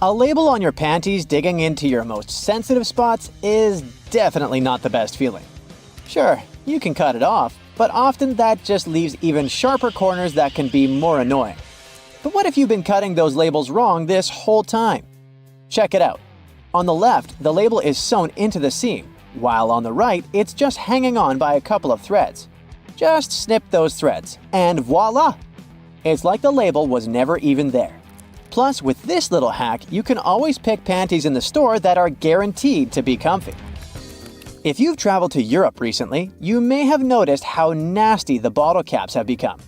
A label on your panties digging into your most sensitive spots is definitely not the best feeling. Sure, you can cut it off, but often that just leaves even sharper corners that can be more annoying. But what if you've been cutting those labels wrong this whole time? Check it out. On the left, the label is sewn into the seam, while on the right, it's just hanging on by a couple of threads. Just snip those threads, and voila! It's like the label was never even there. Plus, with this little hack, you can always pick panties in the store that are guaranteed to be comfy. If you've traveled to Europe recently, you may have noticed how nasty the bottle caps have become.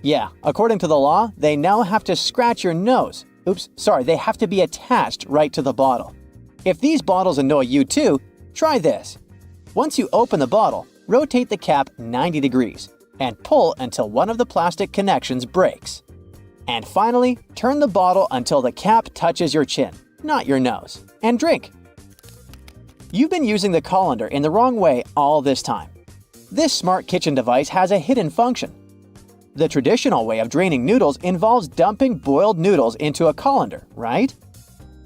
Yeah, according to the law, they now have to scratch your nose. They have to be attached right to the bottle. If these bottles annoy you too, try this. Once you open the bottle, rotate the cap 90 degrees and pull until one of the plastic connections breaks. And finally, turn the bottle until the cap touches your chin, not your nose, and drink. You've been using the colander in the wrong way all this time. This smart kitchen device has a hidden function. The traditional way of draining noodles involves dumping boiled noodles into a colander, right?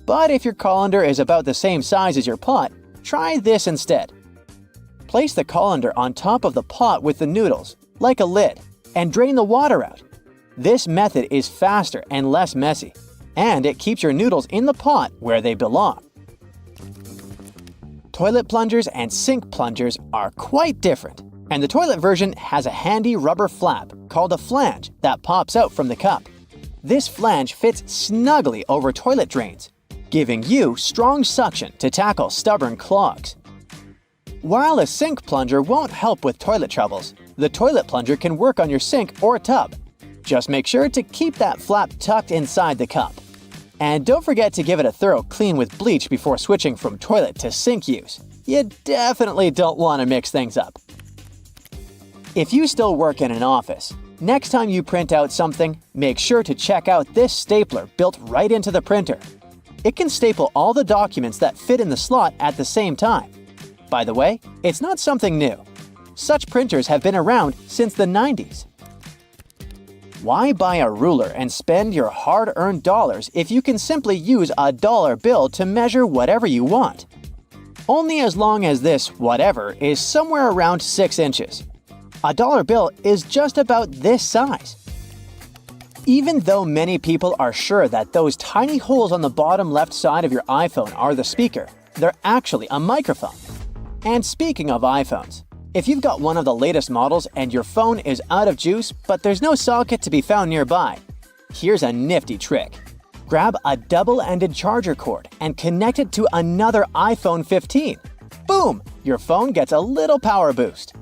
But if your colander is about the same size as your pot, try this instead. Place the colander on top of the pot with the noodles, like a lid, and drain the water out. This method is faster and less messy, and it keeps your noodles in the pot where they belong. Toilet plungers and sink plungers are quite different, and the toilet version has a handy rubber flap called a flange that pops out from the cup. This flange fits snugly over toilet drains, giving you strong suction to tackle stubborn clogs. While a sink plunger won't help with toilet troubles, the toilet plunger can work on your sink or tub. Just make sure to keep that flap tucked inside the cup. And don't forget to give it a thorough clean with bleach before switching from toilet to sink use. You definitely don't want to mix things up. If you still work in an office, next time you print out something, make sure to check out this stapler built right into the printer. It can staple all the documents that fit in the slot at the same time. By the way, it's not something new. Such printers have been around since the 90s. Why buy a ruler and spend your hard-earned dollars if you can simply use a dollar bill to measure whatever you want? Only as long as this whatever is somewhere around 6 inches. A dollar bill is just about this size. Even though many people are sure that those tiny holes on the bottom left side of your iPhone are the speaker, they're actually a microphone. And speaking of iPhones, if you've got one of the latest models and your phone is out of juice but there's no socket to be found nearby, here's a nifty trick. Grab a double-ended charger cord and connect it to another iPhone 15. Boom! Your phone gets a little power boost.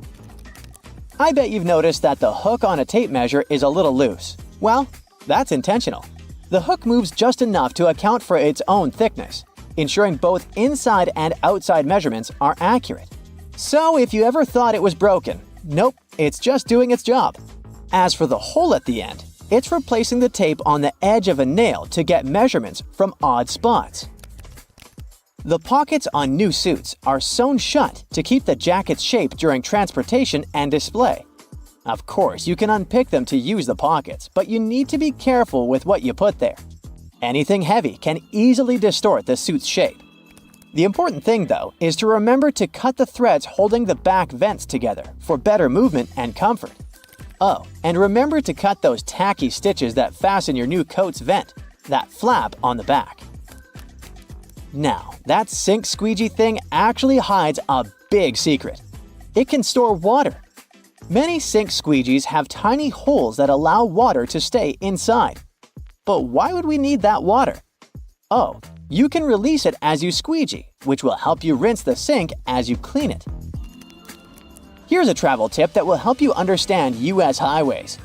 I bet you've noticed that the hook on a tape measure is a little loose. Well, that's intentional. The hook moves just enough to account for its own thickness, ensuring both inside and outside measurements are accurate. So if you ever thought it was broken, nope, it's just doing its job. As for the hole at the end, it's replacing the tape on the edge of a nail to get measurements from odd spots. The pockets on new suits are sewn shut to keep the jacket's shape during transportation and display. Of course, you can unpick them to use the pockets, but you need to be careful with what you put there. Anything heavy can easily distort the suit's shape. The important thing, though, is to remember to cut the threads holding the back vents together for better movement and comfort. Oh, and remember to cut those tacky stitches that fasten your new coat's vent, that flap on the back. Now, that sink squeegee thing actually hides a big secret. It can store water. Many sink squeegees have tiny holes that allow water to stay inside. But why would we need that water? Oh, you can release it as you squeegee, which will help you rinse the sink as you clean it. Here's a travel tip that will help you understand U.S. highways.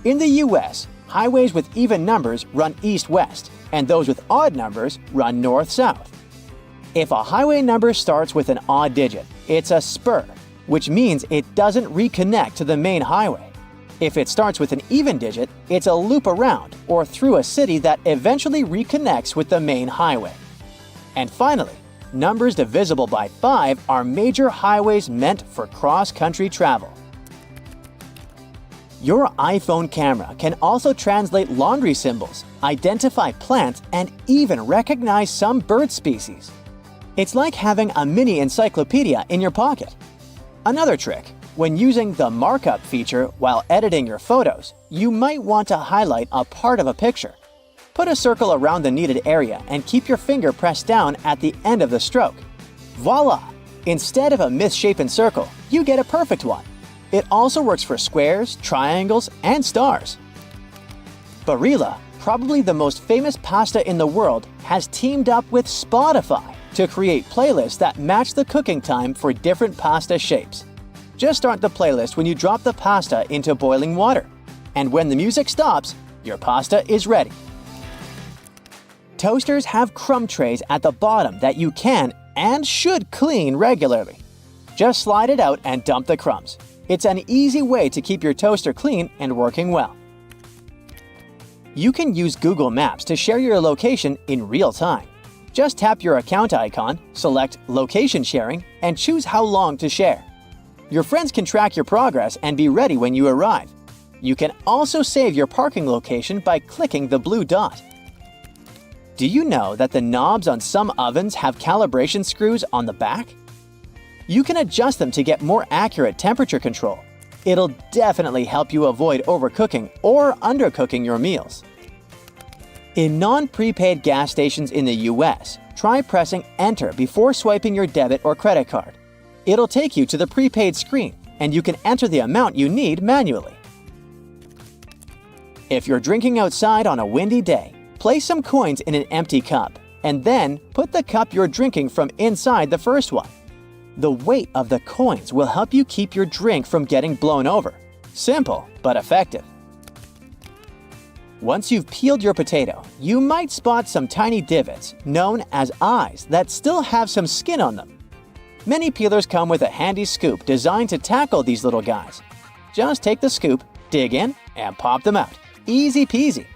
In the U.S., highways with even numbers run east-west, and those with odd numbers run north-south. If a highway number starts with an odd digit, it's a spur, which means it doesn't reconnect to the main highway. If it starts with an even digit, it's a loop around or through a city that eventually reconnects with the main highway. And finally, numbers divisible by 5 are major highways meant for cross-country travel. Your iPhone camera can also translate laundry symbols, identify plants, and even recognize some bird species. It's like having a mini encyclopedia in your pocket. Another trick: when using the markup feature while editing your photos, you might want to highlight a part of a picture. Put a circle around the needed area and keep your finger pressed down at the end of the stroke. Voila! Instead of a misshapen circle, you get a perfect one. It also works for squares, triangles, and stars. Barilla, probably the most famous pasta in the world, has teamed up with Spotify to create playlists that match the cooking time for different pasta shapes. Just start the playlist when you drop the pasta into boiling water. And when the music stops, your pasta is ready. Toasters have crumb trays at the bottom that you can and should clean regularly. Just slide it out and dump the crumbs. It's an easy way to keep your toaster clean and working well. You can use Google Maps to share your location in real time. Just tap your account icon, select Location Sharing, and choose how long to share. Your friends can track your progress and be ready when you arrive. You can also save your parking location by clicking the blue dot. Do you know that the knobs on some ovens have calibration screws on the back? You can adjust them to get more accurate temperature control. It'll definitely help you avoid overcooking or undercooking your meals. In non-prepaid gas stations in the US, try pressing Enter before swiping your debit or credit card. It'll take you to the prepaid screen, and you can enter the amount you need manually. If you're drinking outside on a windy day, place some coins in an empty cup, and then put the cup you're drinking from inside the first one. The weight of the coins will help you keep your drink from getting blown over. Simple, but effective. Once you've peeled your potato, you might spot some tiny divots, known as eyes, that still have some skin on them. Many peelers come with a handy scoop designed to tackle these little guys. Just take the scoop, dig in, and pop them out. Easy peasy.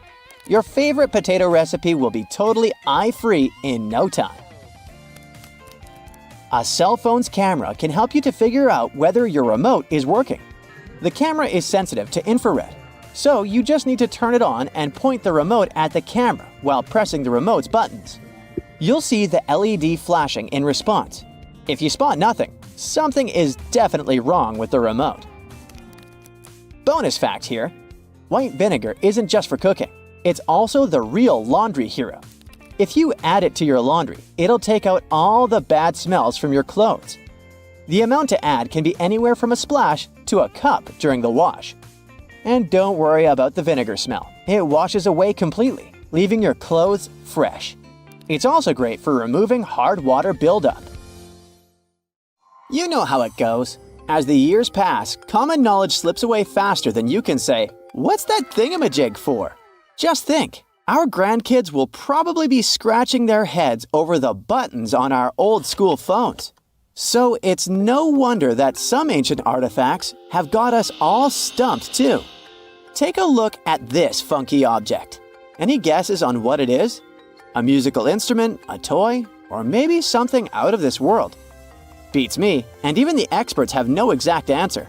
Your favorite potato recipe will be totally eye-free in no time. A cell phone's camera can help you to figure out whether your remote is working. The camera is sensitive to infrared, so you just need to turn it on and point the remote at the camera while pressing the remote's buttons. You'll see the LED flashing in response. If you spot nothing, something is definitely wrong with the remote. Bonus fact here: white vinegar isn't just for cooking. It's also the real laundry hero. If you add it to your laundry, it'll take out all the bad smells from your clothes. The amount to add can be anywhere from a splash to a cup during the wash. And don't worry about the vinegar smell. It washes away completely, leaving your clothes fresh. It's also great for removing hard water buildup. You know how it goes. As the years pass, common knowledge slips away faster than you can say, "What's that thingamajig for?" Just think. Our grandkids will probably be scratching their heads over the buttons on our old-school phones. So it's no wonder that some ancient artifacts have got us all stumped too. Take a look at this funky object. Any guesses on what it is? A musical instrument, a toy, or maybe something out of this world? Beats me, and even the experts have no exact answer.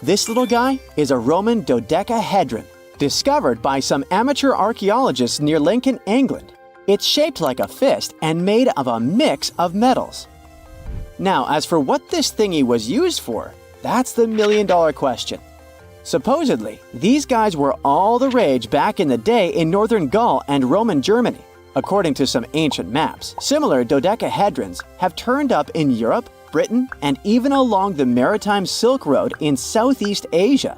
This little guy is a Roman dodecahedron, discovered by some amateur archaeologists near Lincoln, England. It's shaped like a fist and made of a mix of metals. Now, as for what this thingy was used for, that's the million-dollar question. Supposedly, these guys were all the rage back in the day in northern Gaul and Roman Germany. According to some ancient maps, similar dodecahedrons have turned up in Europe, Britain, and even along the maritime Silk Road in Southeast Asia.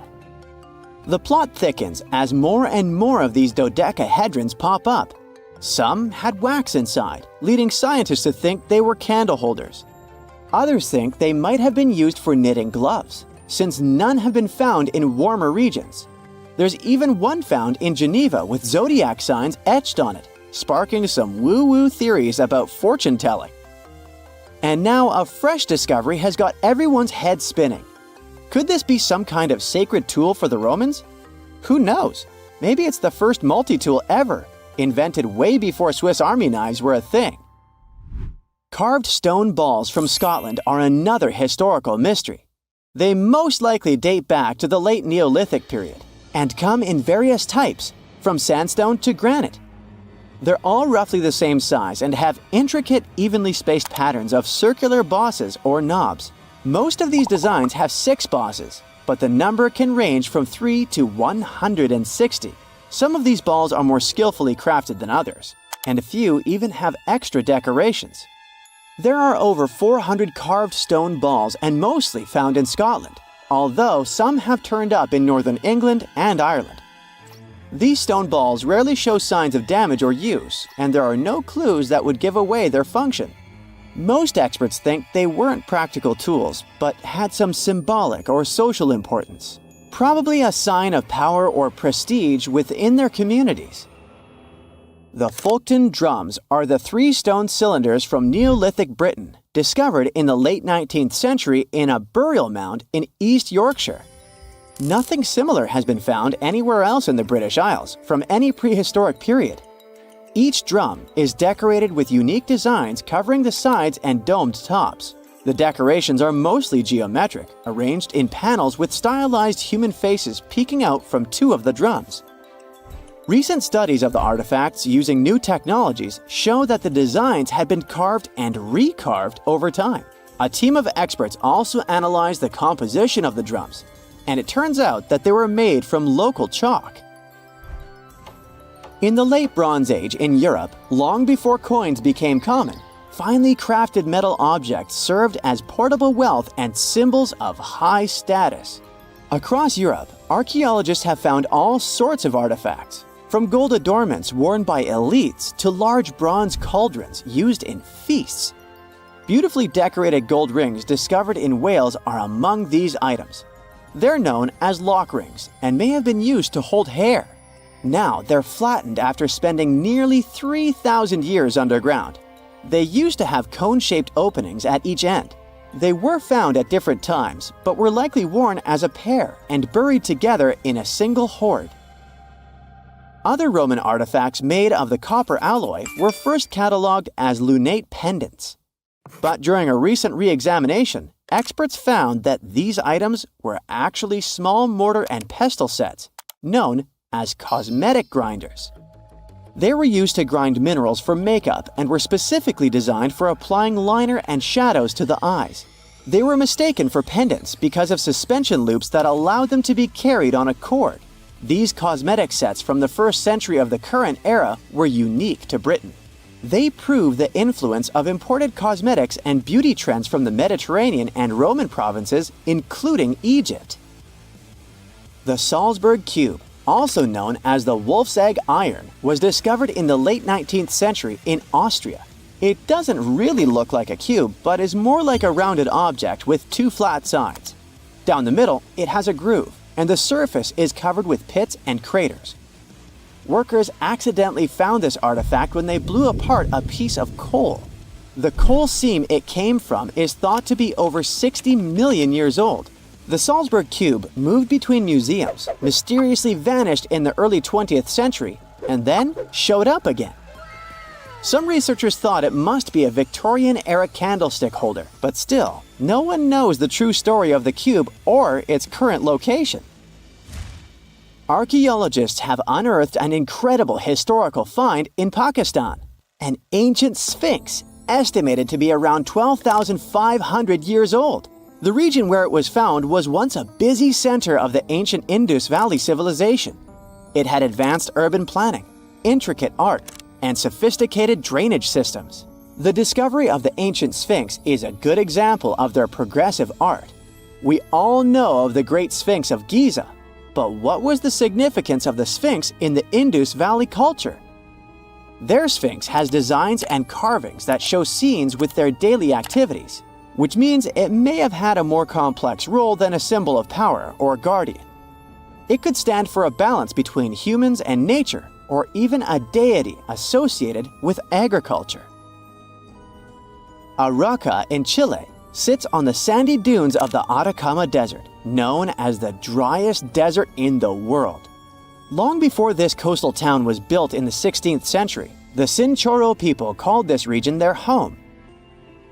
The plot thickens as more and more of these dodecahedrons pop up. Some had wax inside, leading scientists to think they were candle holders. Others think they might have been used for knitting gloves, since none have been found in warmer regions. There's even one found in Geneva with zodiac signs etched on it, sparking some woo-woo theories about fortune-telling. And now a fresh discovery has got everyone's head spinning. Could this be some kind of sacred tool for the Romans? Who knows? Maybe it's the first multi-tool ever, invented way before Swiss Army knives were a thing. Carved stone balls from Scotland are another historical mystery. They most likely date back to the late Neolithic period and come in various types, from sandstone to granite, They're all roughly the same size and have intricate, evenly spaced patterns of circular bosses or knobs. Most of these designs have 6 bosses, but the number can range from 3 to 160. Some of these balls are more skillfully crafted than others, and a few even have extra decorations. There are over 400 carved stone balls and mostly found in Scotland, although some have turned up in northern England and Ireland. These stone balls rarely show signs of damage or use, and there are no clues that would give away their function. Most experts think they weren't practical tools, but had some symbolic or social importance, probably a sign of power or prestige within their communities. The Folkton drums are the 3 stone cylinders from Neolithic Britain, discovered in the late 19th century in a burial mound in East Yorkshire. Nothing similar has been found anywhere else in the British Isles from any prehistoric period. Each drum is decorated with unique designs covering the sides and domed tops. The decorations are mostly geometric, arranged in panels with stylized human faces peeking out from 2 of the drums. Recent studies of the artifacts using new technologies show that the designs had been carved and recarved over time. A team of experts also analyzed the composition of the drums, and it turns out that they were made from local chalk. In the late Bronze Age in Europe, long before coins became common, finely crafted metal objects served as portable wealth and symbols of high status. Across Europe, archaeologists have found all sorts of artifacts, from gold adornments worn by elites to large bronze cauldrons used in feasts. Beautifully decorated gold rings discovered in Wales are among these items. They're known as lock rings and may have been used to hold hair. Now they're flattened after spending nearly 3,000 years underground. They used to have cone-shaped openings at each end. They were found at different times, but were likely worn as a pair and buried together in a single hoard. Other Roman artifacts made of the copper alloy were first catalogued as lunate pendants. But during a recent re-examination, experts found that these items were actually small mortar and pestle sets, known as cosmetic grinders. They were used to grind minerals for makeup and were specifically designed for applying liner and shadows to the eyes. They were mistaken for pendants because of suspension loops that allowed them to be carried on a cord. These cosmetic sets from the 1st century of the current era were unique to Britain. They prove the influence of imported cosmetics and beauty trends from the Mediterranean and Roman provinces, including Egypt. The Salzburg cube, also known as the wolf's egg iron, was discovered in the late 19th century in Austria. It doesn't really look like a cube, but is more like a rounded object with 2 flat sides. Down the middle, it has a groove, and the surface is covered with pits and craters. Workers accidentally found this artifact when they blew apart a piece of coal. The coal seam it came from is thought to be over 60 million years old. The Salzburg cube moved between museums, mysteriously vanished in the early 20th century, and then showed up again. Some researchers thought it must be a Victorian-era candlestick holder, but still, no one knows the true story of the cube or its current location. Archaeologists have unearthed an incredible historical find in Pakistan, an ancient sphinx estimated to be around 12,500 years old. The region where it was found was once a busy center of the ancient Indus Valley civilization. It had advanced urban planning, intricate art, and sophisticated drainage systems. The discovery of the ancient Sphinx is a good example of their progressive art. We all know of the Great Sphinx of Giza, but what was the significance of the Sphinx in the Indus Valley culture? Their Sphinx has designs and carvings that show scenes with their daily activities, which means it may have had a more complex role than a symbol of power or guardian. It could stand for a balance between humans and nature, or even a deity associated with agriculture. Aroca in Chile sits on the sandy dunes of the Atacama Desert, known as the driest desert in the world. Long before this coastal town was built in the 16th century, the Chinchorro people called this region their home.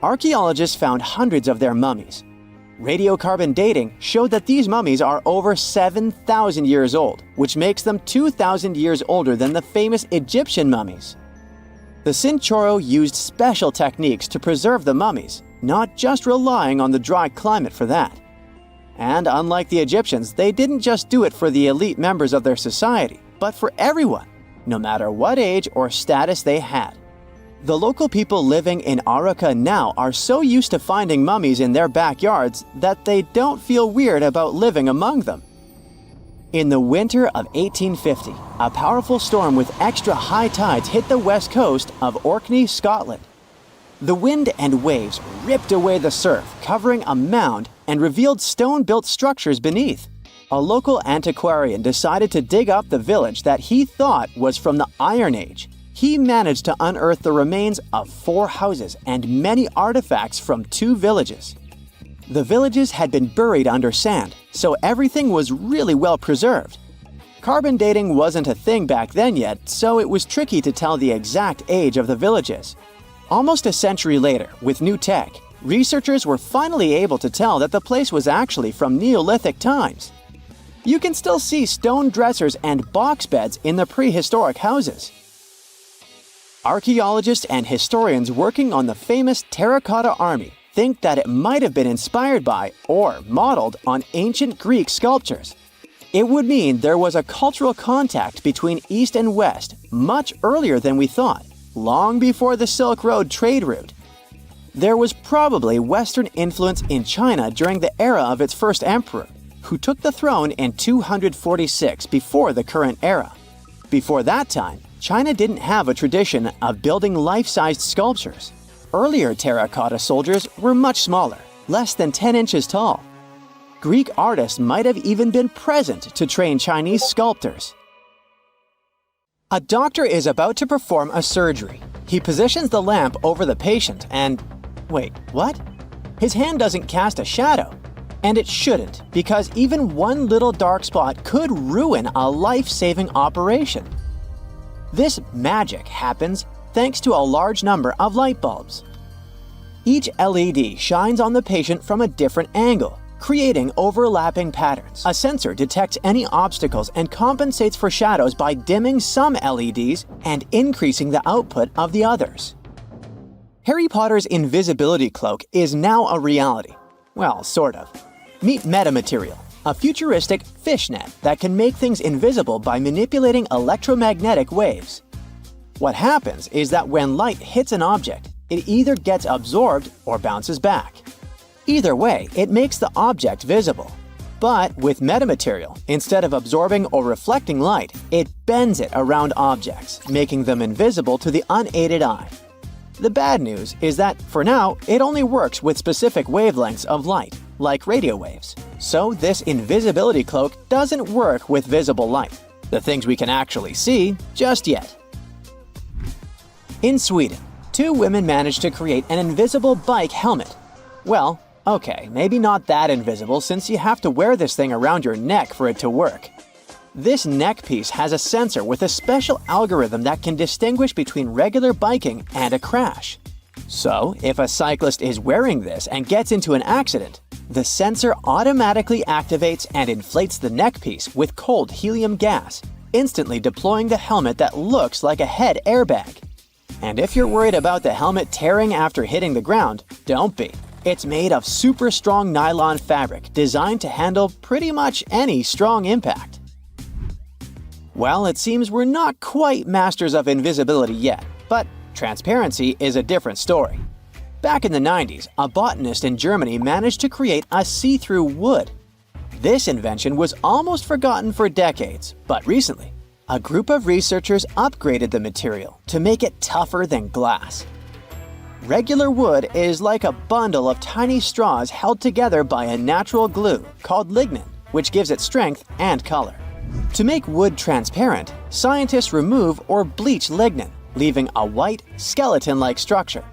Archaeologists found hundreds of their mummies. Radiocarbon dating showed that these mummies are over 7,000 years old, which makes them 2,000 years older than the famous Egyptian mummies. The Cinchoro used special techniques to preserve the mummies, not just relying on the dry climate for that. And unlike the Egyptians, they didn't just do it for the elite members of their society, but for everyone, no matter what age or status they had. The local people living in Aruca now are so used to finding mummies in their backyards that they don't feel weird about living among them. In the winter of 1850, a powerful storm with extra high tides hit the west coast of Orkney, Scotland. The wind and waves ripped away the surf, covering a mound, and revealed stone-built structures beneath. A local antiquarian decided to dig up the village that he thought was from the Iron Age. He managed to unearth the remains of 4 houses and many artifacts from 2 villages. The villages had been buried under sand, so everything was really well preserved. Carbon dating wasn't a thing back then yet, so it was tricky to tell the exact age of the villages. Almost a century later, with new tech, researchers were finally able to tell that the place was actually from Neolithic times. You can still see stone dressers and box beds in the prehistoric houses. Archaeologists and historians working on the famous Terracotta Army think that it might have been inspired by or modeled on ancient Greek sculptures. It would mean there was a cultural contact between East and West much earlier than we thought, long before the Silk Road trade route. There was probably Western influence in China during the era of its first emperor, who took the throne in 246 before the current era. Before that time, China didn't have a tradition of building life-sized sculptures. Earlier terracotta soldiers were much smaller, less than 10 inches tall. Greek artists might have even been present to train Chinese sculptors. A doctor is about to perform a surgery. He positions the lamp over the patient and… wait, what? His hand doesn't cast a shadow. And it shouldn't, because even one little dark spot could ruin a life-saving operation. This magic happens thanks to a large number of light bulbs. Each LED shines on the patient from a different angle, creating overlapping patterns. A sensor detects any obstacles and compensates for shadows by dimming some LEDs and increasing the output of the others. Harry Potter's invisibility cloak is now a reality. Well, sort of. Meet metamaterial, a futuristic fishnet that can make things invisible by manipulating electromagnetic waves. What happens is that when light hits an object, it either gets absorbed or bounces back. Either way, it makes the object visible. But with metamaterial, instead of absorbing or reflecting light, it bends it around objects, making them invisible to the unaided eye. The bad news is that, for now, it only works with specific wavelengths of light, like radio waves. So this invisibility cloak doesn't work with visible light, the things we can actually see, just yet. In Sweden, 2 women managed to create an invisible bike helmet. Well, okay, maybe not that invisible since you have to wear this thing around your neck for it to work. This neck piece has a sensor with a special algorithm that can distinguish between regular biking and a crash. So, if a cyclist is wearing this and gets into an accident, the sensor automatically activates and inflates the neck piece with cold helium gas, instantly deploying the helmet that looks like a head airbag. And if you're worried about the helmet tearing after hitting the ground, don't be. It's made of super strong nylon fabric designed to handle pretty much any strong impact. Well, it seems we're not quite masters of invisibility yet, but transparency is a different story. Back in the 90s, a botanist in Germany managed to create a see-through wood. This invention was almost forgotten for decades, but recently, a group of researchers upgraded the material to make it tougher than glass. Regular wood is like a bundle of tiny straws held together by a natural glue called lignin, which gives it strength and color. To make wood transparent, scientists remove or bleach lignin, leaving a white, skeleton-like structure.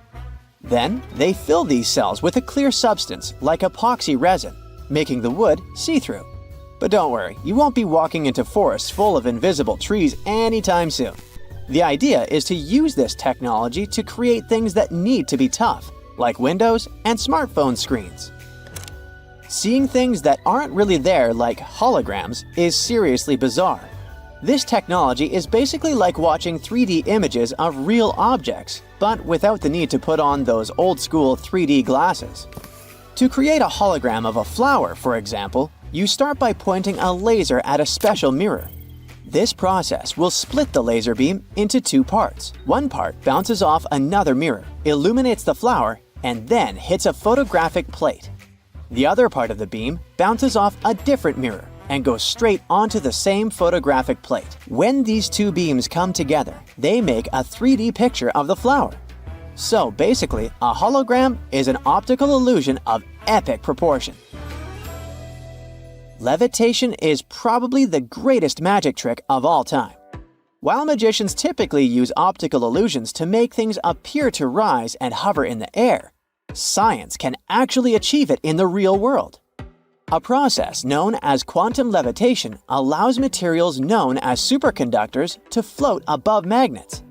Then, they fill these cells with a clear substance like epoxy resin, making the wood see-through. But don't worry, you won't be walking into forests full of invisible trees anytime soon. The idea is to use this technology to create things that need to be tough, like windows and smartphone screens. Seeing things that aren't really there, like holograms, is seriously bizarre. This technology is basically like watching 3D images of real objects, but without the need to put on those old-school 3D glasses. To create a hologram of a flower, for example, you start by pointing a laser at a special mirror. This process will split the laser beam into two parts. One part bounces off another mirror, illuminates the flower, and then hits a photographic plate. The other part of the beam bounces off a different mirror and goes straight onto the same photographic plate. When these two beams come together, they make a 3D picture of the flower. So basically, a hologram is an optical illusion of epic proportion. Levitation is probably the greatest magic trick of all time. While magicians typically use optical illusions to make things appear to rise and hover in the air, science can actually achieve it in the real world. A process known as quantum levitation allows materials known as superconductors to float above magnets.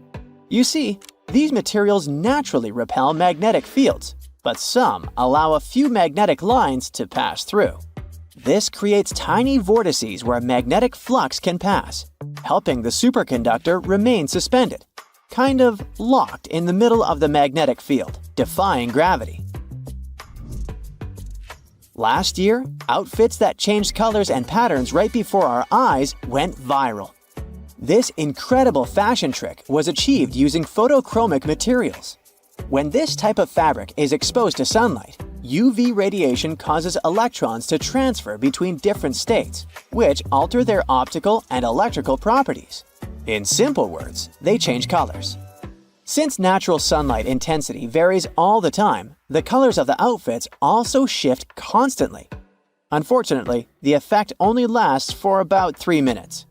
You see, these materials naturally repel magnetic fields, but some allow a few magnetic lines to pass through. This creates tiny vortices where magnetic flux can pass, helping the superconductor remain suspended, kind of locked in the middle of the magnetic field, defying gravity. Last year, outfits that changed colors and patterns right before our eyes went viral. This incredible fashion trick was achieved using photochromic materials. When this type of fabric is exposed to sunlight, UV radiation causes electrons to transfer between different states, which alter their optical and electrical properties. In simple words, they change colors. Since natural sunlight intensity varies all the time, the colors of the outfits also shift constantly. Unfortunately, the effect only lasts for about 3 minutes.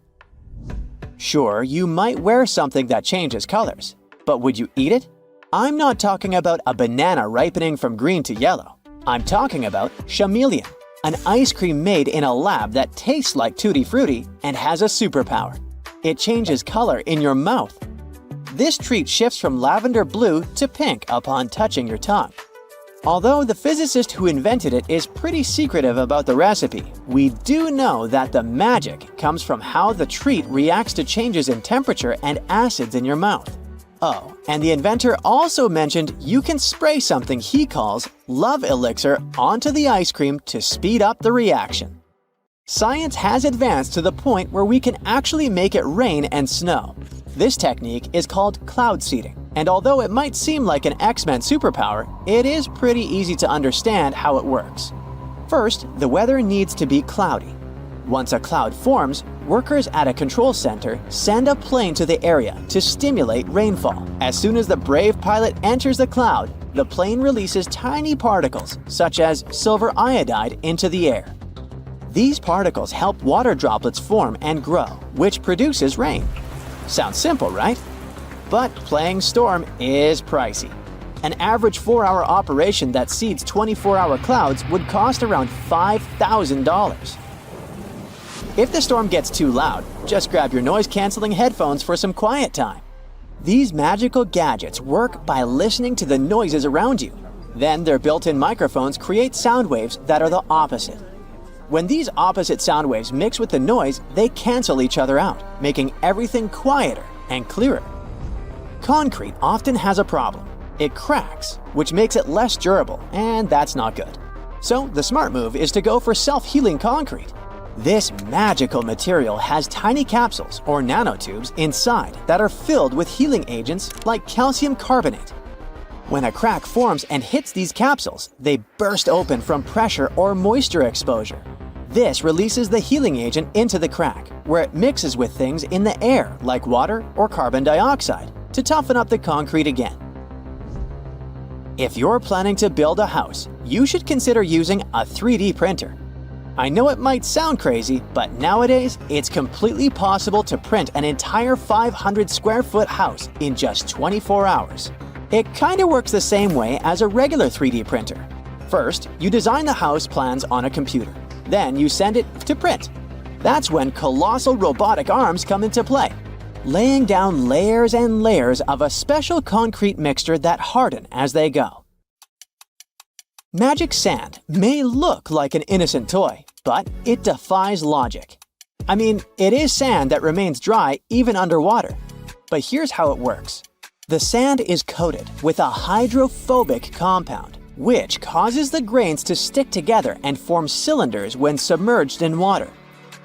Sure, you might wear something that changes colors, but would you eat it? I'm not talking about a banana ripening from green to yellow. I'm talking about chameleon, an ice cream made in a lab that tastes like Tutti Frutti and has a superpower. It changes color in your mouth. This treat shifts from lavender blue to pink upon touching your tongue. Although the physicist who invented it is pretty secretive about the recipe, we do know that the magic comes from how the treat reacts to changes in temperature and acids in your mouth. Oh, and the inventor also mentioned you can spray something he calls love elixir onto the ice cream to speed up the reaction. Science has advanced to the point where we can actually make it rain and snow. This technique is called cloud seeding, and although it might seem like an X-Men superpower, it is pretty easy to understand how it works. First, the weather needs to be cloudy. Once a cloud forms, workers at a control center send a plane to the area to stimulate rainfall. As soon as the brave pilot enters the cloud, the plane releases tiny particles, such as silver iodide, into the air. These particles help water droplets form and grow, which produces rain. Sounds simple, right? But playing storm is pricey. An average 4-hour operation that seeds 24-hour clouds would cost around $5,000. If the storm gets too loud, just grab your noise-canceling headphones for some quiet time. These magical gadgets work by listening to the noises around you. Then their built-in microphones create sound waves that are the opposite. When these opposite sound waves mix with the noise, they cancel each other out, making everything quieter and clearer. Concrete often has a problem. It cracks, which makes it less durable, and that's not good. So the smart move is to go for self-healing concrete. This magical material has tiny capsules or nanotubes inside that are filled with healing agents like calcium carbonate. When a crack forms and hits these capsules, they burst open from pressure or moisture exposure. This releases the healing agent into the crack, where it mixes with things in the air like water or carbon dioxide to toughen up the concrete again. If you're planning to build a house, you should consider using a 3D printer. I know it might sound crazy, but nowadays it's completely possible to print an entire 500 square foot house in just 24 hours. It kinda works the same way as a regular 3D printer. First, you design the house plans on a computer. Then you send it to print. That's when colossal robotic arms come into play, laying down layers and layers of a special concrete mixture that harden as they go. Magic sand may look like an innocent toy, but it defies logic. I mean, it is sand that remains dry even underwater. But here's how it works. The sand is coated with a hydrophobic compound, which causes the grains to stick together and form cylinders when submerged in water.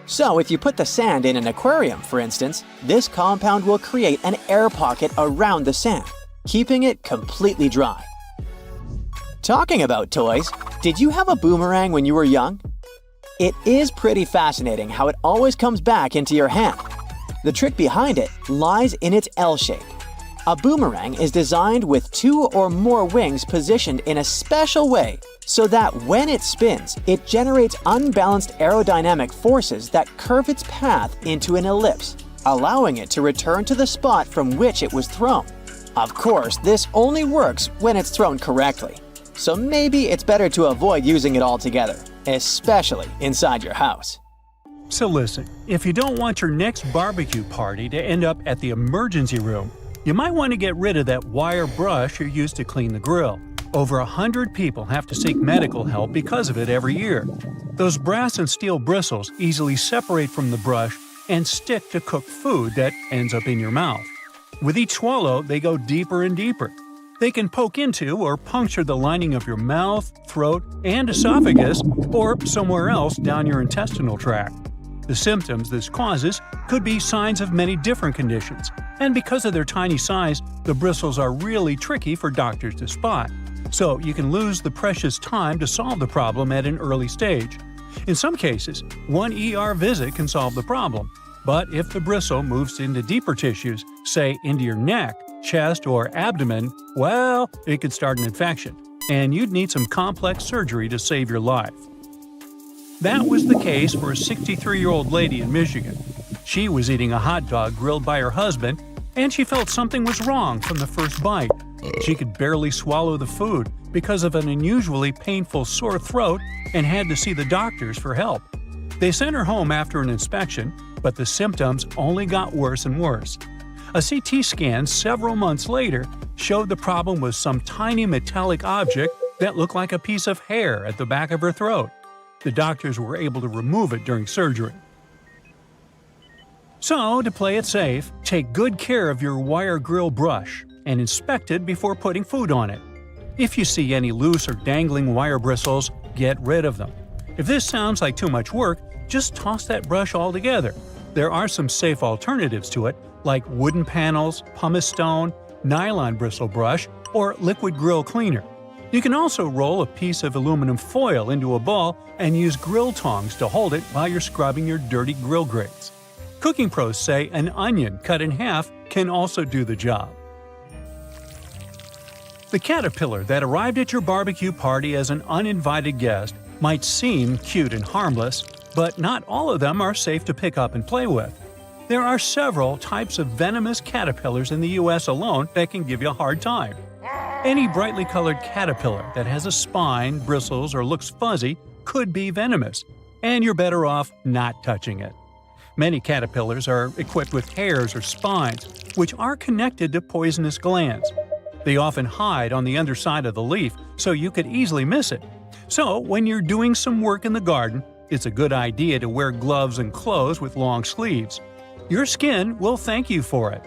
So if you put the sand in an aquarium, for instance, this compound will create an air pocket around the sand, keeping it completely dry. Talking about toys, did you have a boomerang when you were young? It is pretty fascinating how it always comes back into your hand. The trick behind it lies in its L shape. A boomerang is designed with 2 or more wings positioned in a special way so that when it spins, it generates unbalanced aerodynamic forces that curve its path into an ellipse, allowing it to return to the spot from which it was thrown. Of course, this only works when it's thrown correctly, so maybe it's better to avoid using it altogether, especially inside your house. So listen, if you don't want your next barbecue party to end up at the emergency room, you might want to get rid of that wire brush you used to clean the grill. Over 100 people have to seek medical help because of it every year. Those brass and steel bristles easily separate from the brush and stick to cooked food that ends up in your mouth. With each swallow, they go deeper and deeper. They can poke into or puncture the lining of your mouth, throat, and esophagus, or somewhere else down your intestinal tract. The symptoms this causes could be signs of many different conditions, and because of their tiny size, the bristles are really tricky for doctors to spot. So you can lose the precious time to solve the problem at an early stage. In some cases, one ER visit can solve the problem, but if the bristle moves into deeper tissues, say into your neck, chest, or abdomen, well, it could start an infection, and you'd need some complex surgery to save your life. That was the case for a 63-year-old lady in Michigan. She was eating a hot dog grilled by her husband, and she felt something was wrong from the first bite. She could barely swallow the food because of an unusually painful sore throat and had to see the doctors for help. They sent her home after an inspection, but the symptoms only got worse and worse. A CT scan several months later showed the problem was some tiny metallic object that looked like a piece of hair at the back of her throat. The doctors were able to remove it during surgery. So, to play it safe, take good care of your wire grill brush and inspect it before putting food on it. If you see any loose or dangling wire bristles, get rid of them. If this sounds like too much work, just toss that brush altogether. There are some safe alternatives to it, like wooden panels, pumice stone, nylon bristle brush, or liquid grill cleaner. You can also roll a piece of aluminum foil into a ball and use grill tongs to hold it while you're scrubbing your dirty grill grates. Cooking pros say an onion cut in half can also do the job. The caterpillar that arrived at your barbecue party as an uninvited guest might seem cute and harmless, but not all of them are safe to pick up and play with. There are several types of venomous caterpillars in the US alone that can give you a hard time. Any brightly colored caterpillar that has a spine, bristles, or looks fuzzy could be venomous, and you're better off not touching it. Many caterpillars are equipped with hairs or spines, which are connected to poisonous glands. They often hide on the underside of the leaf, so you could easily miss it. So, when you're doing some work in the garden, it's a good idea to wear gloves and clothes with long sleeves. Your skin will thank you for it.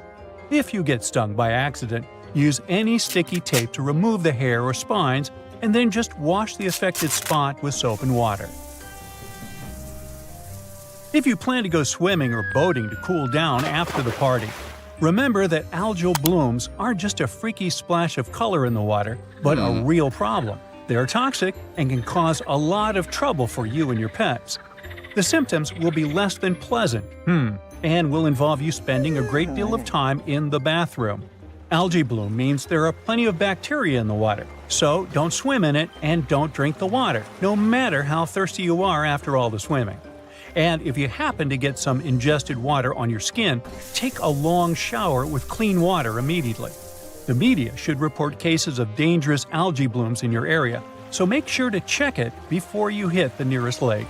If you get stung by accident, use any sticky tape to remove the hair or spines, and then just wash the affected spot with soap and water. If you plan to go swimming or boating to cool down after the party, remember that algal blooms aren't just a freaky splash of color in the water, but a real problem. They're toxic and can cause a lot of trouble for you and your pets. The symptoms will be less than pleasant, and will involve you spending a great deal of time in the bathroom. Algae bloom means there are plenty of bacteria in the water, so don't swim in it and don't drink the water, no matter how thirsty you are after all the swimming. And if you happen to get some ingested water on your skin, take a long shower with clean water immediately. The media should report cases of dangerous algae blooms in your area, so make sure to check it before you hit the nearest lake.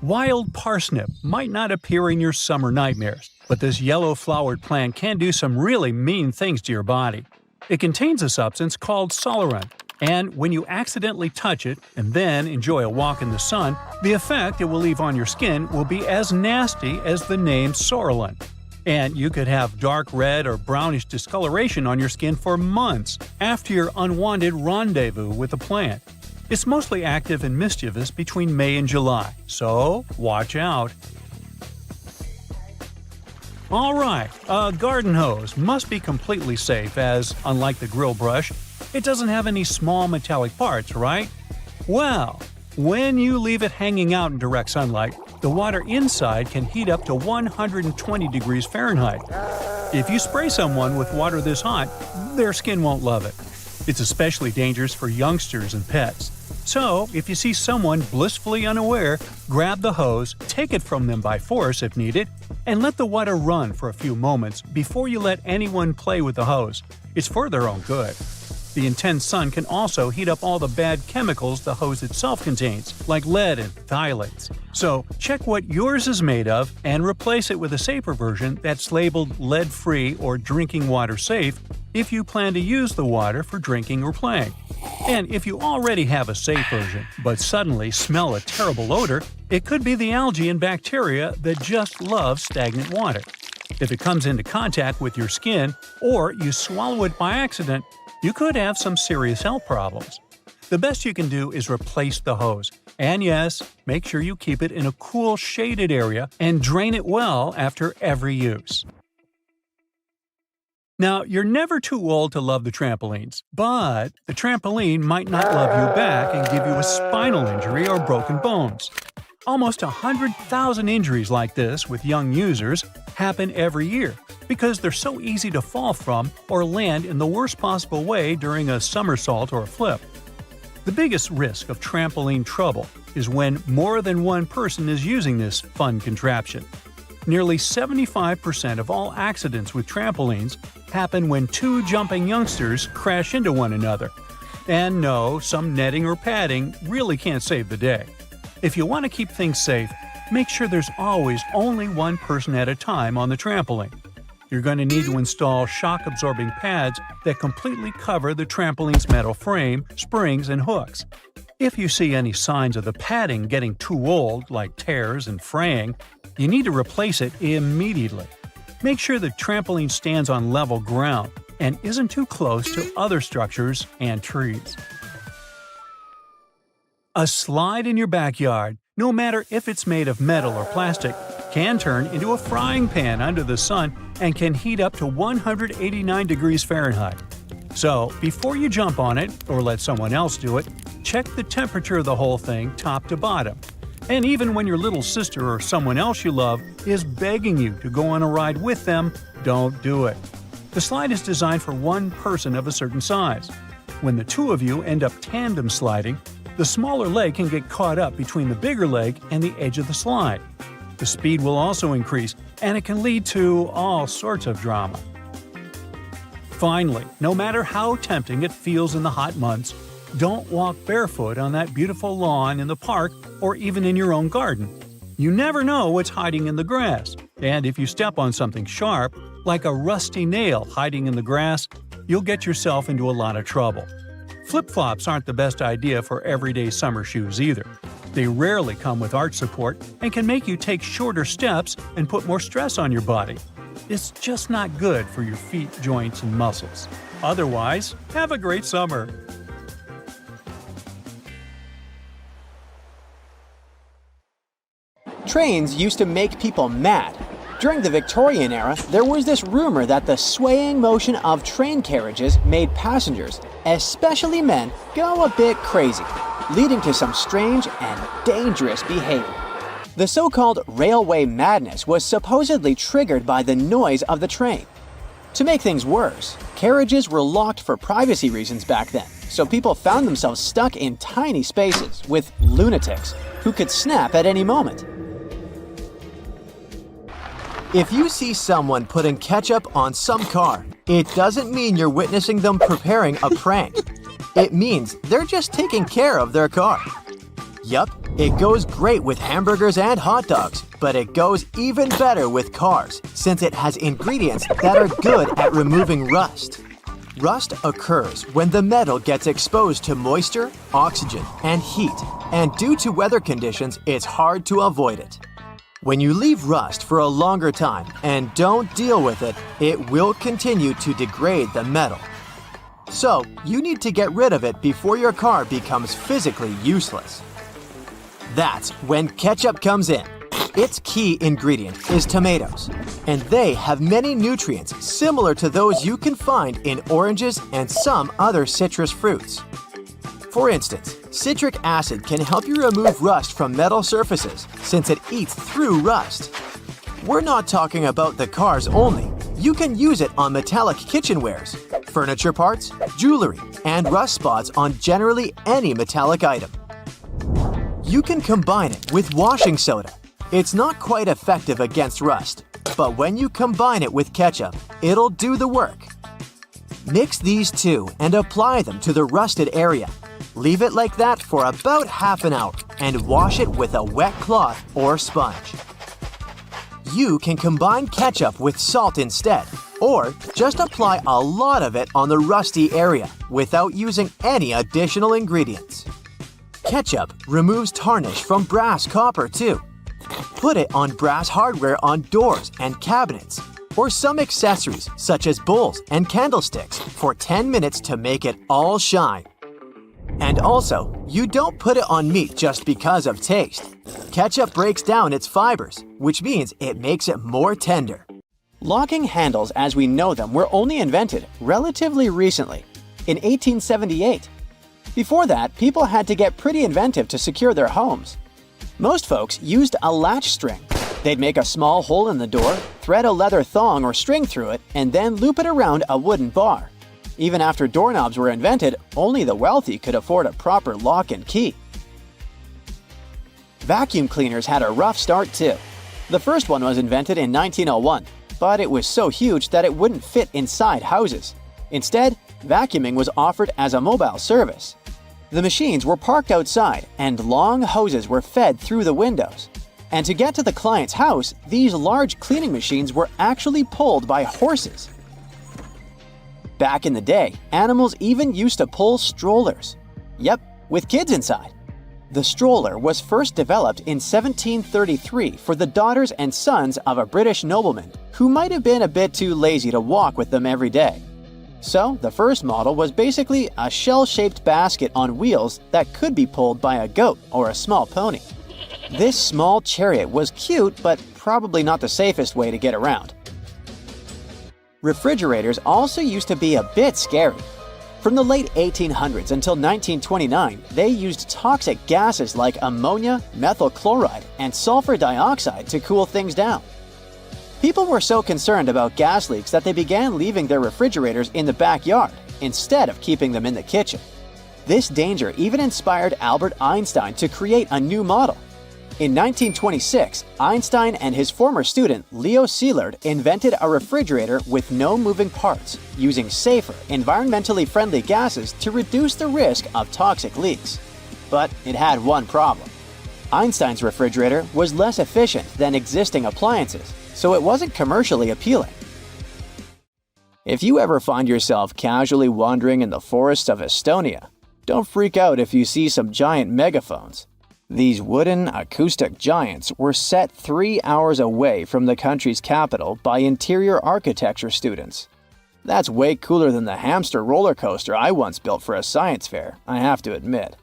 Wild parsnip might not appear in your summer nightmares, but this yellow-flowered plant can do some really mean things to your body. It contains a substance called solerin, And when you accidentally touch it and then enjoy a walk in the sun, the effect it will leave on your skin will be as nasty as the name Sorolin. And you could have dark red or brownish discoloration on your skin for months after your unwanted rendezvous with the plant. It's mostly active and mischievous between May and July, so watch out. Alright, a garden hose must be completely safe as, unlike the grill brush, it doesn't have any small metallic parts, right? Well, when you leave it hanging out in direct sunlight, the water inside can heat up to 120 degrees Fahrenheit. If you spray someone with water this hot, their skin won't love it. It's especially dangerous for youngsters and pets. So, if you see someone blissfully unaware, grab the hose, take it from them by force if needed, and let the water run for a few moments before you let anyone play with the hose. It's for their own good. The intense sun can also heat up all the bad chemicals the hose itself contains, like lead and phthalates. So, check what yours is made of and replace it with a safer version that's labeled lead-free or drinking water safe if you plan to use the water for drinking or playing. And if you already have a safe version, but suddenly smell a terrible odor, it could be the algae and bacteria that just love stagnant water. If it comes into contact with your skin, or you swallow it by accident, you could have some serious health problems. The best you can do is replace the hose. And yes, make sure you keep it in a cool, shaded area and drain it well after every use. Now, you're never too old to love the trampolines, but the trampoline might not love you back and give you a spinal injury or broken bones. Almost 100,000 injuries like this with young users happen every year because they're so easy to fall from or land in the worst possible way during a somersault or a flip. The biggest risk of trampoline trouble is when more than one person is using this fun contraption. Nearly 75% of all accidents with trampolines happen when two jumping youngsters crash into one another. And no, some netting or padding really can't save the day. If you want to keep things safe, make sure there's always only one person at a time on the trampoline. You're going to need to install shock-absorbing pads that completely cover the trampoline's metal frame, springs, and hooks. If you see any signs of the padding getting too old, like tears and fraying, you need to replace it immediately. Make sure the trampoline stands on level ground and isn't too close to other structures and trees. A slide in your backyard, no matter if it's made of metal or plastic, can turn into a frying pan under the sun and can heat up to 189 degrees Fahrenheit. So, before you jump on it or let someone else do it, check the temperature of the whole thing top to bottom. And even when your little sister or someone else you love is begging you to go on a ride with them, don't do it. The slide is designed for one person of a certain size. When the two of you end up tandem sliding, the smaller leg can get caught up between the bigger leg and the edge of the slide. The speed will also increase, and it can lead to all sorts of drama. Finally, no matter how tempting it feels in the hot months, don't walk barefoot on that beautiful lawn in the park or even in your own garden. You never know what's hiding in the grass, and if you step on something sharp, like a rusty nail hiding in the grass, you'll get yourself into a lot of trouble. Flip-flops aren't the best idea for everyday summer shoes either. They rarely come with arch support and can make you take shorter steps and put more stress on your body. It's just not good for your feet, joints, and muscles. Otherwise, have a great summer! Trains used to make people mad. During the Victorian era, there was this rumor that the swaying motion of train carriages made passengers, especially men, go a bit crazy, leading to some strange and dangerous behavior. The so-called railway madness was supposedly triggered by the noise of the train. To make things worse, carriages were locked for privacy reasons back then, so people found themselves stuck in tiny spaces with lunatics who could snap at any moment. If you see someone putting ketchup on some car, it doesn't mean you're witnessing them preparing a prank. It means they're just taking care of their car. Yup, it goes great with hamburgers and hot dogs, but it goes even better with cars since it has ingredients that are good at removing rust. Rust occurs when the metal gets exposed to moisture, oxygen, and heat, and due to weather conditions, it's hard to avoid it. When you leave rust for a longer time and don't deal with it, it will continue to degrade the metal. So, you need to get rid of it before your car becomes physically useless. That's when ketchup comes in. Its key ingredient is tomatoes, and they have many nutrients similar to those you can find in oranges and some other citrus fruits. For instance, citric acid can help you remove rust from metal surfaces since it eats through rust. We're not talking about the cars only. You can use it on metallic kitchenwares, furniture parts, jewelry, and rust spots on generally any metallic item. You can combine it with washing soda. It's not quite effective against rust, but when you combine it with ketchup, it'll do the work. Mix these two and apply them to the rusted area. Leave it like that for about half an hour and wash it with a wet cloth or sponge. You can combine ketchup with salt instead, or just apply a lot of it on the rusty area without using any additional ingredients. Ketchup removes tarnish from brass copper too. Put it on brass hardware on doors and cabinets, or some accessories such as bowls and candlesticks for 10 minutes to make it all shine. And also, you don't put it on meat just because of taste. Ketchup breaks down its fibers, which means it makes it more tender. Locking handles as we know them were only invented relatively recently, in 1878. Before that, people had to get pretty inventive to secure their homes. Most folks used a latch string. They'd make a small hole in the door, thread a leather thong or string through it, and then loop it around a wooden bar. Even after doorknobs were invented, only the wealthy could afford a proper lock and key. Vacuum cleaners had a rough start too. The first one was invented in 1901, but it was so huge that it wouldn't fit inside houses. Instead, vacuuming was offered as a mobile service. The machines were parked outside, and long hoses were fed through the windows. And to get to the client's house, these large cleaning machines were actually pulled by horses. Back in the day, animals even used to pull strollers. Yep, with kids inside. The stroller was first developed in 1733 for the daughters and sons of a British nobleman who might have been a bit too lazy to walk with them every day. So, the first model was basically a shell-shaped basket on wheels that could be pulled by a goat or a small pony. This small chariot was cute, but probably not the safest way to get around. Refrigerators also used to be a bit scary. From the late 1800s until 1929, they used toxic gases like ammonia, methyl chloride, and sulfur dioxide to cool things down. People were so concerned about gas leaks that they began leaving their refrigerators in the backyard instead of keeping them in the kitchen. This danger even inspired Albert Einstein to create a new model. In 1926, Einstein and his former student Leo Szilard invented a refrigerator with no moving parts, using safer, environmentally friendly gases to reduce the risk of toxic leaks. But it had one problem. Einstein's refrigerator was less efficient than existing appliances, so it wasn't commercially appealing. If you ever find yourself casually wandering in the forests of Estonia, don't freak out if you see some giant megaphones. These wooden acoustic giants were set 3 hours away from the country's capital by interior architecture students. That's way cooler than the hamster roller coaster I once built for a science fair, I have to admit.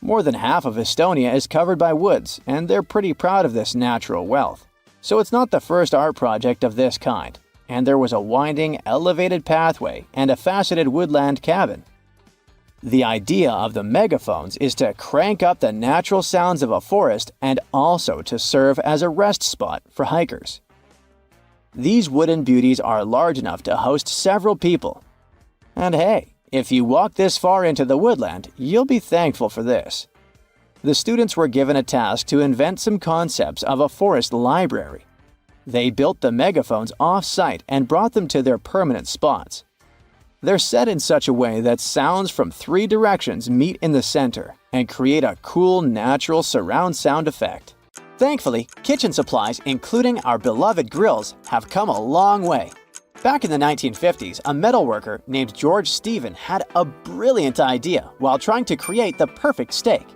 More than half of Estonia is covered by woods, and they're pretty proud of this natural wealth. So it's not the first art project of this kind, and there was a winding, elevated pathway and a faceted woodland cabin. The idea of the megaphones is to crank up the natural sounds of a forest and also to serve as a rest spot for hikers. These wooden beauties are large enough to host several people. And hey, if you walk this far into the woodland, you'll be thankful for this. The students were given a task to invent some concepts of a forest library. They built the megaphones off-site and brought them to their permanent spots. They're set in such a way that sounds from 3 directions meet in the center and create a cool, natural surround sound effect. Thankfully, kitchen supplies, including our beloved grills, have come a long way. Back in the 1950s, a metalworker named George Stephen had a brilliant idea while trying to create the perfect steak.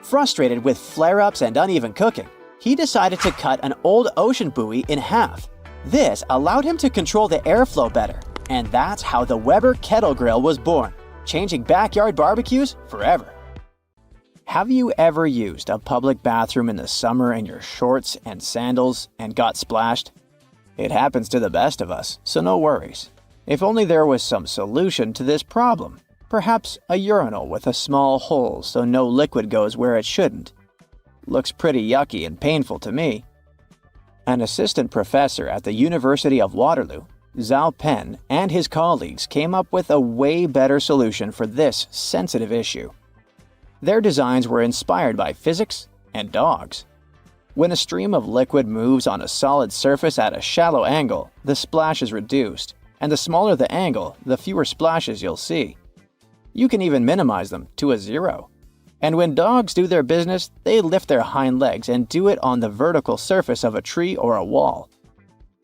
Frustrated with flare-ups and uneven cooking, he decided to cut an old ocean buoy in half. This allowed him to control the airflow better, and that's how the Weber Kettle Grill was born, changing backyard barbecues forever. Have you ever used a public bathroom in the summer in your shorts and sandals and got splashed? It happens to the best of us, so no worries. If only there was some solution to this problem. Perhaps a urinal with a small hole so no liquid goes where it shouldn't. Looks pretty yucky and painful to me. An assistant professor at the University of Waterloo, Zhao Pen, and his colleagues came up with a way better solution for this sensitive issue. Their designs were inspired by physics and dogs. When a stream of liquid moves on a solid surface at a shallow angle, the splash is reduced, and the smaller the angle, the fewer splashes you'll see. You can even minimize them to a zero. And when dogs do their business, they lift their hind legs and do it on the vertical surface of a tree or a wall.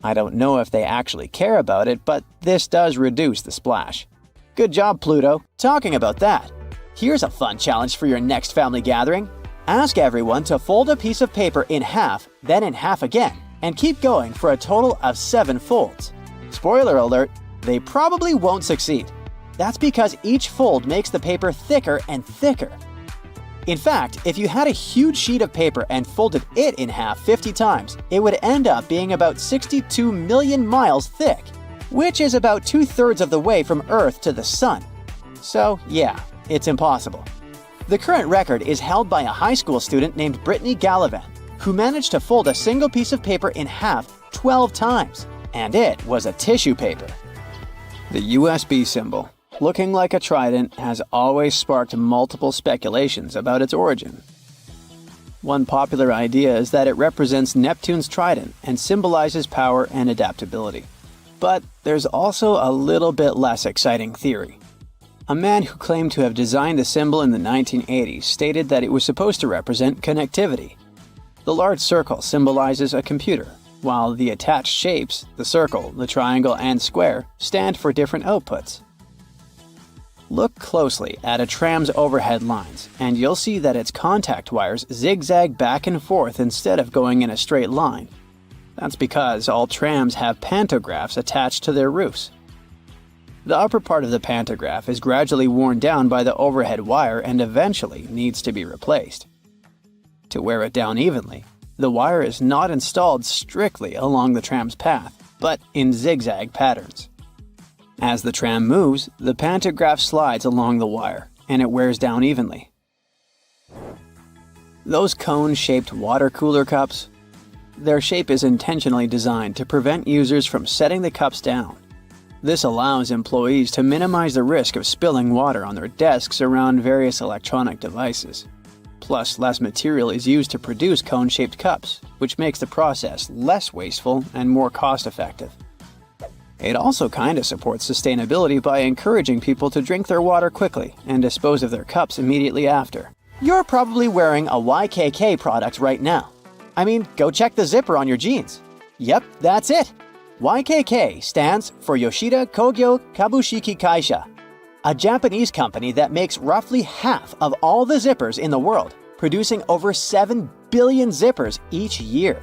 I don't know if they actually care about it, but this does reduce the splash. Good job, Pluto. Talking about that, here's a fun challenge for your next family gathering. Ask everyone to fold a piece of paper in half, then in half again, and keep going for a total of 7 folds. Spoiler alert, they probably won't succeed. That's because each fold makes the paper thicker and thicker. In fact, if you had a huge sheet of paper and folded it in half 50 times, it would end up being about 62 million miles thick, which is about 2/3 of the way from Earth to the Sun. So yeah, it's impossible. The current record is held by a high school student named Brittany Gallivan, who managed to fold a single piece of paper in half 12 times, and it was a tissue paper. The USB symbol, looking like a trident, has always sparked multiple speculations about its origin. One popular idea is that it represents Neptune's trident and symbolizes power and adaptability. But there's also a little bit less exciting theory. A man who claimed to have designed the symbol in the 1980s stated that it was supposed to represent connectivity. The large circle symbolizes a computer, while the attached shapes, the circle, the triangle, and square, stand for different outputs. Look closely at a tram's overhead lines, and you'll see that its contact wires zigzag back and forth instead of going in a straight line. That's because all trams have pantographs attached to their roofs. The upper part of the pantograph is gradually worn down by the overhead wire and eventually needs to be replaced. To wear it down evenly, the wire is not installed strictly along the tram's path, but in zigzag patterns. As the tram moves, the pantograph slides along the wire, and it wears down evenly. Those cone-shaped water cooler cups? Their shape is intentionally designed to prevent users from setting the cups down. This allows employees to minimize the risk of spilling water on their desks around various electronic devices. Plus, less material is used to produce cone-shaped cups, which makes the process less wasteful and more cost-effective. It also kinda supports sustainability by encouraging people to drink their water quickly and dispose of their cups immediately after. You're probably wearing a YKK product right now. I mean, go check the zipper on your jeans. Yep, that's it. YKK stands for Yoshida Kogyo Kabushiki Kaisha, a Japanese company that makes roughly half of all the zippers in the world, producing over 7 billion zippers each year.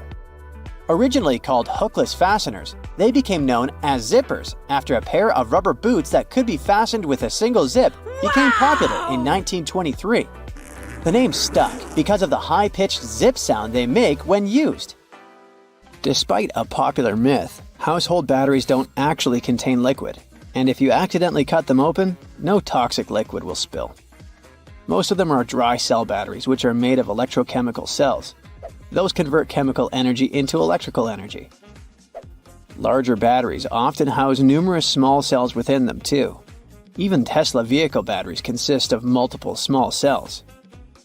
Originally called hookless fasteners, they became known as zippers after a pair of rubber boots that could be fastened with a single zip became popular in 1923. The name stuck because of the high-pitched zip sound they make when used. Despite a popular myth, household batteries don't actually contain liquid, and if you accidentally cut them open, no toxic liquid will spill. Most of them are dry cell batteries, which are made of electrochemical cells. Those convert chemical energy into electrical energy. Larger batteries often house numerous small cells within them too. Even Tesla vehicle batteries consist of multiple small cells.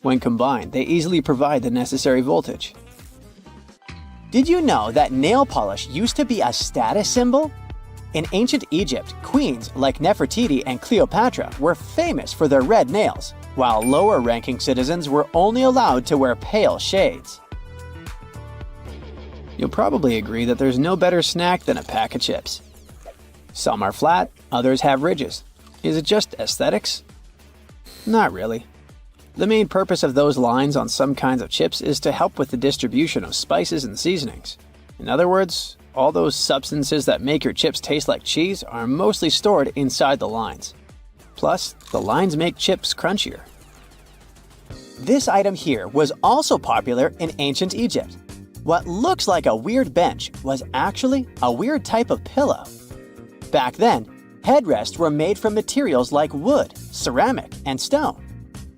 When combined, they easily provide the necessary voltage. Did you know that nail polish used to be a status symbol? In ancient Egypt, queens like Nefertiti and Cleopatra were famous for their red nails, while lower-ranking citizens were only allowed to wear pale shades. You'll probably agree that there's no better snack than a pack of chips. Some are flat, others have ridges. Is it just aesthetics? Not really. The main purpose of those lines on some kinds of chips is to help with the distribution of spices and seasonings. In other words, all those substances that make your chips taste like cheese are mostly stored inside the lines. Plus, the lines make chips crunchier. This item here was also popular in ancient Egypt. What looks like a weird bench was actually a weird type of pillow. Back then, headrests were made from materials like wood, ceramic, and stone.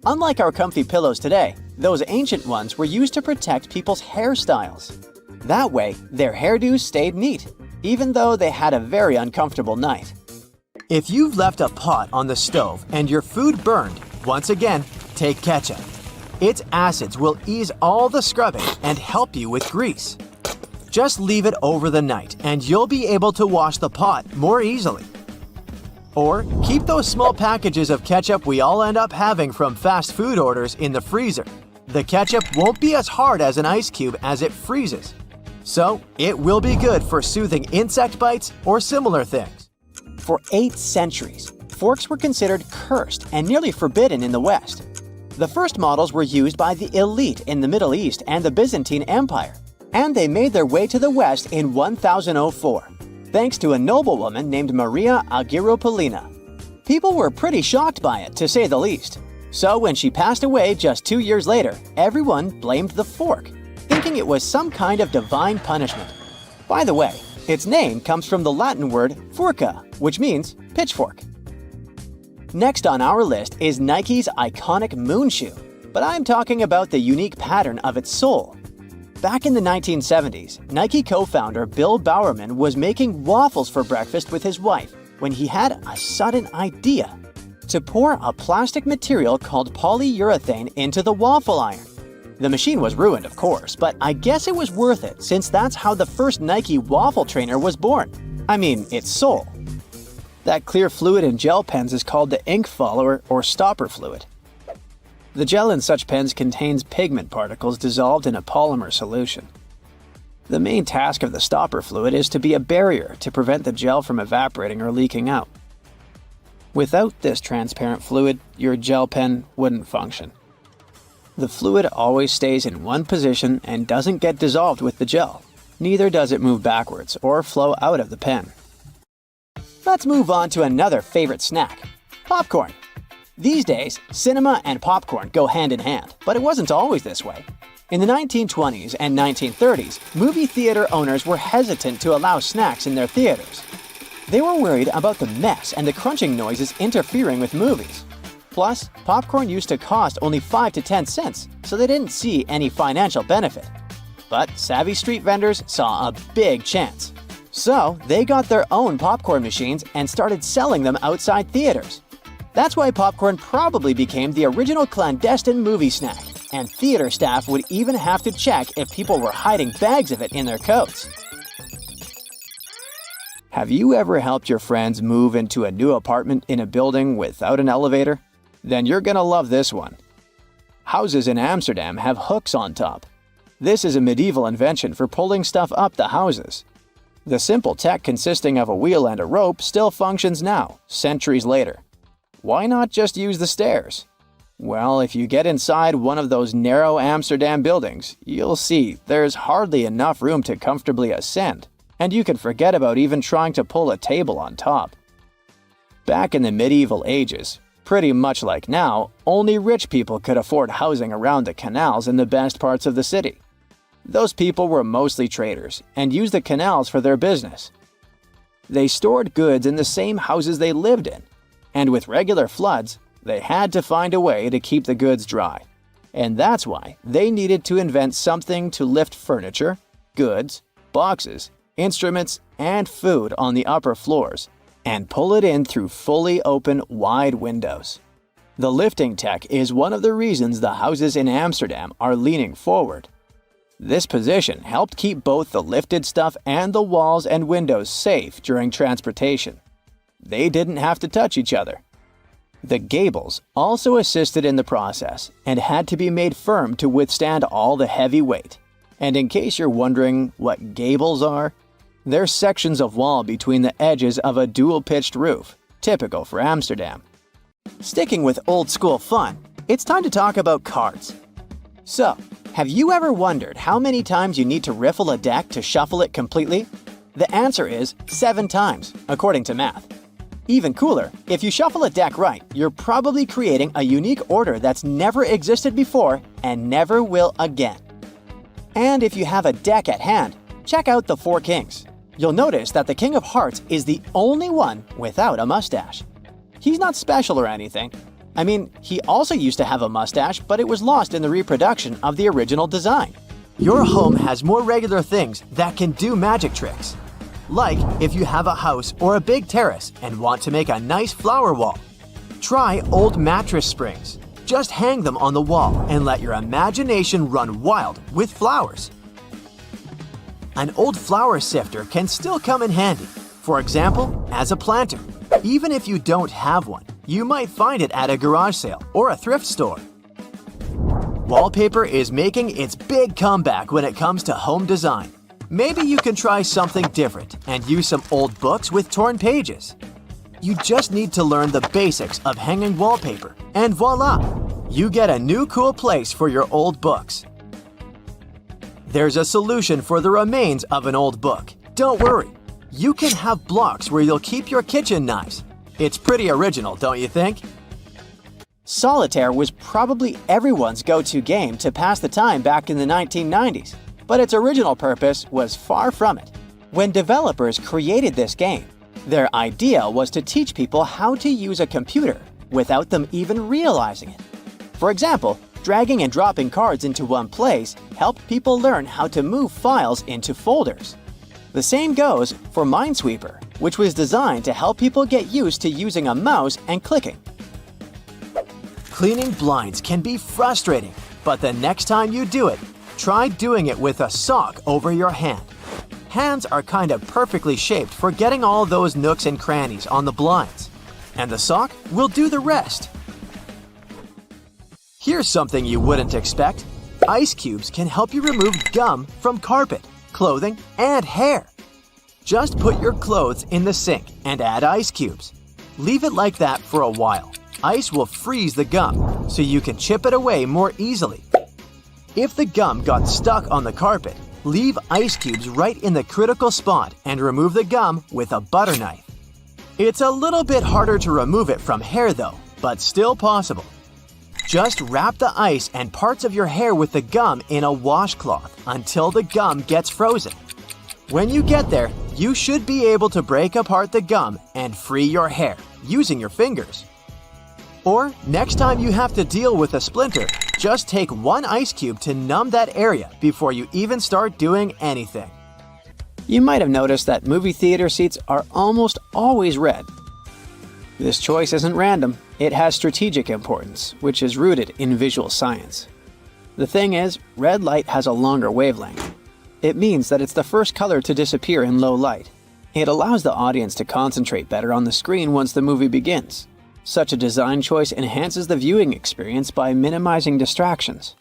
Unlike our comfy pillows today, those ancient ones were used to protect people's hairstyles. That way, their hairdos stayed neat, even though they had a very uncomfortable night. If you've left a pot on the stove and your food burned, once again, take ketchup. Its acids will ease all the scrubbing and help you with grease. Just leave it over the night and you'll be able to wash the pot more easily. Or keep those small packages of ketchup we all end up having from fast food orders in the freezer. The ketchup won't be as hard as an ice cube as it freezes. So it will be good for soothing insect bites or similar things. For 8 centuries, forks were considered cursed and nearly forbidden in the West. The first models were used by the elite in the Middle East and the Byzantine Empire, and they made their way to the West in 1004, thanks to a noblewoman named Maria Agrippina. People were pretty shocked by it, to say the least. So when she passed away just 2 years later, everyone blamed the fork, thinking it was some kind of divine punishment. By the way, its name comes from the Latin word furca, which means pitchfork. Next on our list is Nike's iconic moon shoe, but I'm talking about the unique pattern of its sole. Back in the 1970s, Nike co-founder Bill Bowerman was making waffles for breakfast with his wife when he had a sudden idea: to pour a plastic material called polyurethane into the waffle iron. The machine was ruined, of course, but I guess it was worth it since that's how the first Nike waffle trainer was born. I mean, its sole. That clear fluid in gel pens is called the ink follower or stopper fluid. The gel in such pens contains pigment particles dissolved in a polymer solution. The main task of the stopper fluid is to be a barrier to prevent the gel from evaporating or leaking out. Without this transparent fluid, your gel pen wouldn't function. The fluid always stays in one position and doesn't get dissolved with the gel. Neither does it move backwards or flow out of the pen. Let's move on to another favorite snack: popcorn. These days, cinema and popcorn go hand in hand, but it wasn't always this way. In the 1920s and 1930s, movie theater owners were hesitant to allow snacks in their theaters. They were worried about the mess and the crunching noises interfering with movies. Plus, popcorn used to cost only 5 to 10 cents, so they didn't see any financial benefit. But savvy street vendors saw a big chance. So, they got their own popcorn machines and started selling them outside theaters. That's why popcorn probably became the original clandestine movie snack, and theater staff would even have to check if people were hiding bags of it in their coats. Have you ever helped your friends move into a new apartment in a building without an elevator? Then you're gonna love this one. Houses in Amsterdam have hooks on top. This is a medieval invention for pulling stuff up the houses. The simple tech consisting of a wheel and a rope still functions now, centuries later. Why not just use the stairs? Well, if you get inside one of those narrow Amsterdam buildings, you'll see there's hardly enough room to comfortably ascend, and you can forget about even trying to pull a table on top. Back in the medieval ages, pretty much like now, only rich people could afford housing around the canals in the best parts of the city. Those people were mostly traders and used the canals for their business. They stored goods in the same houses they lived in, and with regular floods, they had to find a way to keep the goods dry. And that's why they needed to invent something to lift furniture, goods, boxes, instruments, and food on the upper floors, and pull it in through fully open, wide windows. The lifting tech is one of the reasons the houses in Amsterdam are leaning forward. This position helped keep both the lifted stuff and the walls and windows safe during transportation. They didn't have to touch each other. The gables also assisted in the process and had to be made firm to withstand all the heavy weight. And in case you're wondering what gables are, They're sections of wall between the edges of a dual-pitched roof, typical for Amsterdam. Sticking with old-school fun, it's time to talk about cards. So, have you ever wondered how many times you need to riffle a deck to shuffle it completely? The answer is 7 times, according to math. Even cooler, if you shuffle a deck right, you're probably creating a unique order that's never existed before and never will again. And if you have a deck at hand, check out the 4 Kings. You'll notice that the King of Hearts is the only one without a mustache. He's not special or anything. I mean, he also used to have a mustache, but it was lost in the reproduction of the original design. Your home has more regular things that can do magic tricks. Like if you have a house or a big terrace and want to make a nice flower wall. Try old mattress springs. Just hang them on the wall and let your imagination run wild with flowers. An old flower sifter can still come in handy, for example, as a planter. Even if you don't have one, you might find it at a garage sale or a thrift store. Wallpaper is making its big comeback when it comes to home design. Maybe you can try something different and use some old books with torn pages. You just need to learn the basics of hanging wallpaper, and voila! You get a new cool place for your old books. There's a solution for the remains of an old book. Don't worry. You can have blocks where you'll keep your kitchen knives. It's pretty original, don't you think? Solitaire was probably everyone's go-to game to pass the time back in the 1990s, but its original purpose was far from it. When developers created this game, their idea was to teach people how to use a computer without them even realizing it. For example, dragging and dropping cards into one place helped people learn how to move files into folders. The same goes for Minesweeper, which was designed to help people get used to using a mouse and clicking. Cleaning blinds can be frustrating, but the next time you do it, try doing it with a sock over your hand. Hands are kind of perfectly shaped for getting all those nooks and crannies on the blinds, and the sock will do the rest. Here's something you wouldn't expect. Ice cubes can help you remove gum from carpet, clothing, and hair. Just put your clothes in the sink and add ice cubes. Leave it like that for a while. Ice will freeze the gum, so you can chip it away more easily. If the gum got stuck on the carpet, leave ice cubes right in the critical spot and remove the gum with a butter knife. It's a little bit harder to remove it from hair though, but still possible. Just wrap the ice and parts of your hair with the gum in a washcloth until the gum gets frozen. When you get there, you should be able to break apart the gum and free your hair using your fingers. Or next time you have to deal with a splinter, just take 1 ice cube to numb that area before you even start doing anything. You might have noticed that movie theater seats are almost always red. This choice isn't random. It has strategic importance, which is rooted in visual science. The thing is, red light has a longer wavelength. It means that it's the first color to disappear in low light. It allows the audience to concentrate better on the screen once the movie begins. Such a design choice enhances the viewing experience by minimizing distractions.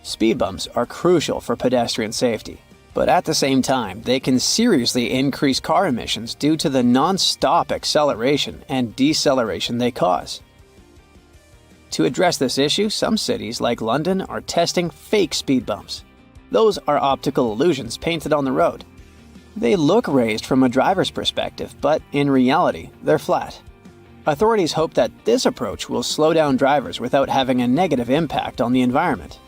Speed bumps are crucial for pedestrian safety, but at the same time, they can seriously increase car emissions due to the non-stop acceleration and deceleration they cause. To address this issue, some cities like London are testing fake speed bumps. Those are optical illusions painted on the road. They look raised from a driver's perspective, but in reality, they're flat. Authorities hope that this approach will slow down drivers without having a negative impact on the environment.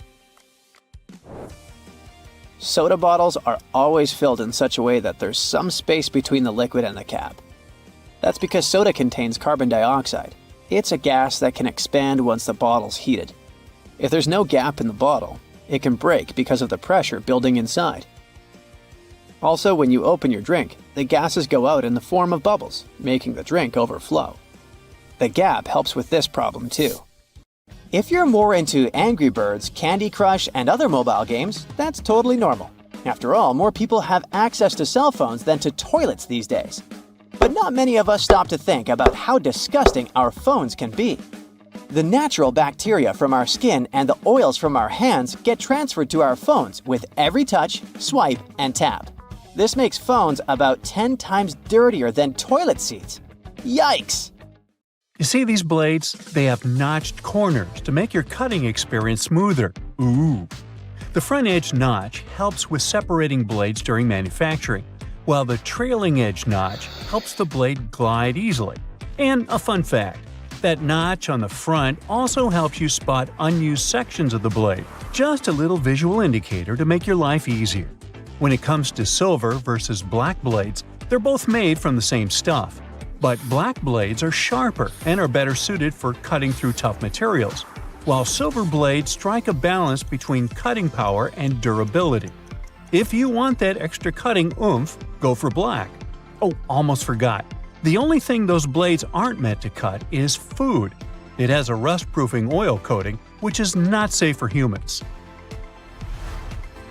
Soda bottles are always filled in such a way that there's some space between the liquid and the cap. That's because soda contains carbon dioxide. It's a gas that can expand once the bottle's heated. If there's no gap in the bottle, it can break because of the pressure building inside. Also, when you open your drink, the gases go out in the form of bubbles, making the drink overflow. The gap helps with this problem too. If you're more into Angry Birds, Candy Crush, and other mobile games, that's totally normal. After all, more people have access to cell phones than to toilets these days. But not many of us stop to think about how disgusting our phones can be. The natural bacteria from our skin and the oils from our hands get transferred to our phones with every touch, swipe, and tap. This makes phones about 10 times dirtier than toilet seats. Yikes! You see these blades? They have notched corners to make your cutting experience smoother. Ooh! The front edge notch helps with separating blades during manufacturing, while the trailing edge notch helps the blade glide easily. And a fun fact, that notch on the front also helps you spot unused sections of the blade. Just a little visual indicator to make your life easier. When it comes to silver versus black blades, they're both made from the same stuff. But black blades are sharper and are better suited for cutting through tough materials, while silver blades strike a balance between cutting power and durability. If you want that extra cutting oomph, go for black. Oh, almost forgot. The only thing those blades aren't meant to cut is food. It has a rust-proofing oil coating, which is not safe for humans.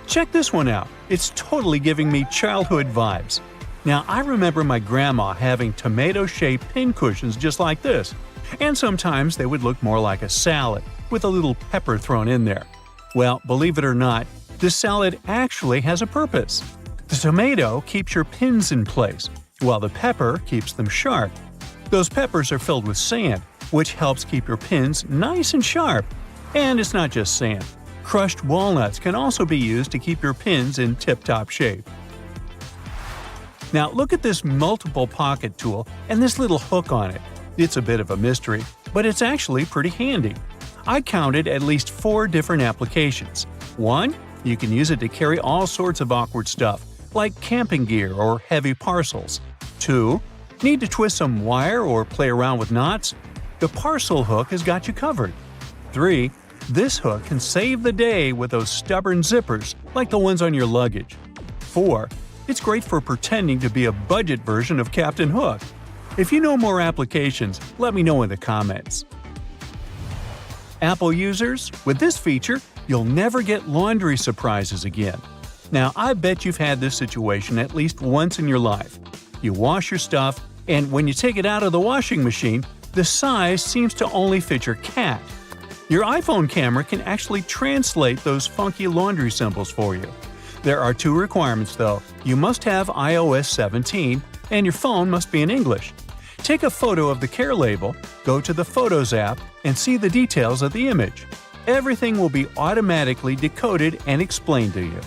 Check this one out. It's totally giving me childhood vibes. Now, I remember my grandma having tomato-shaped pincushions just like this, and sometimes they would look more like a salad, with a little pepper thrown in there. Well, believe it or not, this salad actually has a purpose. The tomato keeps your pins in place, while the pepper keeps them sharp. Those peppers are filled with sand, which helps keep your pins nice and sharp. And it's not just sand. Crushed walnuts can also be used to keep your pins in tip-top shape. Now look at this multiple pocket tool and this little hook on it. It's a bit of a mystery, but it's actually pretty handy. I counted at least 4 different applications. 1. You can use it to carry all sorts of awkward stuff, like camping gear or heavy parcels. 2. Need to twist some wire or play around with knots? The parcel hook has got you covered. 3. This hook can save the day with those stubborn zippers, like the ones on your luggage. 4. It's great for pretending to be a budget version of Captain Hook. If you know more applications, let me know in the comments. Apple users, with this feature, you'll never get laundry surprises again. Now, I bet you've had this situation at least once in your life. You wash your stuff, and when you take it out of the washing machine, the size seems to only fit your cat. Your iPhone camera can actually translate those funky laundry symbols for you. There are 2 requirements though. You must have iOS 17, and your phone must be in English. Take a photo of the care label, go to the Photos app, and see the details of the image. Everything will be automatically decoded and explained to you.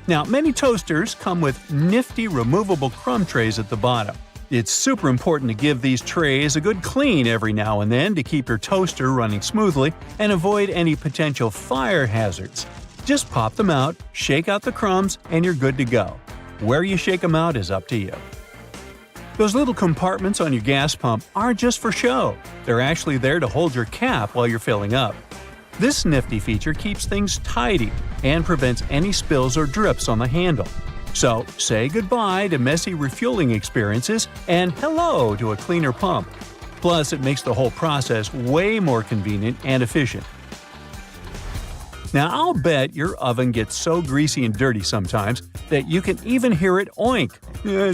Now, many toasters come with nifty removable crumb trays at the bottom. It's super important to give these trays a good clean every now and then to keep your toaster running smoothly and avoid any potential fire hazards. Just pop them out, shake out the crumbs, and you're good to go. Where you shake them out is up to you. Those little compartments on your gas pump aren't just for show. They're actually there to hold your cap while you're filling up. This nifty feature keeps things tidy and prevents any spills or drips on the handle. So, say goodbye to messy refueling experiences and hello to a cleaner pump. Plus, it makes the whole process way more convenient and efficient. Now, I'll bet your oven gets so greasy and dirty sometimes that you can even hear it oink.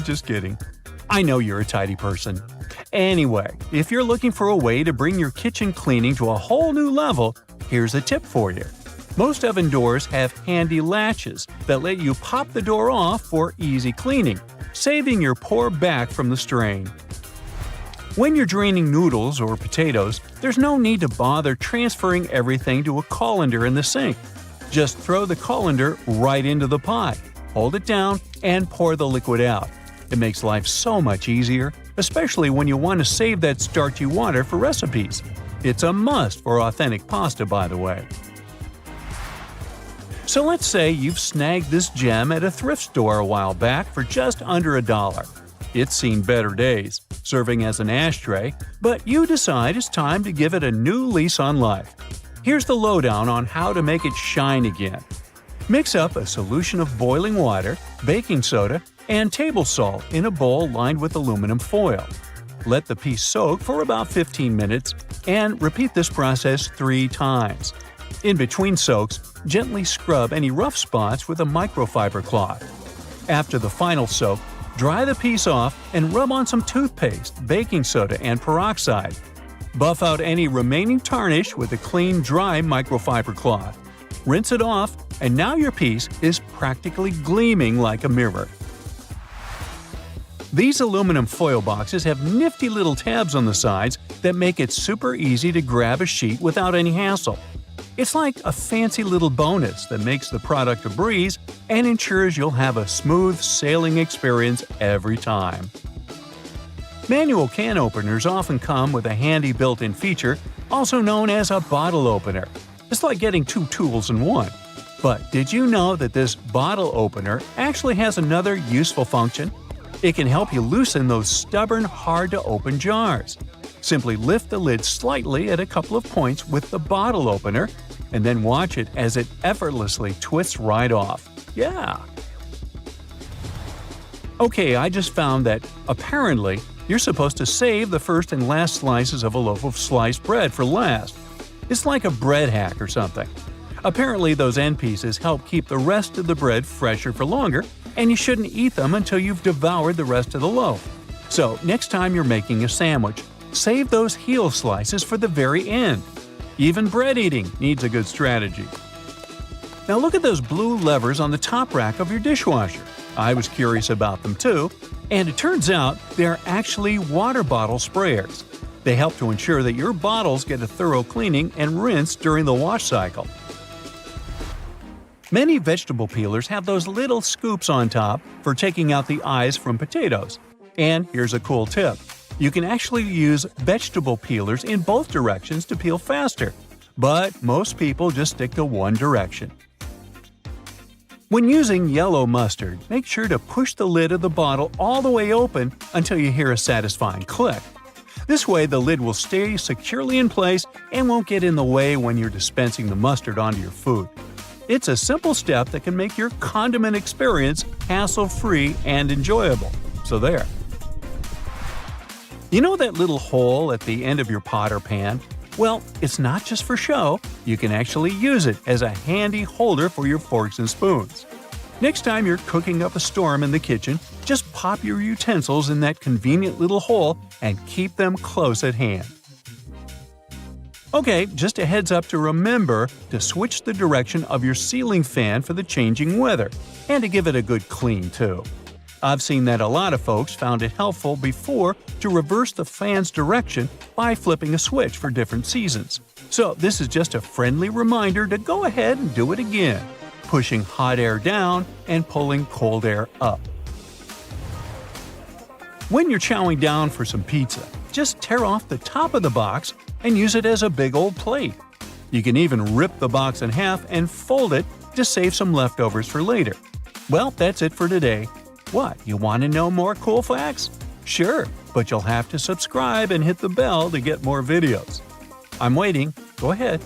Just kidding. I know you're a tidy person. Anyway, if you're looking for a way to bring your kitchen cleaning to a whole new level, here's a tip for you. Most oven doors have handy latches that let you pop the door off for easy cleaning, saving your poor back from the strain. When you're draining noodles or potatoes, there's no need to bother transferring everything to a colander in the sink. Just throw the colander right into the pot, hold it down, and pour the liquid out. It makes life so much easier, especially when you want to save that starchy water for recipes. It's a must for authentic pasta, by the way. So let's say you've snagged this gem at a thrift store a while back for just under $1. It's seen better days, serving as an ashtray, but you decide it's time to give it a new lease on life. Here's the lowdown on how to make it shine again. Mix up a solution of boiling water, baking soda, and table salt in a bowl lined with aluminum foil. Let the piece soak for about 15 minutes and repeat this process 3 times. In between soaks, gently scrub any rough spots with a microfiber cloth. After the final soak, dry the piece off and rub on some toothpaste, baking soda, and peroxide. Buff out any remaining tarnish with a clean, dry microfiber cloth. Rinse it off, and now your piece is practically gleaming like a mirror. These aluminum foil boxes have nifty little tabs on the sides that make it super easy to grab a sheet without any hassle. It's like a fancy little bonus that makes the product a breeze and ensures you'll have a smooth sailing experience every time. Manual can openers often come with a handy built-in feature, also known as a bottle opener. It's like getting two tools in one. But did you know that this bottle opener actually has another useful function? It can help you loosen those stubborn, hard-to-open jars. Simply lift the lid slightly at a couple of points with the bottle opener, and then watch it as it effortlessly twists right off. Yeah! Okay, I just found that, apparently, you're supposed to save the first and last slices of a loaf of sliced bread for last. It's like a bread hack or something. Apparently, those end pieces help keep the rest of the bread fresher for longer, and you shouldn't eat them until you've devoured the rest of the loaf. So, next time you're making a sandwich, save those heel slices for the very end. Even bread eating needs a good strategy. Now look at those blue levers on the top rack of your dishwasher. I was curious about them too, and it turns out they're actually water bottle sprayers. They help to ensure that your bottles get a thorough cleaning and rinse during the wash cycle. Many vegetable peelers have those little scoops on top for taking out the eyes from potatoes. And here's a cool tip. You can actually use vegetable peelers in both directions to peel faster, but most people just stick to one direction. When using yellow mustard, make sure to push the lid of the bottle all the way open until you hear a satisfying click. This way the lid will stay securely in place and won't get in the way when you're dispensing the mustard onto your food. It's a simple step that can make your condiment experience hassle-free and enjoyable. So there. You know that little hole at the end of your pot or pan? Well, it's not just for show. You can actually use it as a handy holder for your forks and spoons. Next time you're cooking up a storm in the kitchen, just pop your utensils in that convenient little hole and keep them close at hand. Okay, just a heads up to remember to switch the direction of your ceiling fan for the changing weather, and to give it a good clean too. I've seen that a lot of folks found it helpful before to reverse the fan's direction by flipping a switch for different seasons. So this is just a friendly reminder to go ahead and do it again, pushing hot air down and pulling cold air up. When you're chowing down for some pizza, just tear off the top of the box and use it as a big old plate. You can even rip the box in half and fold it to save some leftovers for later. Well, that's it for today. What, you want to know more cool facts? Sure, but you'll have to subscribe and hit the bell to get more videos. I'm waiting. Go ahead.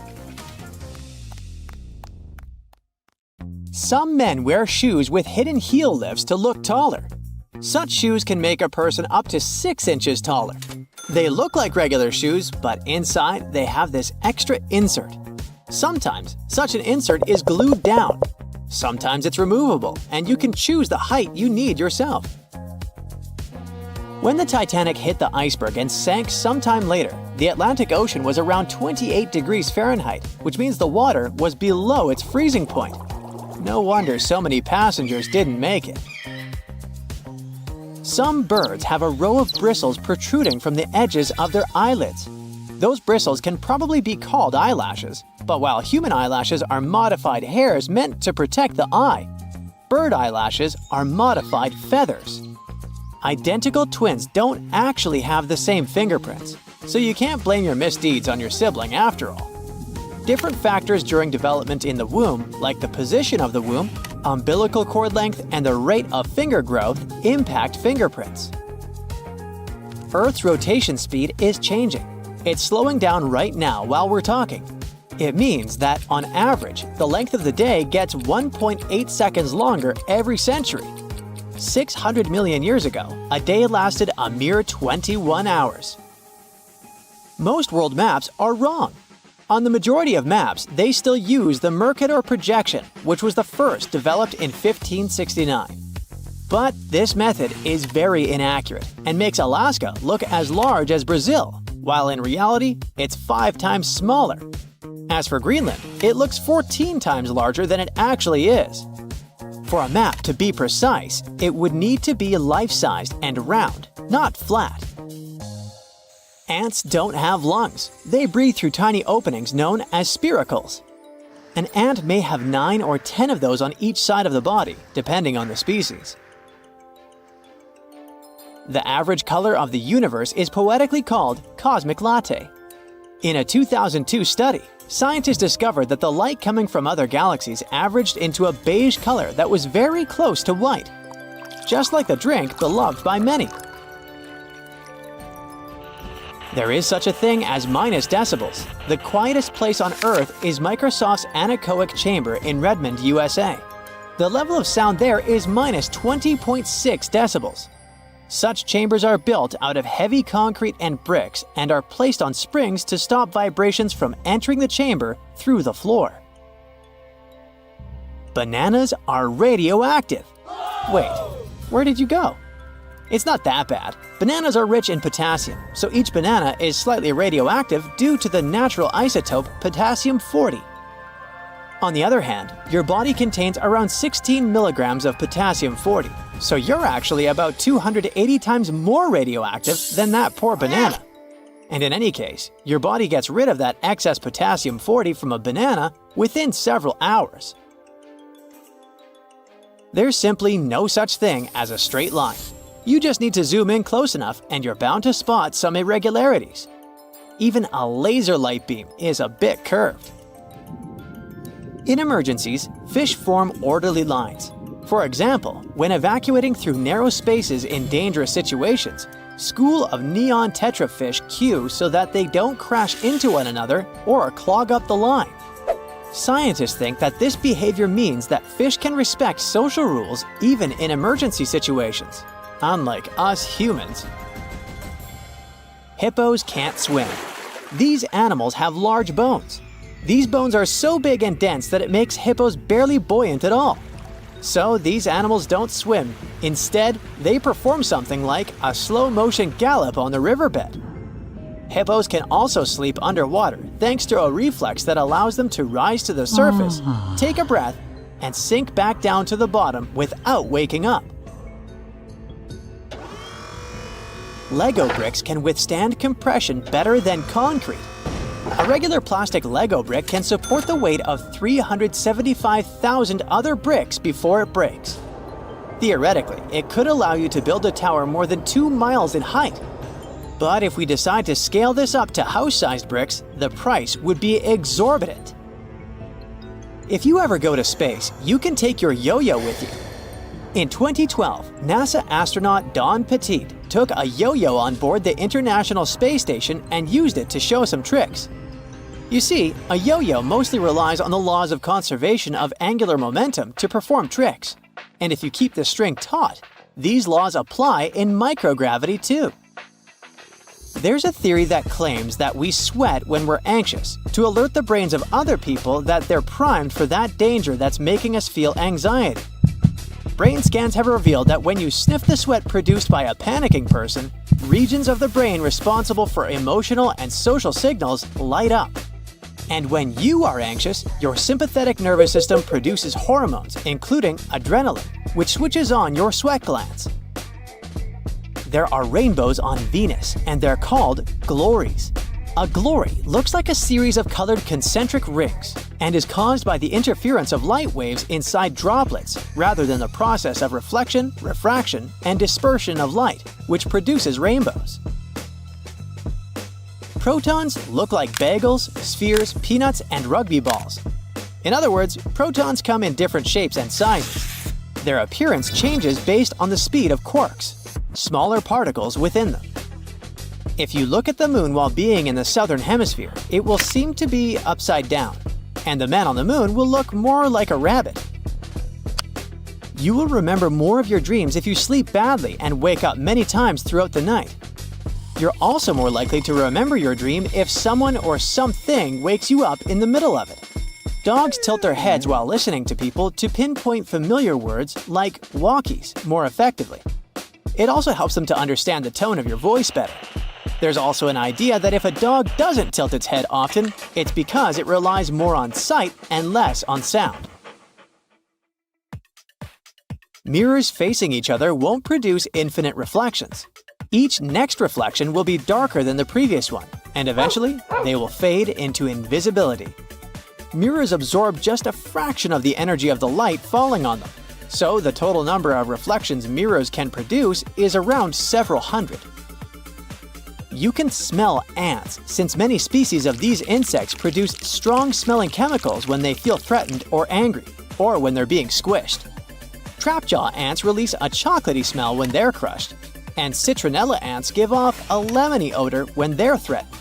Some men wear shoes with hidden heel lifts to look taller. Such shoes can make a person up to 6 inches taller. They look like regular shoes, but inside they have this extra insert. Sometimes such an insert is glued down. Sometimes it's removable, and you can choose the height you need yourself. When the Titanic hit the iceberg and sank sometime later, the Atlantic Ocean was around 28 degrees Fahrenheit, which means the water was below its freezing point. No wonder so many passengers didn't make it. Some birds have a row of bristles protruding from the edges of their eyelids. Those bristles can probably be called eyelashes, but while human eyelashes are modified hairs meant to protect the eye, bird eyelashes are modified feathers. Identical twins don't actually have the same fingerprints, so you can't blame your misdeeds on your sibling after all. Different factors during development in the womb, like the position of the womb, umbilical cord length, and the rate of finger growth, impact fingerprints. Earth's rotation speed is changing. It's slowing down right now while we're talking. It means that, on average, the length of the day gets 1.8 seconds longer every century. 600 million years ago, a day lasted a mere 21 hours. Most world maps are wrong. On the majority of maps, they still use the Mercator projection, which was the first developed in 1569. But this method is very inaccurate and makes Alaska look as large as Brazil, while in reality, it's 5 times smaller. As for Greenland, it looks 14 times larger than it actually is. For a map to be precise, it would need to be life-sized and round, not flat. Ants don't have lungs. They breathe through tiny openings known as spiracles. An ant may have 9 or 10 of those on each side of the body, depending on the species. The average color of the universe is poetically called cosmic latte. In a 2002 study, scientists discovered that the light coming from other galaxies averaged into a beige color that was very close to white, just like the drink beloved by many. There is such a thing as minus decibels. The quietest place on Earth is Microsoft's anechoic chamber in Redmond, USA. The level of sound there is minus 20.6 decibels. Such chambers are built out of heavy concrete and bricks and are placed on springs to stop vibrations from entering the chamber through the floor. Bananas are radioactive. Wait, where did you go? It's not that bad. Bananas are rich in potassium, so each banana is slightly radioactive due to the natural isotope potassium-40. On the other hand, your body contains around 16 milligrams of potassium-40, so you're actually about 280 times more radioactive than that poor banana. And in any case, your body gets rid of that excess potassium-40 from a banana within several hours. There's simply no such thing as a straight line. You just need to zoom in close enough and you're bound to spot some irregularities. Even a laser light beam is a bit curved. In emergencies, fish form orderly lines. For example, when evacuating through narrow spaces in dangerous situations, school of neon tetrafish queue so that they don't crash into one another or clog up the line. Scientists think that this behavior means that fish can respect social rules even in emergency situations, unlike us humans. Hippos can't swim. These animals have large bones. These bones are so big and dense that it makes hippos barely buoyant at all. So these animals don't swim. Instead, they perform something like a slow-motion gallop on the riverbed. Hippos can also sleep underwater thanks to a reflex that allows them to rise to the surface, take a breath, and sink back down to the bottom without waking up. Lego bricks can withstand compression better than concrete. A regular plastic Lego brick can support the weight of 375,000 other bricks before it breaks. Theoretically, it could allow you to build a tower more than 2 miles in height. But if we decide to scale this up to house-sized bricks, the price would be exorbitant. If you ever go to space, you can take your yo-yo with you. In 2012, NASA astronaut Don Petit took a yo-yo on board the International Space Station and used it to show some tricks. You see, a yo-yo mostly relies on the laws of conservation of angular momentum to perform tricks. And if you keep the string taut, these laws apply in microgravity too. There's a theory that claims that we sweat when we're anxious to alert the brains of other people that they're primed for that danger that's making us feel anxiety. Brain scans have revealed that when you sniff the sweat produced by a panicking person, regions of the brain responsible for emotional and social signals light up. And when you are anxious, your sympathetic nervous system produces hormones, including adrenaline, which switches on your sweat glands. There are rainbows on Venus, and they're called glories. A glory looks like a series of colored concentric rings and is caused by the interference of light waves inside droplets rather than the process of reflection, refraction, and dispersion of light, which produces rainbows. Protons look like bagels, spheres, peanuts, and rugby balls. In other words, protons come in different shapes and sizes. Their appearance changes based on the speed of quarks, smaller particles within them. If you look at the moon while being in the southern hemisphere, it will seem to be upside down, and the man on the moon will look more like a rabbit. You will remember more of your dreams if you sleep badly and wake up many times throughout the night. You're also more likely to remember your dream if someone or something wakes you up in the middle of it. Dogs tilt their heads while listening to people to pinpoint familiar words like walkies more effectively. It also helps them to understand the tone of your voice better. There's also an idea that if a dog doesn't tilt its head often, it's because it relies more on sight and less on sound. Mirrors facing each other won't produce infinite reflections. Each next reflection will be darker than the previous one, and eventually, they will fade into invisibility. Mirrors absorb just a fraction of the energy of the light falling on them, so the total number of reflections mirrors can produce is around several hundred. You can smell ants, since many species of these insects produce strong-smelling chemicals when they feel threatened or angry, or when they're being squished. Trapjaw ants release a chocolatey smell when they're crushed, and citronella ants give off a lemony odor when they're threatened.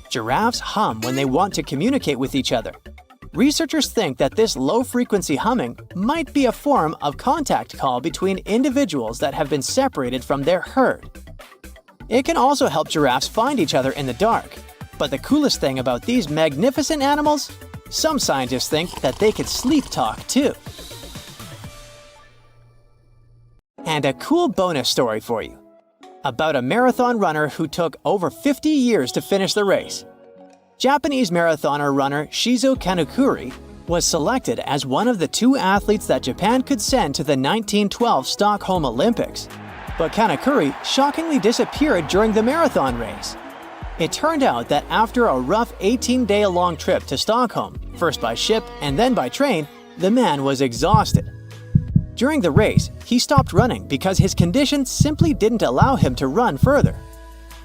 Giraffes hum when they want to communicate with each other. Researchers think that this low-frequency humming might be a form of contact call between individuals that have been separated from their herd. It can also help giraffes find each other in the dark. But the coolest thing about these magnificent animals? Some scientists think that they could sleep talk too. And a cool bonus story for you, about a marathon runner who took over 50 years to finish the race. Japanese marathoner runner Shizo Kanekuri was selected as one of the 2 athletes that Japan could send to the 1912 Stockholm Olympics. But Kanekuri shockingly disappeared during the marathon race. It turned out that after a rough 18-day-long trip to Stockholm, first by ship and then by train, the man was exhausted. During the race, he stopped running because his condition simply didn't allow him to run further.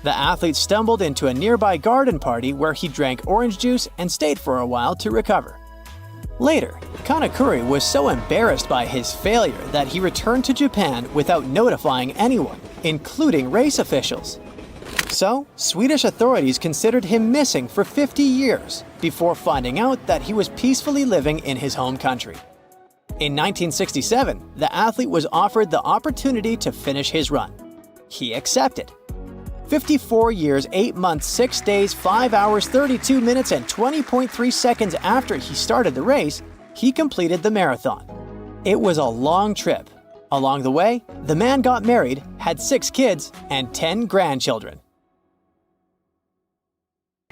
The athlete stumbled into a nearby garden party where he drank orange juice and stayed for a while to recover. Later, Kanekuri was so embarrassed by his failure that he returned to Japan without notifying anyone, including race officials. So, Swedish authorities considered him missing for 50 years before finding out that he was peacefully living in his home country. In 1967, the athlete was offered the opportunity to finish his run. He accepted. 54 years, 8 months, 6 days, 5 hours, 32 minutes, and 20.3 seconds after he started the race, he completed the marathon. It was a long trip. Along the way, the man got married, had 6 kids, and 10 grandchildren.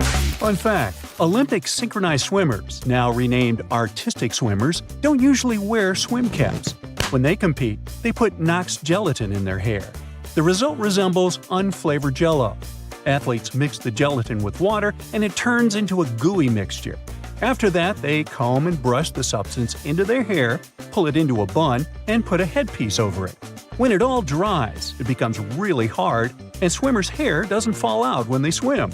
Fun fact: Olympic synchronized swimmers, now renamed artistic swimmers, don't usually wear swim caps. When they compete, they put Knox gelatin in their hair. The result resembles unflavored Jell-O. Athletes mix the gelatin with water and it turns into a gooey mixture. After that, they comb and brush the substance into their hair, pull it into a bun, and put a headpiece over it. When it all dries, it becomes really hard, and swimmers' hair doesn't fall out when they swim.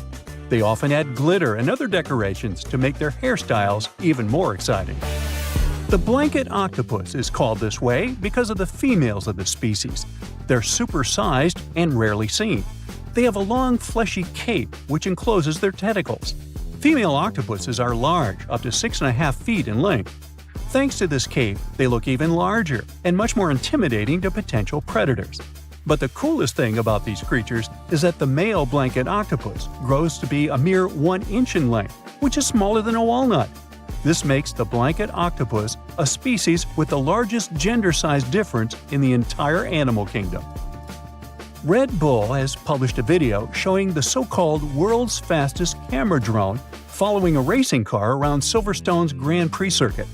They often add glitter and other decorations to make their hairstyles even more exciting. The blanket octopus is called this way because of the females of the species. They're supersized and rarely seen. They have a long, fleshy cape which encloses their tentacles. Female octopuses are large, up to 6.5 feet in length. Thanks to this cape, they look even larger and much more intimidating to potential predators. But the coolest thing about these creatures is that the male blanket octopus grows to be a mere 1 inch in length, which is smaller than a walnut. This makes the blanket octopus a species with the largest gender size difference in the entire animal kingdom. Red Bull has published a video showing the so-called world's fastest camera drone following a racing car around Silverstone's Grand Prix circuit.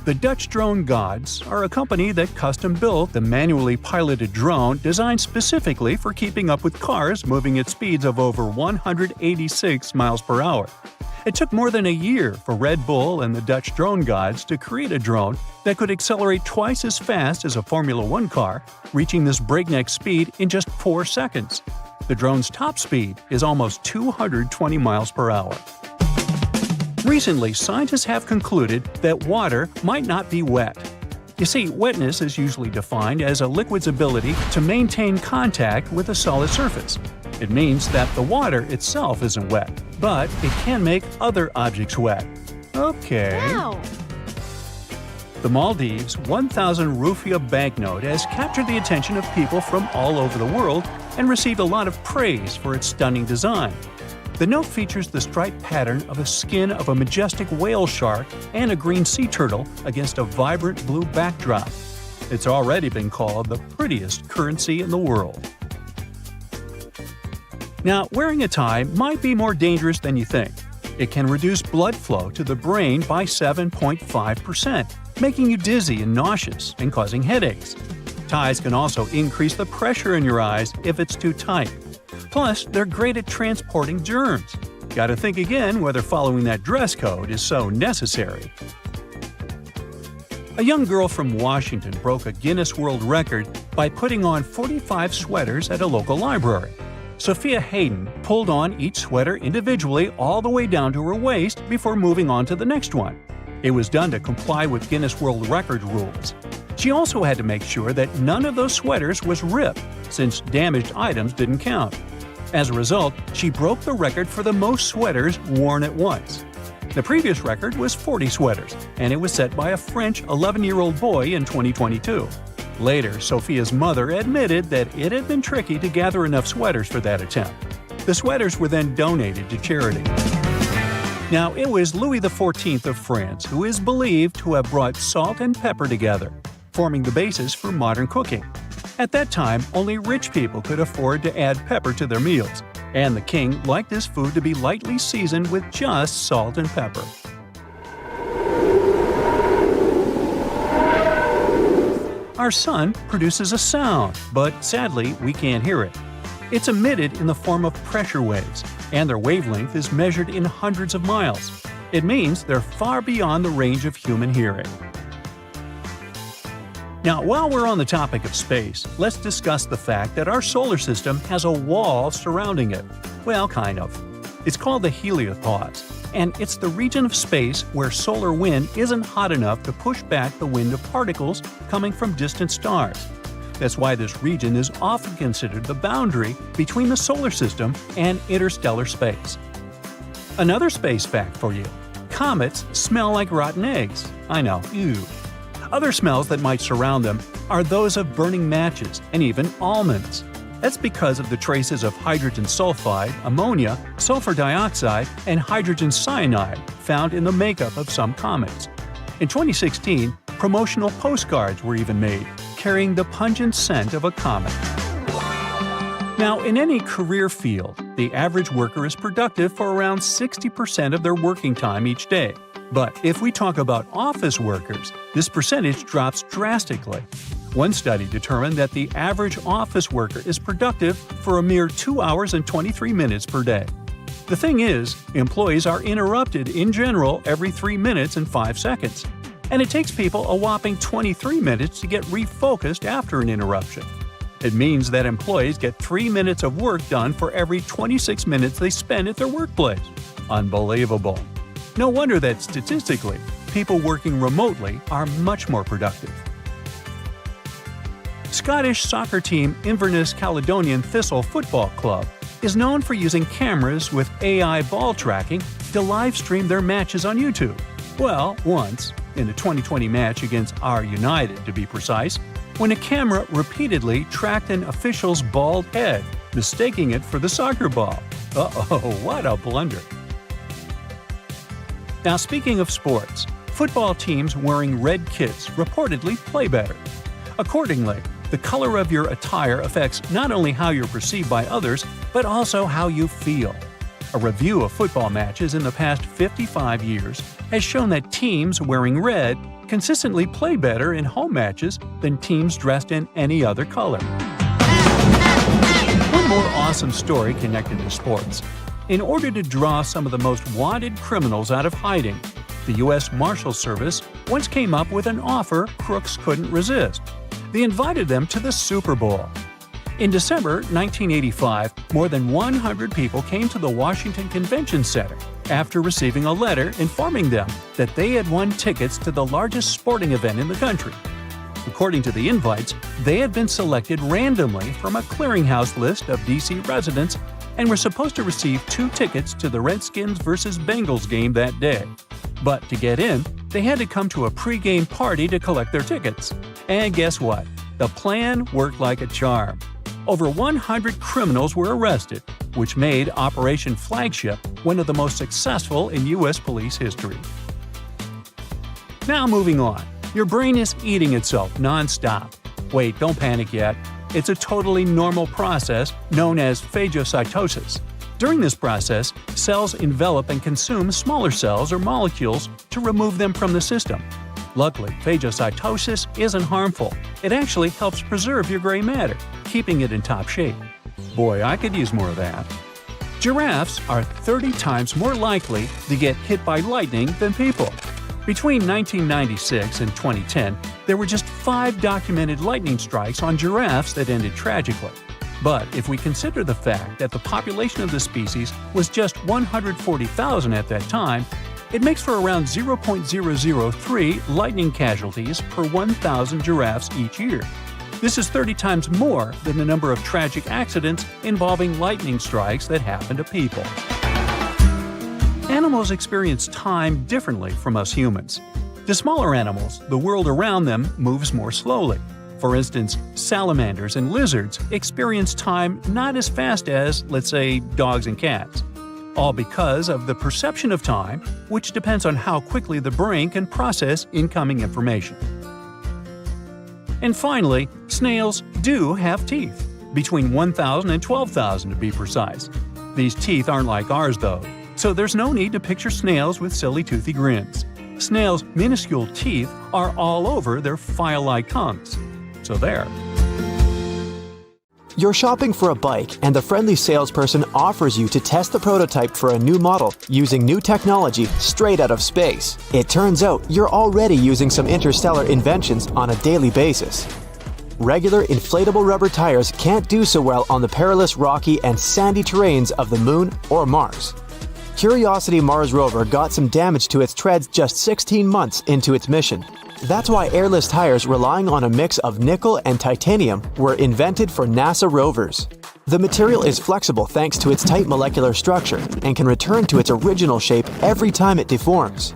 The Dutch Drone Gods are a company that custom-built the manually piloted drone designed specifically for keeping up with cars moving at speeds of over 186 miles per hour. It took more than a year for Red Bull and the Dutch Drone Gods to create a drone that could accelerate twice as fast as a Formula One car, reaching this breakneck speed in just 4 seconds. The drone's top speed is almost 220 miles per hour. Recently, scientists have concluded that water might not be wet. You see, wetness is usually defined as a liquid's ability to maintain contact with a solid surface. It means that the water itself isn't wet, but it can make other objects wet. Okay. Wow. The Maldives' 1,000 rupiah banknote has captured the attention of people from all over the world and received a lot of praise for its stunning design. The note features the striped pattern of a skin of a majestic whale shark and a green sea turtle against a vibrant blue backdrop. It's already been called the prettiest currency in the world. Now, wearing a tie might be more dangerous than you think. It can reduce blood flow to the brain by 7.5%, making you dizzy and nauseous and causing headaches. Ties can also increase the pressure in your eyes if it's too tight. Plus, they're great at transporting germs. Gotta think again whether following that dress code is so necessary. A young girl from Washington broke a Guinness World Record by putting on 45 sweaters at a local library. Sophia Hayden pulled on each sweater individually all the way down to her waist before moving on to the next one. It was done to comply with Guinness World Record rules. She also had to make sure that none of those sweaters was ripped, since damaged items didn't count. As a result, she broke the record for the most sweaters worn at once. The previous record was 40 sweaters, and it was set by a French 11-year-old boy in 2022. Later, Sophia's mother admitted that it had been tricky to gather enough sweaters for that attempt. The sweaters were then donated to charity. Now, it was Louis XIV of France who is believed to have brought salt and pepper together, forming the basis for modern cooking. At that time, only rich people could afford to add pepper to their meals, and the king liked his food to be lightly seasoned with just salt and pepper. Our sun produces a sound, but sadly, we can't hear it. It's emitted in the form of pressure waves, and their wavelength is measured in hundreds of miles. It means they're far beyond the range of human hearing. Now, while we're on the topic of space, let's discuss the fact that our solar system has a wall surrounding it. Well, kind of. It's called the heliopause, and it's the region of space where solar wind isn't hot enough to push back the wind of particles coming from distant stars. That's why this region is often considered the boundary between the solar system and interstellar space. Another space fact for you: comets smell like rotten eggs. I know, ew. Other smells that might surround them are those of burning matches and even almonds. That's because of the traces of hydrogen sulfide, ammonia, sulfur dioxide, and hydrogen cyanide found in the makeup of some comets. In 2016, promotional postcards were even made, carrying the pungent scent of a comet. Now, in any career field, the average worker is productive for around 60% of their working time each day. But if we talk about office workers, this percentage drops drastically. One study determined that the average office worker is productive for a mere 2 hours and 23 minutes per day. The thing is, employees are interrupted in general every 3 minutes and 5 seconds. And it takes people a whopping 23 minutes to get refocused after an interruption. It means that employees get 3 minutes of work done for every 26 minutes they spend at their workplace. Unbelievable. No wonder that statistically, people working remotely are much more productive. Scottish soccer team Inverness Caledonian Thistle Football Club is known for using cameras with AI ball tracking to live stream their matches on YouTube. Well, once, in the 2020 match against our United to be precise, when a camera repeatedly tracked an official's bald head, mistaking it for the soccer ball. Uh-oh, what a blunder. Now, speaking of sports, football teams wearing red kits reportedly play better. Accordingly, the color of your attire affects not only how you're perceived by others, but also how you feel. A review of football matches in the past 55 years has shown that teams wearing red consistently play better in home matches than teams dressed in any other color. One more awesome story connected to sports. In order to draw some of the most wanted criminals out of hiding, the U.S. Marshals Service once came up with an offer crooks couldn't resist. They invited them to the Super Bowl. In December 1985, more than 100 people came to the Washington Convention Center after receiving a letter informing them that they had won tickets to the largest sporting event in the country. According to the invites, they had been selected randomly from a clearinghouse list of D.C. residents and were supposed to receive 2 tickets to the Redskins vs. Bengals game that day. But to get in, they had to come to a pre-game party to collect their tickets. And guess what? The plan worked like a charm. Over 100 criminals were arrested, which made Operation Flagship one of the most successful in U.S. police history. Now moving on. Your brain is eating itself non-stop. Wait, don't panic yet. It's a totally normal process known as phagocytosis. During this process, cells envelop and consume smaller cells or molecules to remove them from the system. Luckily, phagocytosis isn't harmful. It actually helps preserve your gray matter, keeping it in top shape. Boy, I could use more of that. Giraffes are 30 times more likely to get hit by lightning than people. Between 1996 and 2010, there were just 5 documented lightning strikes on giraffes that ended tragically. But if we consider the fact that the population of the species was just 140,000 at that time, it makes for around 0.003 lightning casualties per 1,000 giraffes each year. This is 30 times more than the number of tragic accidents involving lightning strikes that happen to people. Animals experience time differently from us humans. To smaller animals, the world around them moves more slowly. For instance, salamanders and lizards experience time not as fast as, let's say, dogs and cats. All because of the perception of time, which depends on how quickly the brain can process incoming information. And finally, snails do have teeth, between 1,000 and 12,000 to be precise. These teeth aren't like ours though, so there's no need to picture snails with silly toothy grins. Snails' minuscule teeth are all over their file-like tongues. So there. You're shopping for a bike and the friendly salesperson offers you to test the prototype for a new model using new technology straight out of space. It turns out you're already using some interstellar inventions on a daily basis. Regular inflatable rubber tires can't do so well on the perilous rocky and sandy terrains of the Moon or Mars. Curiosity Mars rover got some damage to its treads just 16 months into its mission. That's why airless tires relying on a mix of nickel and titanium were invented for NASA rovers. The material is flexible thanks to its tight molecular structure and can return to its original shape every time it deforms.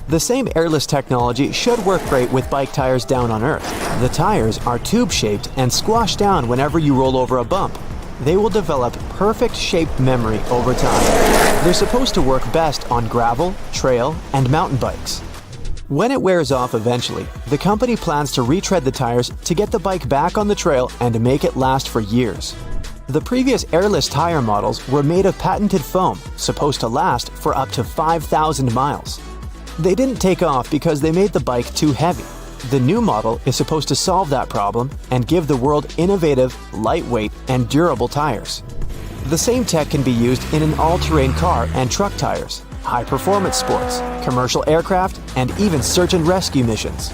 The same airless technology should work great with bike tires down on Earth. The tires are tube-shaped and squash down whenever you roll over a bump. They will develop perfect shape memory over time. They're supposed to work best on gravel, trail, and mountain bikes. When it wears off eventually, the company plans to retread the tires to get the bike back on the trail and to make it last for years. The previous airless tire models were made of patented foam, supposed to last for up to 5,000 miles. They didn't take off because they made the bike too heavy. The new model is supposed to solve that problem and give the world innovative, lightweight, and durable tires. The same tech can be used in an all-terrain car and truck tires, high-performance sports, commercial aircraft, and even search and rescue missions.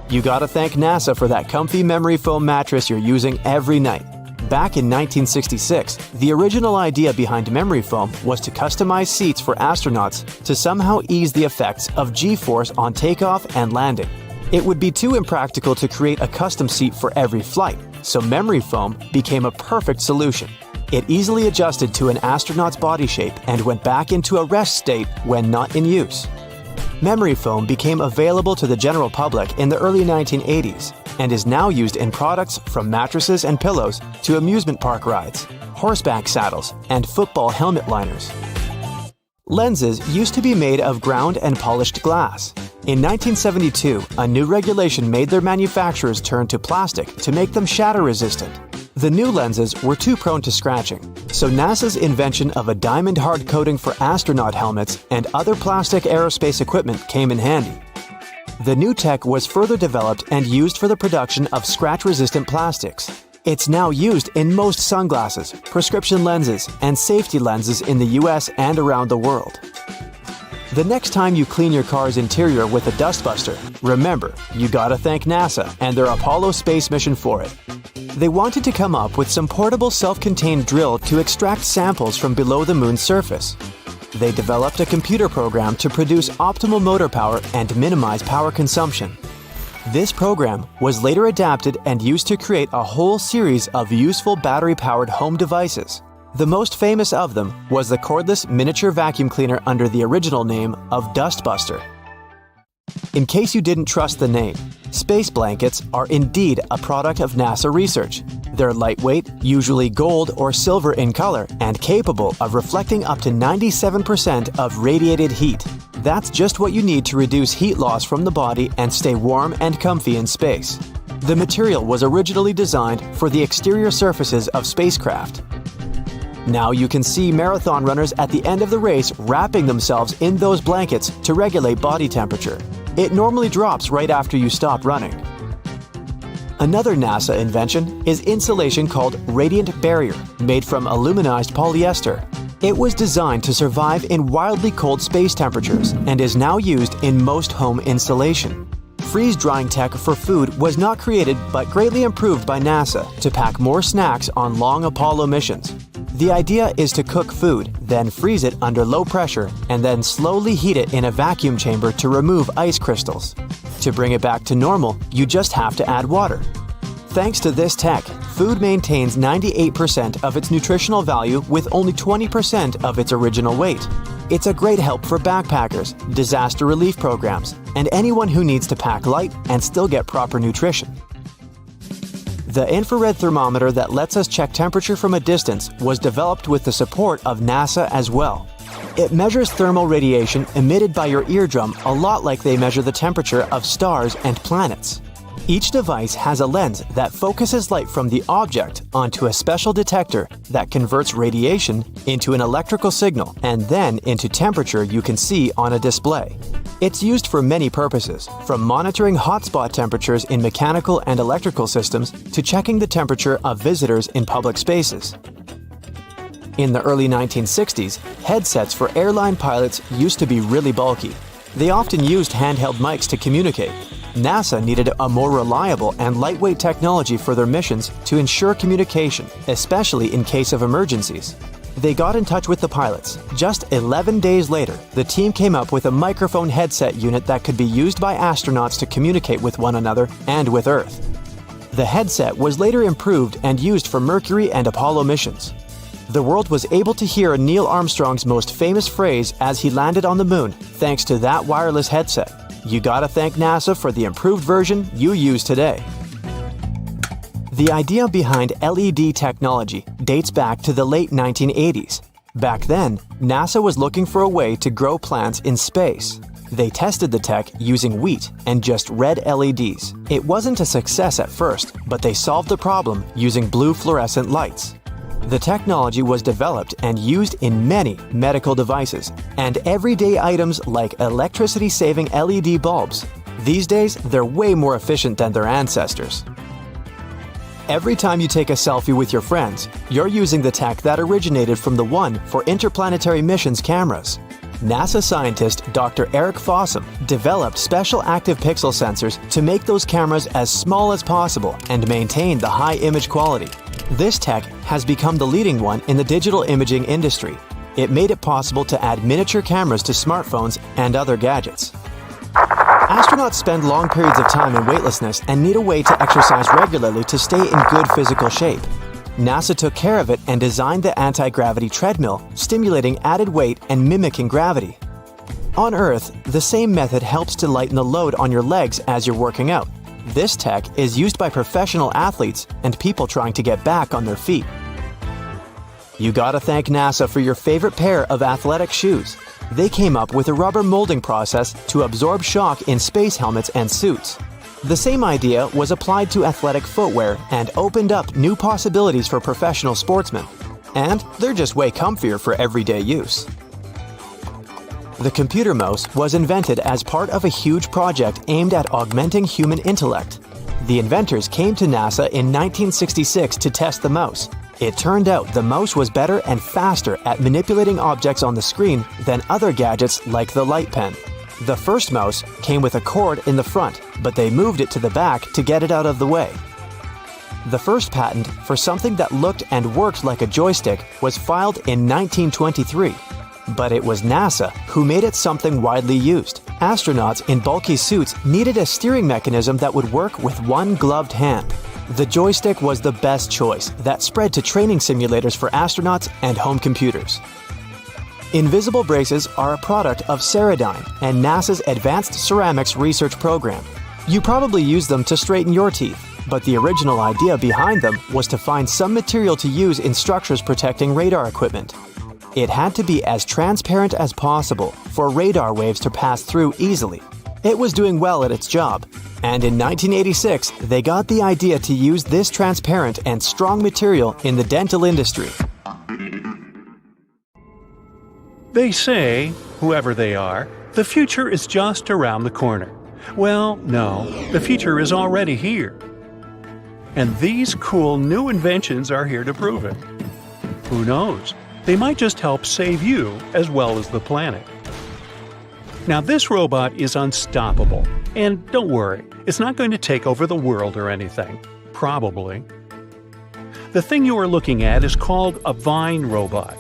You gotta thank NASA for that comfy memory foam mattress you're using every night. Back in 1966, the original idea behind memory foam was to customize seats for astronauts to somehow ease the effects of G-force on takeoff and landing. It would be too impractical to create a custom seat for every flight, so memory foam became a perfect solution. It easily adjusted to an astronaut's body shape and went back into a rest state when not in use. Memory foam became available to the general public in the early 1980s and is now used in products from mattresses and pillows to amusement park rides, horseback saddles, and football helmet liners. Lenses used to be made of ground and polished glass. In 1972, a new regulation made their manufacturers turn to plastic to make them shatter-resistant. The new lenses were too prone to scratching, so NASA's invention of a diamond hard coating for astronaut helmets and other plastic aerospace equipment came in handy. The new tech was further developed and used for the production of scratch-resistant plastics. It's now used in most sunglasses, prescription lenses, and safety lenses in the US and around the world. The next time you clean your car's interior with a dustbuster, remember, you gotta thank NASA and their Apollo space mission for it. They wanted to come up with some portable self-contained drill to extract samples from below the moon's surface. They developed a computer program to produce optimal motor power and minimize power consumption. This program was later adapted and used to create a whole series of useful battery-powered home devices. The most famous of them was the cordless miniature vacuum cleaner under the original name of Dustbuster. In case you didn't trust the name, space blankets are indeed a product of NASA research. They're lightweight, usually gold or silver in color, and capable of reflecting up to 97% of radiated heat. That's just what you need to reduce heat loss from the body and stay warm and comfy in space. The material was originally designed for the exterior surfaces of spacecraft. Now you can see marathon runners at the end of the race wrapping themselves in those blankets to regulate body temperature. It normally drops right after you stop running. Another NASA invention is insulation called radiant barrier, made from aluminized polyester. It was designed to survive in wildly cold space temperatures and is now used in most home insulation. Freeze-drying tech for food was not created but greatly improved by NASA to pack more snacks on long Apollo missions. The idea is to cook food, then freeze it under low pressure, and then slowly heat it in a vacuum chamber to remove ice crystals. To bring it back to normal, you just have to add water. Thanks to this tech, food maintains 98% of its nutritional value with only 20% of its original weight. It's a great help for backpackers, disaster relief programs, and anyone who needs to pack light and still get proper nutrition. The infrared thermometer that lets us check temperature from a distance was developed with the support of NASA as well. It measures thermal radiation emitted by your eardrum a lot like they measure the temperature of stars and planets. Each device has a lens that focuses light from the object onto a special detector that converts radiation into an electrical signal and then into temperature you can see on a display. It's used for many purposes, from monitoring hotspot temperatures in mechanical and electrical systems to checking the temperature of visitors in public spaces. In the early 1960s, headsets for airline pilots used to be really bulky. They often used handheld mics to communicate. NASA needed a more reliable and lightweight technology for their missions to ensure communication, especially in case of emergencies. They got in touch with the pilots. Just 11 days later, the team came up with a microphone headset unit that could be used by astronauts to communicate with one another and with Earth. The headset was later improved and used for Mercury and Apollo missions. The world was able to hear Neil Armstrong's most famous phrase as he landed on the moon, thanks to that wireless headset. You gotta thank NASA for the improved version you use today. The idea behind LED technology dates back to the late 1980s. Back then, NASA was looking for a way to grow plants in space. They tested the tech using wheat and just red LEDs. It wasn't a success at first, but they solved the problem using blue fluorescent lights. The technology was developed and used in many medical devices and everyday items like electricity-saving LED bulbs. These days, they're way more efficient than their ancestors. Every time you take a selfie with your friends, you're using the tech that originated from the one for interplanetary missions cameras. NASA scientist Dr. Eric Fossum developed special active pixel sensors to make those cameras as small as possible and maintain the high image quality. This tech has become the leading one in the digital imaging industry. It made it possible to add miniature cameras to smartphones and other gadgets. Astronauts spend long periods of time in weightlessness and need a way to exercise regularly to stay in good physical shape. NASA took care of it and designed the anti-gravity treadmill, stimulating added weight and mimicking gravity. On Earth, the same method helps to lighten the load on your legs as you're working out. This tech is used by professional athletes and people trying to get back on their feet. You gotta thank NASA for your favorite pair of athletic shoes. They came up with a rubber molding process to absorb shock in space helmets and suits. The same idea was applied to athletic footwear and opened up new possibilities for professional sportsmen. And they're just way comfier for everyday use. The computer mouse was invented as part of a huge project aimed at augmenting human intellect. The inventors came to NASA in 1966 to test the mouse. It turned out the mouse was better and faster at manipulating objects on the screen than other gadgets like the light pen. The first mouse came with a cord in the front, but they moved it to the back to get it out of the way. The first patent for something that looked and worked like a joystick was filed in 1923. But it was NASA who made it something widely used. Astronauts in bulky suits needed a steering mechanism that would work with one gloved hand. The joystick was the best choice that spread to training simulators for astronauts and home computers. Invisible braces are a product of Ceradyne and NASA's Advanced Ceramics Research Program. You probably use them to straighten your teeth, but the original idea behind them was to find some material to use in structures protecting radar equipment. It had to be as transparent as possible for radar waves to pass through easily. It was doing well at its job, and in 1986, they got the idea to use this transparent and strong material in the dental industry. They say, whoever they are, the future is just around the corner. Well, no, the future is already here. And these cool new inventions are here to prove it. Who knows? They might just help save you as well as the planet. Now, this robot is unstoppable. And don't worry, it's not going to take over the world or anything. Probably. The thing you are looking at is called a vine robot.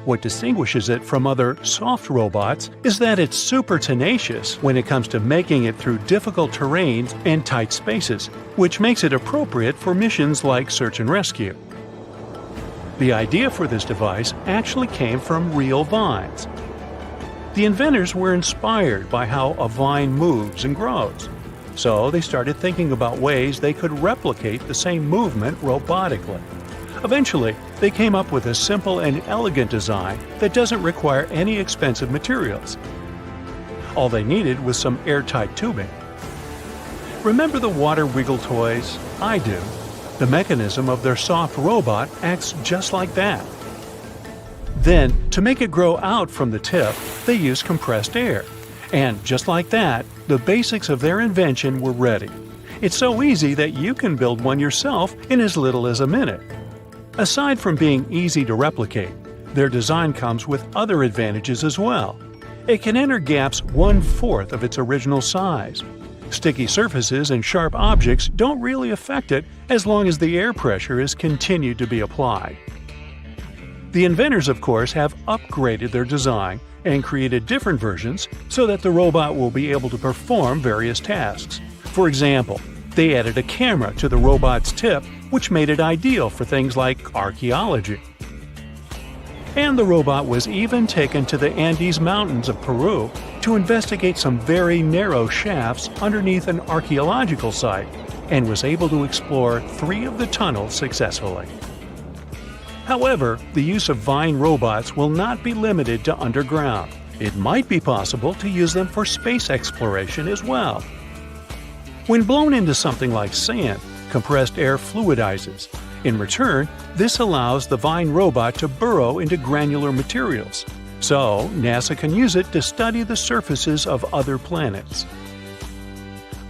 What distinguishes it from other soft robots is that it's super tenacious when it comes to making it through difficult terrains and tight spaces, which makes it appropriate for missions like search and rescue. The idea for this device actually came from real vines. The inventors were inspired by how a vine moves and grows, so they started thinking about ways they could replicate the same movement robotically. Eventually, they came up with a simple and elegant design that doesn't require any expensive materials. All they needed was some airtight tubing. Remember the water wiggle toys? I do. The mechanism of their soft robot acts just like that. Then, to make it grow out from the tip, they used compressed air. And just like that, the basics of their invention were ready. It's so easy that you can build one yourself in as little as a minute. Aside from being easy to replicate, their design comes with other advantages as well. It can enter gaps 1/4 of its original size. Sticky surfaces and sharp objects don't really affect it as long as the air pressure is continued to be applied. The inventors, of course, have upgraded their design and created different versions so that the robot will be able to perform various tasks. For example, they added a camera to the robot's tip, which made it ideal for things like archaeology. And the robot was even taken to the Andes Mountains of Peru to investigate some very narrow shafts underneath an archaeological site, and was able to explore 3 of the tunnels successfully. However, the use of vine robots will not be limited to underground. It might be possible to use them for space exploration as well. When blown into something like sand, compressed air fluidizes. In return, this allows the vine robot to burrow into granular materials. So, NASA can use it to study the surfaces of other planets.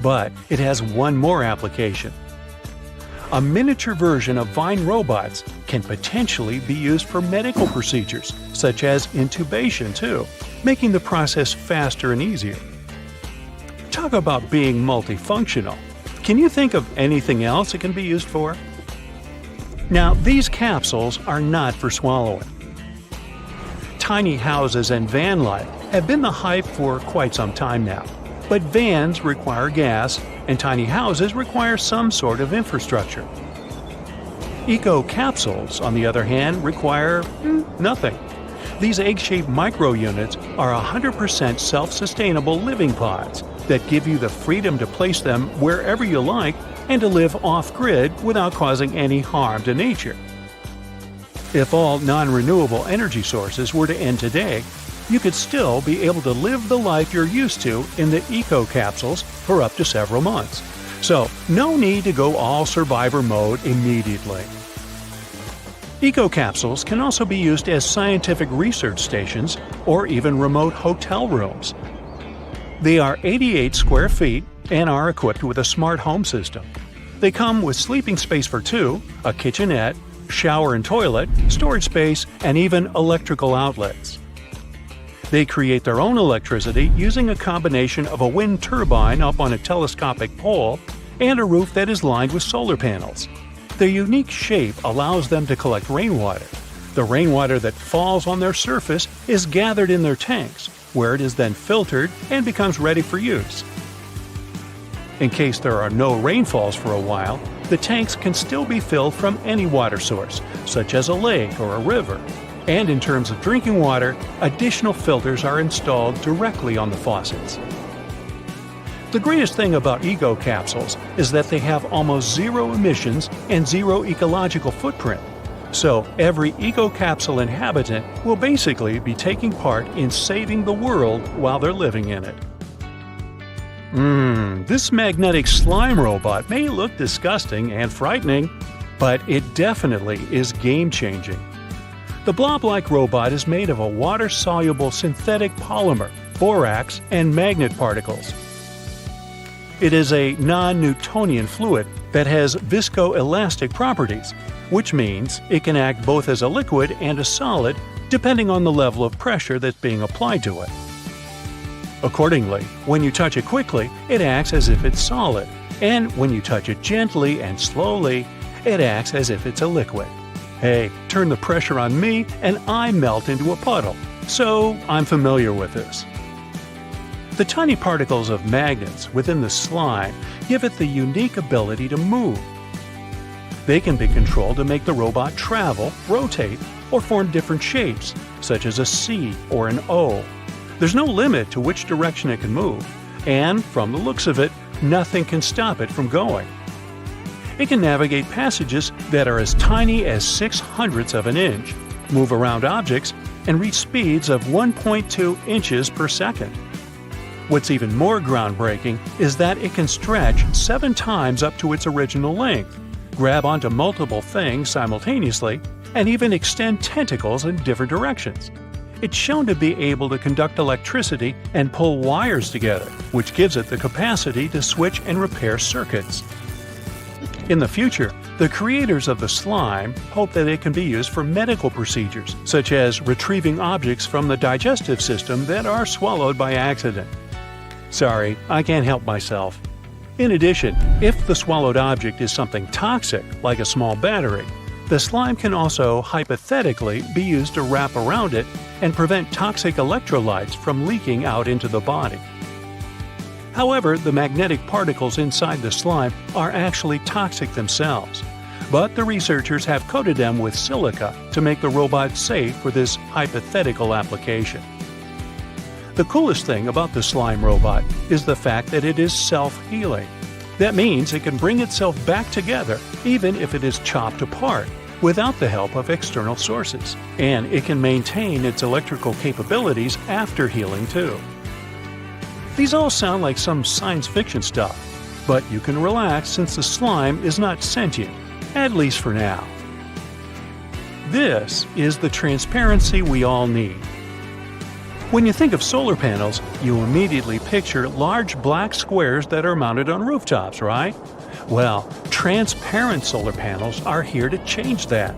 But it has one more application. A miniature version of vine robots can potentially be used for medical procedures, such as intubation too, making the process faster and easier. Talk about being multifunctional. Can you think of anything else it can be used for? Now, these capsules are not for swallowing. Tiny houses and van life have been the hype for quite some time now. But vans require gas, and tiny houses require some sort of infrastructure. Eco-capsules, on the other hand, require nothing. These egg-shaped micro-units are 100% self-sustainable living pods that give you the freedom to place them wherever you like and to live off-grid without causing any harm to nature. If all non-renewable energy sources were to end today, you could still be able to live the life you're used to in the eco-capsules for up to several months. So, no need to go all survivor mode immediately. Eco-capsules can also be used as scientific research stations or even remote hotel rooms. They are 88 square feet and are equipped with a smart home system. They come with sleeping space for 2, a kitchenette, shower and toilet, storage space, and even electrical outlets. They create their own electricity using a combination of a wind turbine up on a telescopic pole and a roof that is lined with solar panels. Their unique shape allows them to collect rainwater. The rainwater that falls on their surface is gathered in their tanks, where it is then filtered and becomes ready for use. In case there are no rainfalls for a while, the tanks can still be filled from any water source, such as a lake or a river. And in terms of drinking water, additional filters are installed directly on the faucets. The greatest thing about eco-capsules is that they have almost zero emissions and zero ecological footprint. So every eco-capsule inhabitant will basically be taking part in saving the world while they're living in it. This magnetic slime robot may look disgusting and frightening, but it definitely is game-changing. The blob-like robot is made of a water-soluble synthetic polymer, borax, and magnet particles. It is a non-Newtonian fluid that has viscoelastic properties, which means it can act both as a liquid and a solid depending on the level of pressure that's being applied to it. Accordingly, when you touch it quickly, it acts as if it's solid, and when you touch it gently and slowly, it acts as if it's a liquid. Hey, turn the pressure on me and I melt into a puddle, so I'm familiar with this. The tiny particles of magnets within the slime give it the unique ability to move. They can be controlled to make the robot travel, rotate, or form different shapes, such as a C or an O. There's no limit to which direction it can move, and from the looks of it, nothing can stop it from going. It can navigate passages that are as tiny as 0.06 of an inch, move around objects, and reach speeds of 1.2 inches per second. What's even more groundbreaking is that it can stretch 7 times up to its original length, grab onto multiple things simultaneously, and even extend tentacles in different directions. It's shown to be able to conduct electricity and pull wires together, which gives it the capacity to switch and repair circuits. In the future, the creators of the slime hope that it can be used for medical procedures, such as retrieving objects from the digestive system that are swallowed by accident. Sorry, I can't help myself. In addition, if the swallowed object is something toxic, like a small battery, the slime can also hypothetically be used to wrap around it and prevent toxic electrolytes from leaking out into the body. However, the magnetic particles inside the slime are actually toxic themselves, but the researchers have coated them with silica to make the robot safe for this hypothetical application. The coolest thing about the slime robot is the fact that it is self-healing. That means it can bring itself back together even if it is chopped apart, without the help of external sources, and it can maintain its electrical capabilities after healing too. These all sound like some science fiction stuff, but you can relax since the slime is not sentient, at least for now. This is the transparency we all need. When you think of solar panels, you immediately picture large black squares that are mounted on rooftops, right? Well, transparent solar panels are here to change that.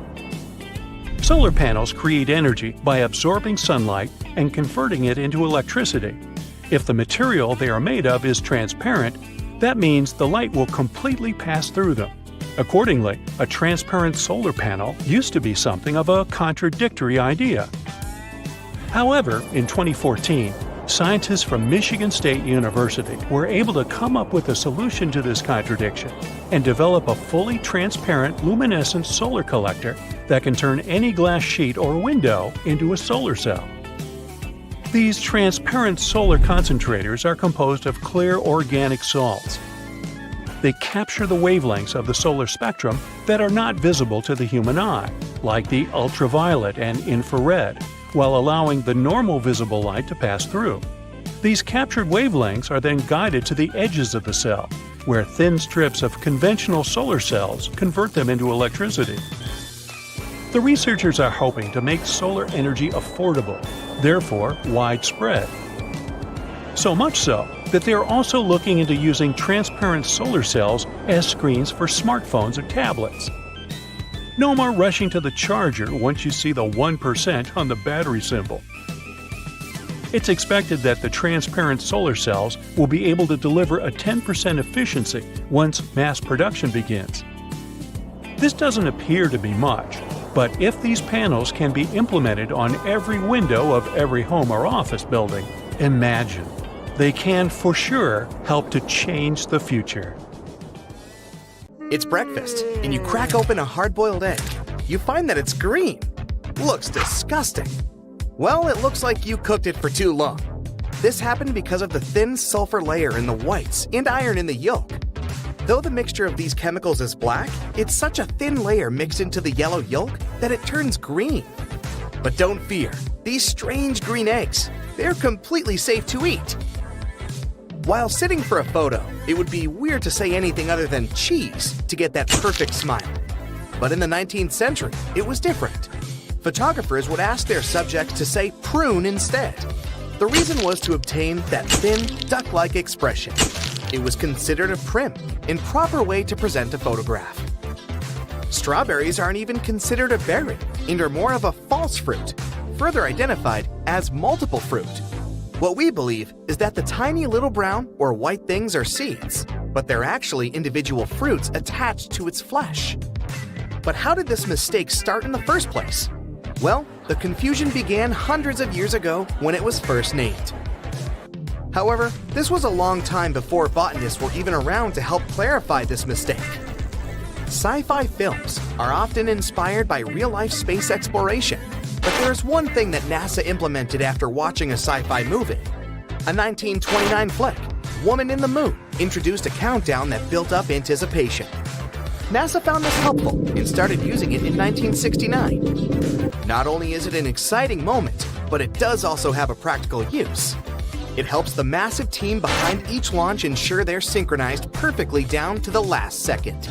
Solar panels create energy by absorbing sunlight and converting it into electricity. If the material they are made of is transparent, that means the light will completely pass through them. Accordingly, a transparent solar panel used to be something of a contradictory idea. However, in 2014, scientists from Michigan State University were able to come up with a solution to this contradiction and develop a fully transparent luminescent solar collector that can turn any glass sheet or window into a solar cell. These transparent solar concentrators are composed of clear organic salts. They capture the wavelengths of the solar spectrum that are not visible to the human eye, like the ultraviolet and infrared, while allowing the normal visible light to pass through. These captured wavelengths are then guided to the edges of the cell, where thin strips of conventional solar cells convert them into electricity. The researchers are hoping to make solar energy affordable, therefore widespread. So much so that they are also looking into using transparent solar cells as screens for smartphones or tablets. No more rushing to the charger once you see the 1% on the battery symbol. It's expected that the transparent solar cells will be able to deliver a 10% efficiency once mass production begins. This doesn't appear to be much, but if these panels can be implemented on every window of every home or office building, imagine. They can for sure help to change the future. It's breakfast, and you crack open a hard-boiled egg. You find that it's green. Looks disgusting. Well, it looks like you cooked it for too long. This happened because of the thin sulfur layer in the whites and iron in the yolk. Though the mixture of these chemicals is black, it's such a thin layer mixed into the yellow yolk that it turns green. But don't fear, these strange green eggs, they're completely safe to eat. While sitting for a photo, it would be weird to say anything other than cheese to get that perfect smile. But in the 19th century, it was different. Photographers would ask their subjects to say prune instead. The reason was to obtain that thin, duck-like expression. It was considered a prim and proper way to present a photograph. Strawberries aren't even considered a berry and are more of a false fruit, further identified as multiple fruit. What we believe is that the tiny little brown or white things are seeds, but they're actually individual fruits attached to its flesh. But how did this mistake start in the first place? Well, the confusion began hundreds of years ago when it was first named. However, this was a long time before botanists were even around to help clarify this mistake. Sci-fi films are often inspired by real-life space exploration, but there's one thing that NASA implemented after watching a sci-fi movie. A 1929 flick, Woman in the Moon, introduced a countdown that built up anticipation. NASA found this helpful and started using it in 1969. Not only is it an exciting moment, but it does also have a practical use. It helps the massive team behind each launch ensure they're synchronized perfectly down to the last second.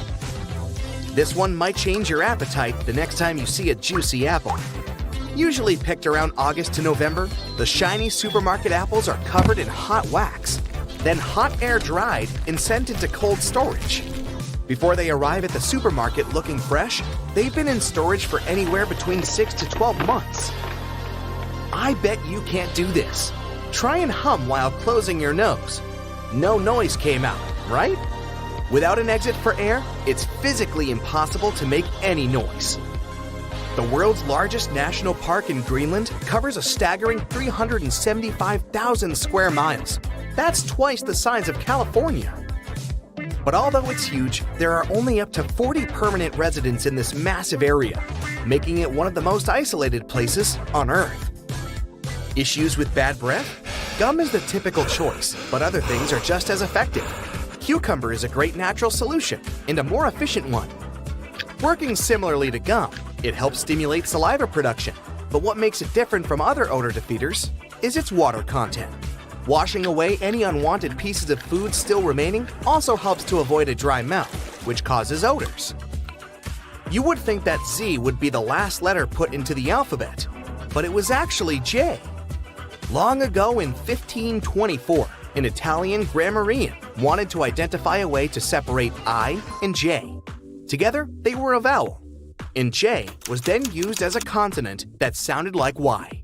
This one might change your appetite the next time you see a juicy apple. Usually picked around August to November, the shiny supermarket apples are covered in hot wax, then hot air dried and sent into cold storage. Before they arrive at the supermarket looking fresh, they've been in storage for anywhere between 6 to 12 months. I bet you can't do this. Try and hum while closing your nose. No noise came out, right? Without an exit for air, it's physically impossible to make any noise. The world's largest national park in Greenland covers a staggering 375,000 square miles. That's twice the size of California. But although it's huge, there are only up to 40 permanent residents in this massive area, making it one of the most isolated places on Earth. Issues with bad breath? Gum is the typical choice, but other things are just as effective. Cucumber is a great natural solution and a more efficient one. Working similarly to gum, it helps stimulate saliva production, but what makes it different from other odor defeaters is its water content. Washing away any unwanted pieces of food still remaining also helps to avoid a dry mouth, which causes odors. You would think that Z would be the last letter put into the alphabet, but it was actually J. Long ago in 1524, an Italian grammarian wanted to identify a way to separate I and J. Together, they were a vowel, and J was then used as a consonant that sounded like Y.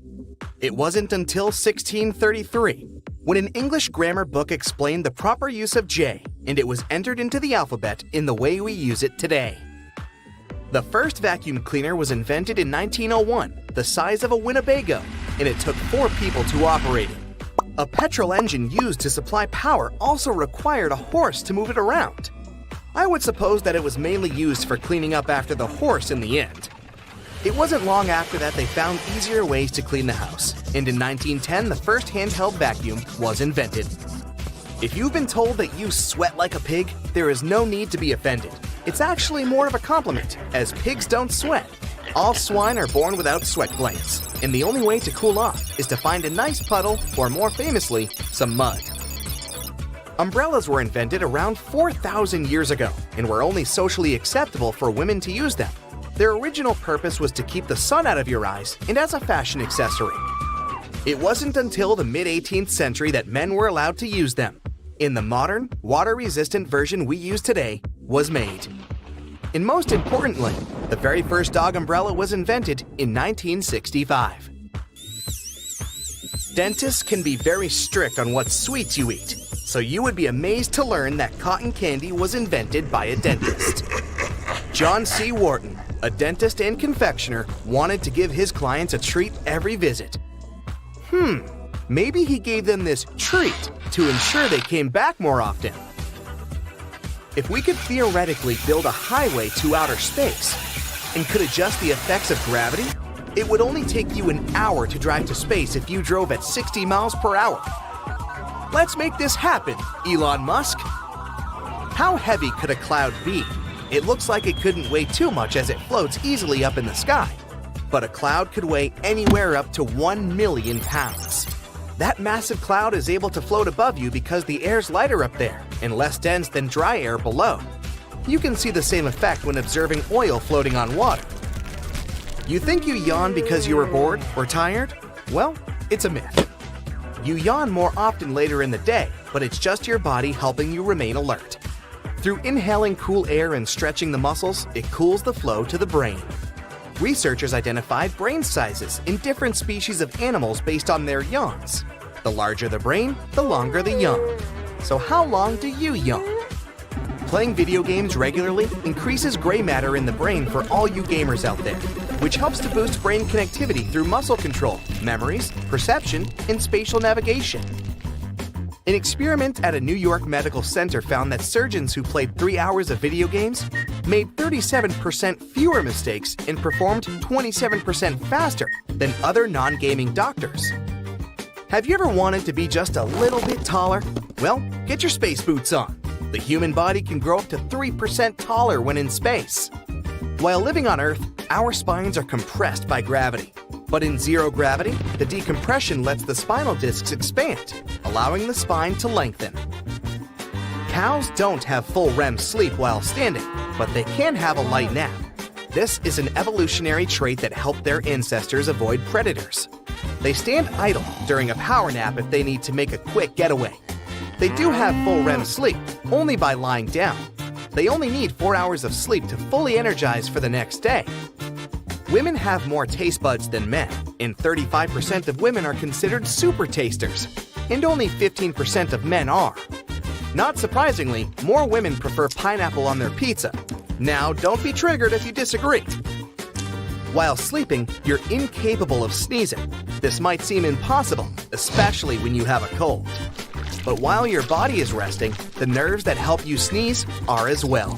It wasn't until 1633 when an English grammar book explained the proper use of J, and it was entered into the alphabet in the way we use it today. The first vacuum cleaner was invented in 1901, the size of a Winnebago, and it took 4 people to operate it. A petrol engine used to supply power also required a horse to move it around. I would suppose that it was mainly used for cleaning up after the horse in the end. It wasn't long after that they found easier ways to clean the house, and in 1910 the first handheld vacuum was invented. If you've been told that you sweat like a pig, there is no need to be offended. It's actually more of a compliment, as pigs don't sweat. All swine are born without sweat glands, and the only way to cool off is to find a nice puddle, or more famously, some mud. Umbrellas were invented around 4,000 years ago, and were only socially acceptable for women to use them. Their original purpose was to keep the sun out of your eyes and as a fashion accessory. It wasn't until the mid-18th century that men were allowed to use them. And the modern, water-resistant version we use today was made. And most importantly, the very first dog umbrella was invented in 1965. Dentists can be very strict on what sweets you eat, so you would be amazed to learn that cotton candy was invented by a dentist. John C. Wharton, a dentist and confectioner, wanted to give his clients a treat every visit. Maybe he gave them this treat to ensure they came back more often. If we could theoretically build a highway to outer space and could adjust the effects of gravity, it would only take you an hour to drive to space if you drove at 60 miles per hour. Let's make this happen, Elon Musk. How heavy could a cloud be? It looks like it couldn't weigh too much as it floats easily up in the sky. But a cloud could weigh anywhere up to 1 million pounds. That massive cloud is able to float above you because the air's lighter up there and less dense than dry air below. You can see the same effect when observing oil floating on water. You think you yawn because you were bored or tired? Well, it's a myth. You yawn more often later in the day, but it's just your body helping you remain alert. Through inhaling cool air and stretching the muscles, it cools the flow to the brain. Researchers identified brain sizes in different species of animals based on their yawns. The larger the brain, the longer the yawn. So how long do you yawn? Playing video games regularly increases gray matter in the brain for all you gamers out there, which helps to boost brain connectivity through muscle control, memories, perception, and spatial navigation. An experiment at a New York medical center found that surgeons who played 3 hours of video games made 37% fewer mistakes and performed 27% faster than other non-gaming doctors. Have you ever wanted to be just a little bit taller? Well, get your space boots on. The human body can grow up to 3% taller when in space. While living on Earth, our spines are compressed by gravity. But in zero gravity, the decompression lets the spinal discs expand, allowing the spine to lengthen. Cows don't have full REM sleep while standing, but they can have a light nap. This is an evolutionary trait that helped their ancestors avoid predators. They stand idle during a power nap if they need to make a quick getaway. They do have full REM sleep, only by lying down. They only need 4 hours of sleep to fully energize for the next day. Women have more taste buds than men, and 35% of women are considered super tasters, and only 15% of men are. Not surprisingly, more women prefer pineapple on their pizza. Now, don't be triggered if you disagree. While sleeping, you're incapable of sneezing. This might seem impossible, especially when you have a cold. But while your body is resting, the nerves that help you sneeze are as well.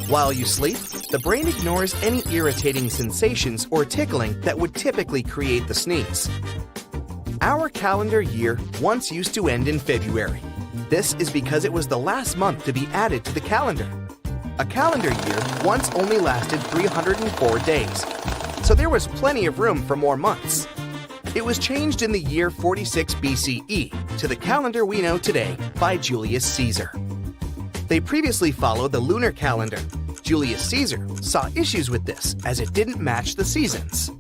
While you sleep, the brain ignores any irritating sensations or tickling that would typically create the sneeze. Our calendar year once used to end in February. This is because it was the last month to be added to the calendar. A calendar year once only lasted 304 days, so there was plenty of room for more months. It was changed in the year 46 BCE to the calendar we know today by Julius Caesar. They previously followed the lunar calendar. Julius Caesar saw issues with this as it didn't match the seasons.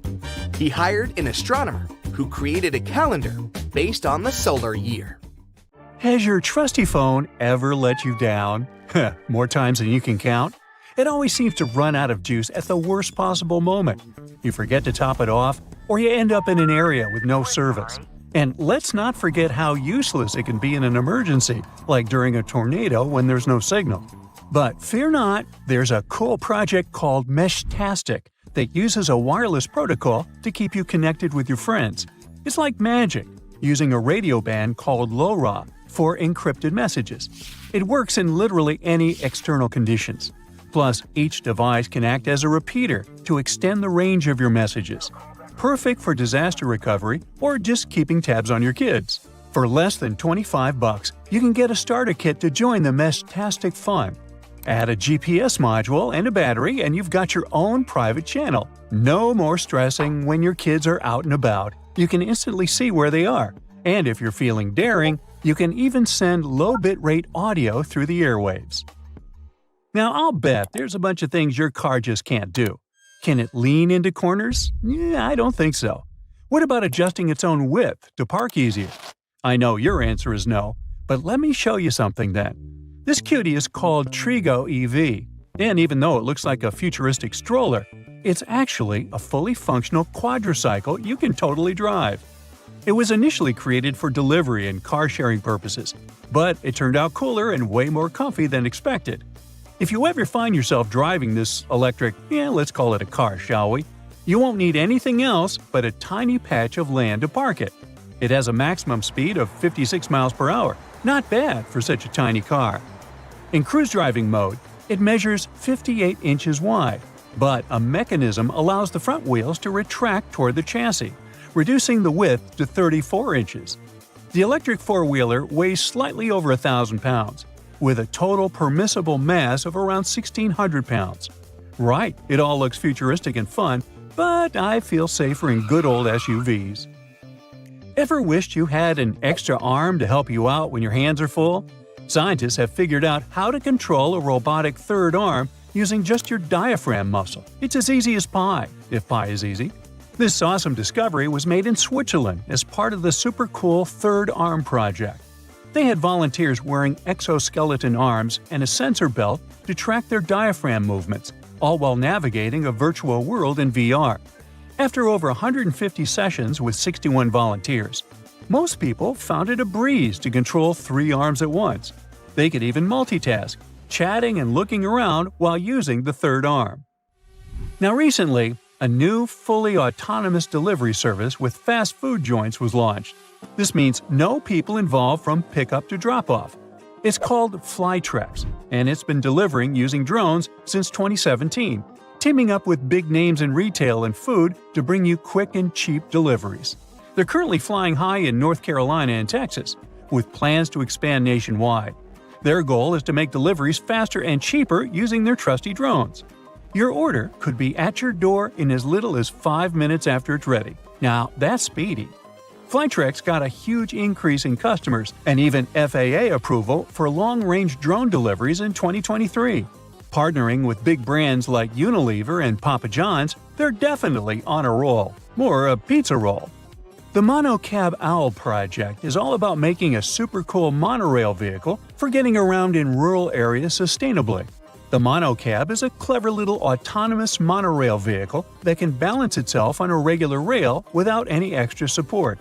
He hired an astronomer who created a calendar based on the solar year. Has your trusty phone ever let you down? More times than you can count? It always seems to run out of juice at the worst possible moment. You forget to top it off, or you end up in an area with no service. And let's not forget how useless it can be in an emergency, like during a tornado when there's no signal. But fear not, there's a cool project called Meshtastic that uses a wireless protocol to keep you connected with your friends. It's like magic, using a radio band called LoRa for encrypted messages. It works in literally any external conditions. Plus, each device can act as a repeater to extend the range of your messages. Perfect for disaster recovery or just keeping tabs on your kids. For less than $25, you can get a starter kit to join the Meshtastic fun. Add a GPS module and a battery and you've got your own private channel. No more stressing when your kids are out and about. You can instantly see where they are. And if you're feeling daring, you can even send low bitrate audio through the airwaves. Now, I'll bet there's a bunch of things your car just can't do. Can it lean into corners? Yeah, I don't think so. What about adjusting its own width to park easier? I know your answer is no, but let me show you something then. This cutie is called Trigo EV, and even though it looks like a futuristic stroller, it's actually a fully functional quadricycle you can totally drive. It was initially created for delivery and car-sharing purposes, but it turned out cooler and way more comfy than expected. If you ever find yourself driving this electric, let's call it a car, shall we? You won't need anything else but a tiny patch of land to park it. It has a maximum speed of 56 miles per hour. Not bad for such a tiny car. In cruise driving mode, it measures 58 inches wide, but a mechanism allows the front wheels to retract toward the chassis, reducing the width to 34 inches. The electric four-wheeler weighs slightly over 1,000 pounds, with a total permissible mass of around 1,600 pounds. Right, it all looks futuristic and fun, but I feel safer in good old SUVs. Ever wished you had an extra arm to help you out when your hands are full? Scientists have figured out how to control a robotic third arm using just your diaphragm muscle. It's as easy as pie, if pie is easy. This awesome discovery was made in Switzerland as part of the super cool Third Arm Project. They had volunteers wearing exoskeleton arms and a sensor belt to track their diaphragm movements, all while navigating a virtual world in VR. After over 150 sessions with 61 volunteers, most people found it a breeze to control 3 arms at once. They could even multitask, chatting and looking around while using the third arm. Now recently, a new, fully autonomous delivery service with fast food joints was launched. This means no people involved from pickup to drop-off. It's called Flytrex, and it's been delivering using drones since 2017, teaming up with big names in retail and food to bring you quick and cheap deliveries. They're currently flying high in North Carolina and Texas, with plans to expand nationwide. Their goal is to make deliveries faster and cheaper using their trusty drones. Your order could be at your door in as little as 5 minutes after it's ready. Now, that's speedy. Flytrex got a huge increase in customers and even FAA approval for long-range drone deliveries in 2023. Partnering with big brands like Unilever and Papa John's, they're definitely on a roll. More a pizza roll. The Monocab Owl project is all about making a super cool monorail vehicle for getting around in rural areas sustainably. The Monocab is a clever little autonomous monorail vehicle that can balance itself on a regular rail without any extra support.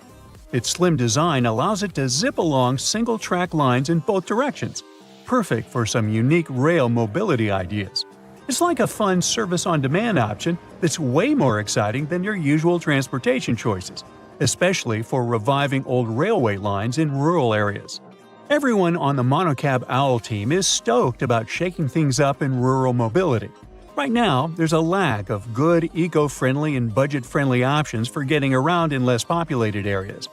Its slim design allows it to zip along single-track lines in both directions, perfect for some unique rail mobility ideas. It's like a fun service-on-demand option that's way more exciting than your usual transportation choices, especially for reviving old railway lines in rural areas. Everyone on the Monocab Owl team is stoked about shaking things up in rural mobility. Right now, there's a lack of good, eco-friendly and budget-friendly options for getting around in less populated areas.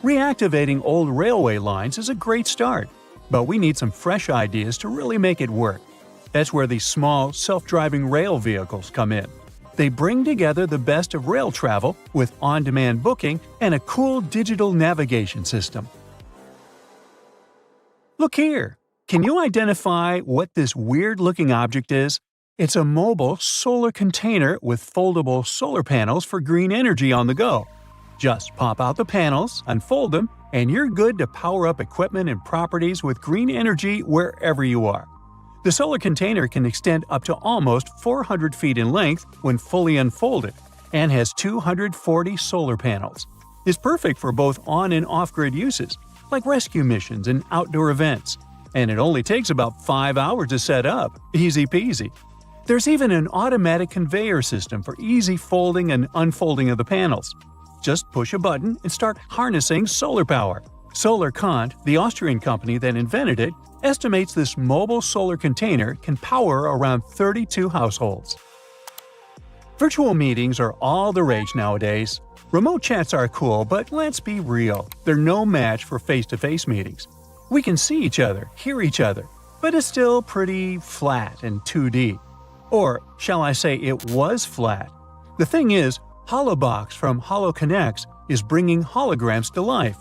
Reactivating old railway lines is a great start, but we need some fresh ideas to really make it work. That's where these small, self-driving rail vehicles come in. They bring together the best of rail travel with on-demand booking and a cool digital navigation system. Look here! Can you identify what this weird-looking object is? It's a mobile solar container with foldable solar panels for green energy on the go. Just pop out the panels, unfold them, and you're good to power up equipment and properties with green energy wherever you are. The solar container can extend up to almost 400 feet in length when fully unfolded and has 240 solar panels. It's perfect for both on- and off-grid uses, like rescue missions and outdoor events. And it only takes about 5 hours to set up. Easy peasy. There's even an automatic conveyor system for easy folding and unfolding of the panels. Just push a button and start harnessing solar power. SolarKant, the Austrian company that invented it, estimates this mobile solar container can power around 32 households. Virtual meetings are all the rage nowadays. Remote chats are cool, but let's be real, they're no match for face-to-face meetings. We can see each other, hear each other, but it's still pretty flat and 2D. Or, shall I say it was flat? The thing is, HoloBox from HoloConnects is bringing holograms to life.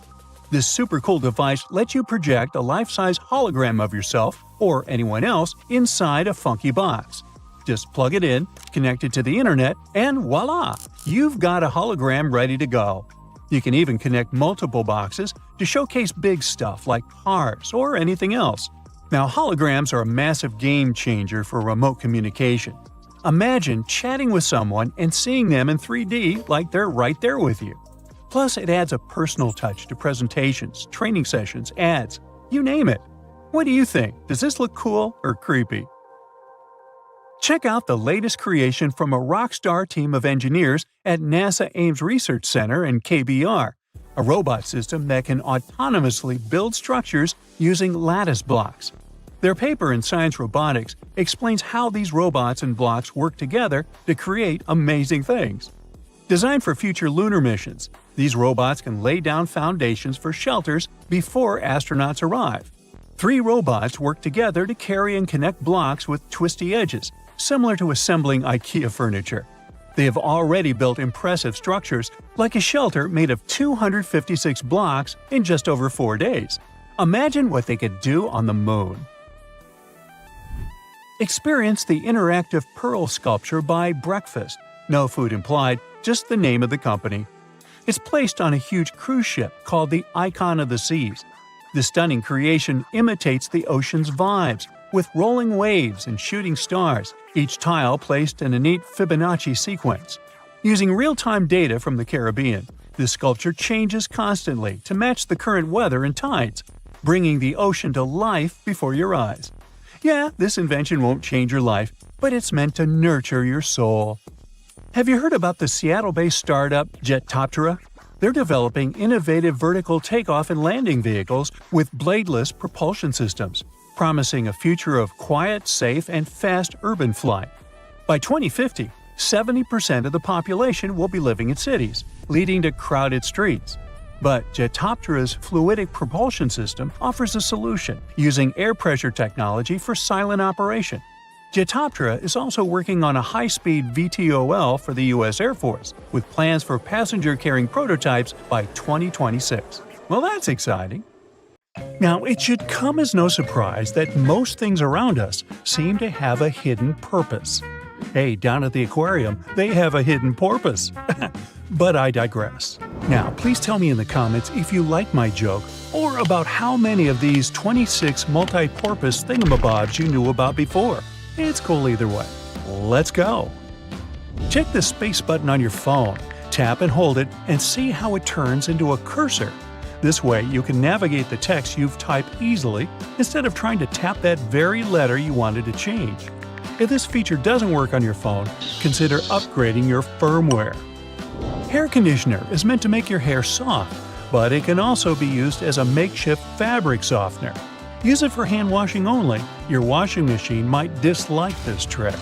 This super cool device lets you project a life-size hologram of yourself or anyone else inside a funky box. Just plug it in, connect it to the internet, and voila! You've got a hologram ready to go. You can even connect multiple boxes to showcase big stuff like cars or anything else. Now, holograms are a massive game changer for remote communication. Imagine chatting with someone and seeing them in 3D like they're right there with you. Plus, it adds a personal touch to presentations, training sessions, ads, you name it. What do you think? Does this look cool or creepy? Check out the latest creation from a rockstar team of engineers at NASA Ames Research Center and KBR, a robot system that can autonomously build structures using lattice blocks. Their paper in Science Robotics explains how these robots and blocks work together to create amazing things. Designed for future lunar missions, these robots can lay down foundations for shelters before astronauts arrive. 3 robots work together to carry and connect blocks with twisty edges, similar to assembling IKEA furniture. They have already built impressive structures, like a shelter made of 256 blocks in just over 4 days. Imagine what they could do on the moon. Experience the interactive pearl sculpture by Breakfast. No food implied, just the name of the company. It's placed on a huge cruise ship called the Icon of the Seas. The stunning creation imitates the ocean's vibes, with rolling waves and shooting stars, each tile placed in a neat Fibonacci sequence. Using real-time data from the Caribbean, this sculpture changes constantly to match the current weather and tides, bringing the ocean to life before your eyes. Yeah, this invention won't change your life, but it's meant to nurture your soul. Have you heard about the Seattle-based startup Jetoptera? They're developing innovative vertical takeoff and landing vehicles with bladeless propulsion systems, promising a future of quiet, safe, and fast urban flight. By 2050, 70% of the population will be living in cities, leading to crowded streets. But Jetoptera's fluidic propulsion system offers a solution, using air pressure technology for silent operation. Jetoptera is also working on a high-speed VTOL for the U.S. Air Force, with plans for passenger-carrying prototypes by 2026. Well, that's exciting. Now, it should come as no surprise that most things around us seem to have a hidden purpose. Hey, down at the aquarium, they have a hidden porpoise. But I digress. Now, please tell me in the comments if you like my joke, or about how many of these 26 multi-porpoise thingamabobs you knew about before. It's cool either way. Let's go! Check the space button on your phone, tap and hold it, and see how it turns into a cursor. This way, you can navigate the text you've typed easily instead of trying to tap that very letter you wanted to change. If this feature doesn't work on your phone, consider upgrading your firmware. Hair conditioner is meant to make your hair soft, but it can also be used as a makeshift fabric softener. Use it for hand washing only. Your washing machine might dislike this trick.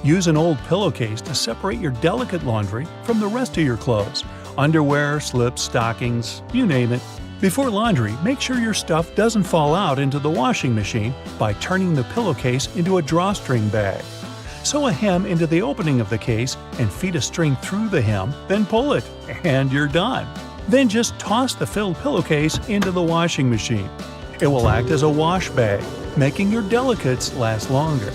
Use an old pillowcase to separate your delicate laundry from the rest of your clothes. Underwear, slips, stockings, you name it. Before laundry, make sure your stuff doesn't fall out into the washing machine by turning the pillowcase into a drawstring bag. Sew a hem into the opening of the case and feed a string through the hem, then pull it, and you're done. Then just toss the filled pillowcase into the washing machine. It will act as a wash bag, making your delicates last longer.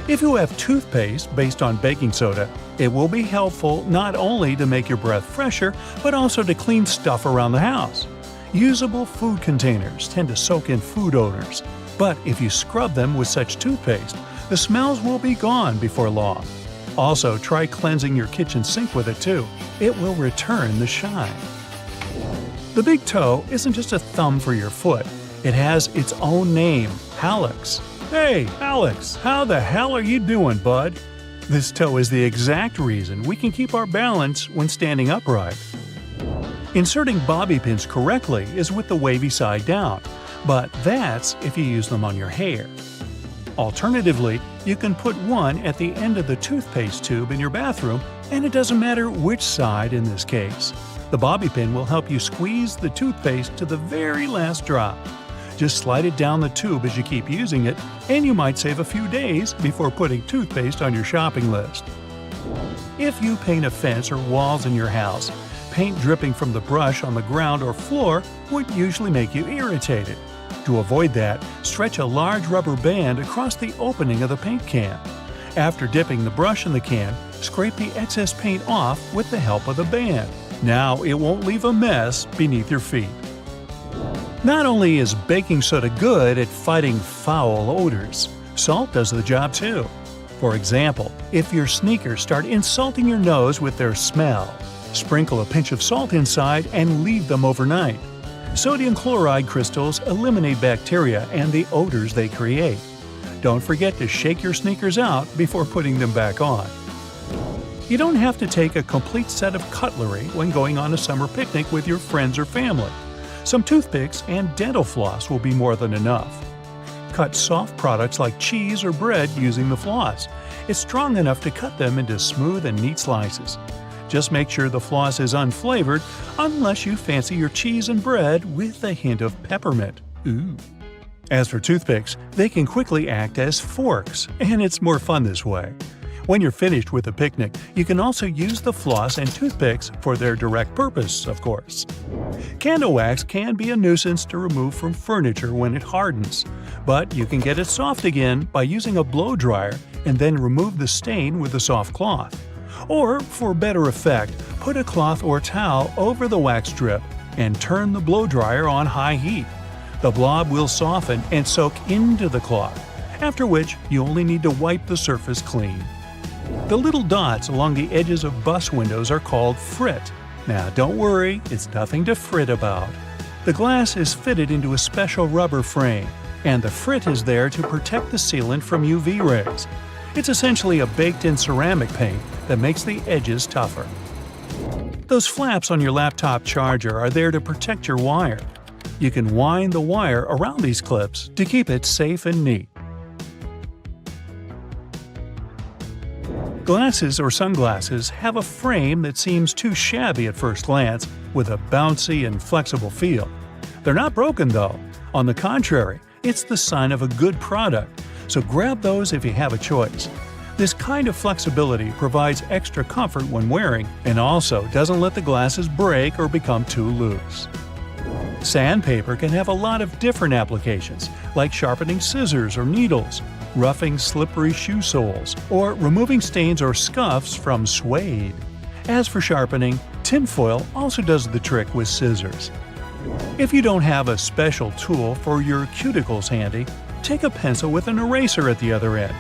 If you have toothpaste based on baking soda, it will be helpful not only to make your breath fresher, but also to clean stuff around the house. Usable food containers tend to soak in food odors, but if you scrub them with such toothpaste, the smells will be gone before long. Also, try cleansing your kitchen sink with it too. It will return the shine. The big toe isn't just a thumb for your foot. It has its own name, hallux. Hey, Alex, how the hell are you doing, bud? This toe is the exact reason we can keep our balance when standing upright. Inserting bobby pins correctly is with the wavy side down, but that's if you use them on your hair. Alternatively, you can put one at the end of the toothpaste tube in your bathroom, and it doesn't matter which side in this case. The bobby pin will help you squeeze the toothpaste to the very last drop. Just slide it down the tube as you keep using it, and you might save a few days before putting toothpaste on your shopping list. If you paint a fence or walls in your house, paint dripping from the brush on the ground or floor would usually make you irritated. To avoid that, stretch a large rubber band across the opening of the paint can. After dipping the brush in the can, scrape the excess paint off with the help of the band. Now it won't leave a mess beneath your feet. Not only is baking soda good at fighting foul odors, salt does the job too. For example, if your sneakers start insulting your nose with their smell, sprinkle a pinch of salt inside and leave them overnight. Sodium chloride crystals eliminate bacteria and the odors they create. Don't forget to shake your sneakers out before putting them back on. You don't have to take a complete set of cutlery when going on a summer picnic with your friends or family. Some toothpicks and dental floss will be more than enough. Cut soft products like cheese or bread using the floss. It's strong enough to cut them into smooth and neat slices. Just make sure the floss is unflavored unless you fancy your cheese and bread with a hint of peppermint. Ooh. As for toothpicks, they can quickly act as forks, and it's more fun this way. When you're finished with the picnic, you can also use the floss and toothpicks for their direct purpose, of course. Candle wax can be a nuisance to remove from furniture when it hardens, but you can get it soft again by using a blow dryer and then remove the stain with a soft cloth. Or, for better effect, put a cloth or towel over the wax strip and turn the blow dryer on high heat. The blob will soften and soak into the cloth, after which you only need to wipe the surface clean. The little dots along the edges of bus windows are called frit. Now don't worry, it's nothing to fret about. The glass is fitted into a special rubber frame, and the frit is there to protect the sealant from UV rays. It's essentially a baked-in ceramic paint that makes the edges tougher. Those flaps on your laptop charger are there to protect your wire. You can wind the wire around these clips to keep it safe and neat. Glasses or sunglasses have a frame that seems too shabby at first glance, with a bouncy and flexible feel. They're not broken though. On the contrary, it's the sign of a good product, so grab those if you have a choice. This kind of flexibility provides extra comfort when wearing and also doesn't let the glasses break or become too loose. Sandpaper can have a lot of different applications, like sharpening scissors or needles, roughing slippery shoe soles, or removing stains or scuffs from suede. As for sharpening, tinfoil also does the trick with scissors. If you don't have a special tool for your cuticles handy, take a pencil with an eraser at the other end.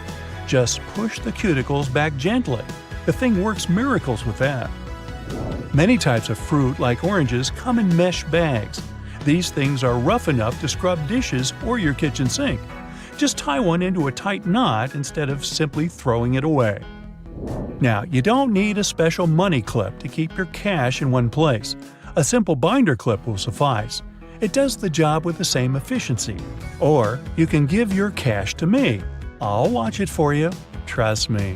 Just push the cuticles back gently. The thing works miracles with that. Many types of fruit, like oranges, come in mesh bags. These things are rough enough to scrub dishes or your kitchen sink. Just tie one into a tight knot instead of simply throwing it away. Now, you don't need a special money clip to keep your cash in one place. A simple binder clip will suffice. It does the job with the same efficiency. Or you can give your cash to me. I'll watch it for you. Trust me.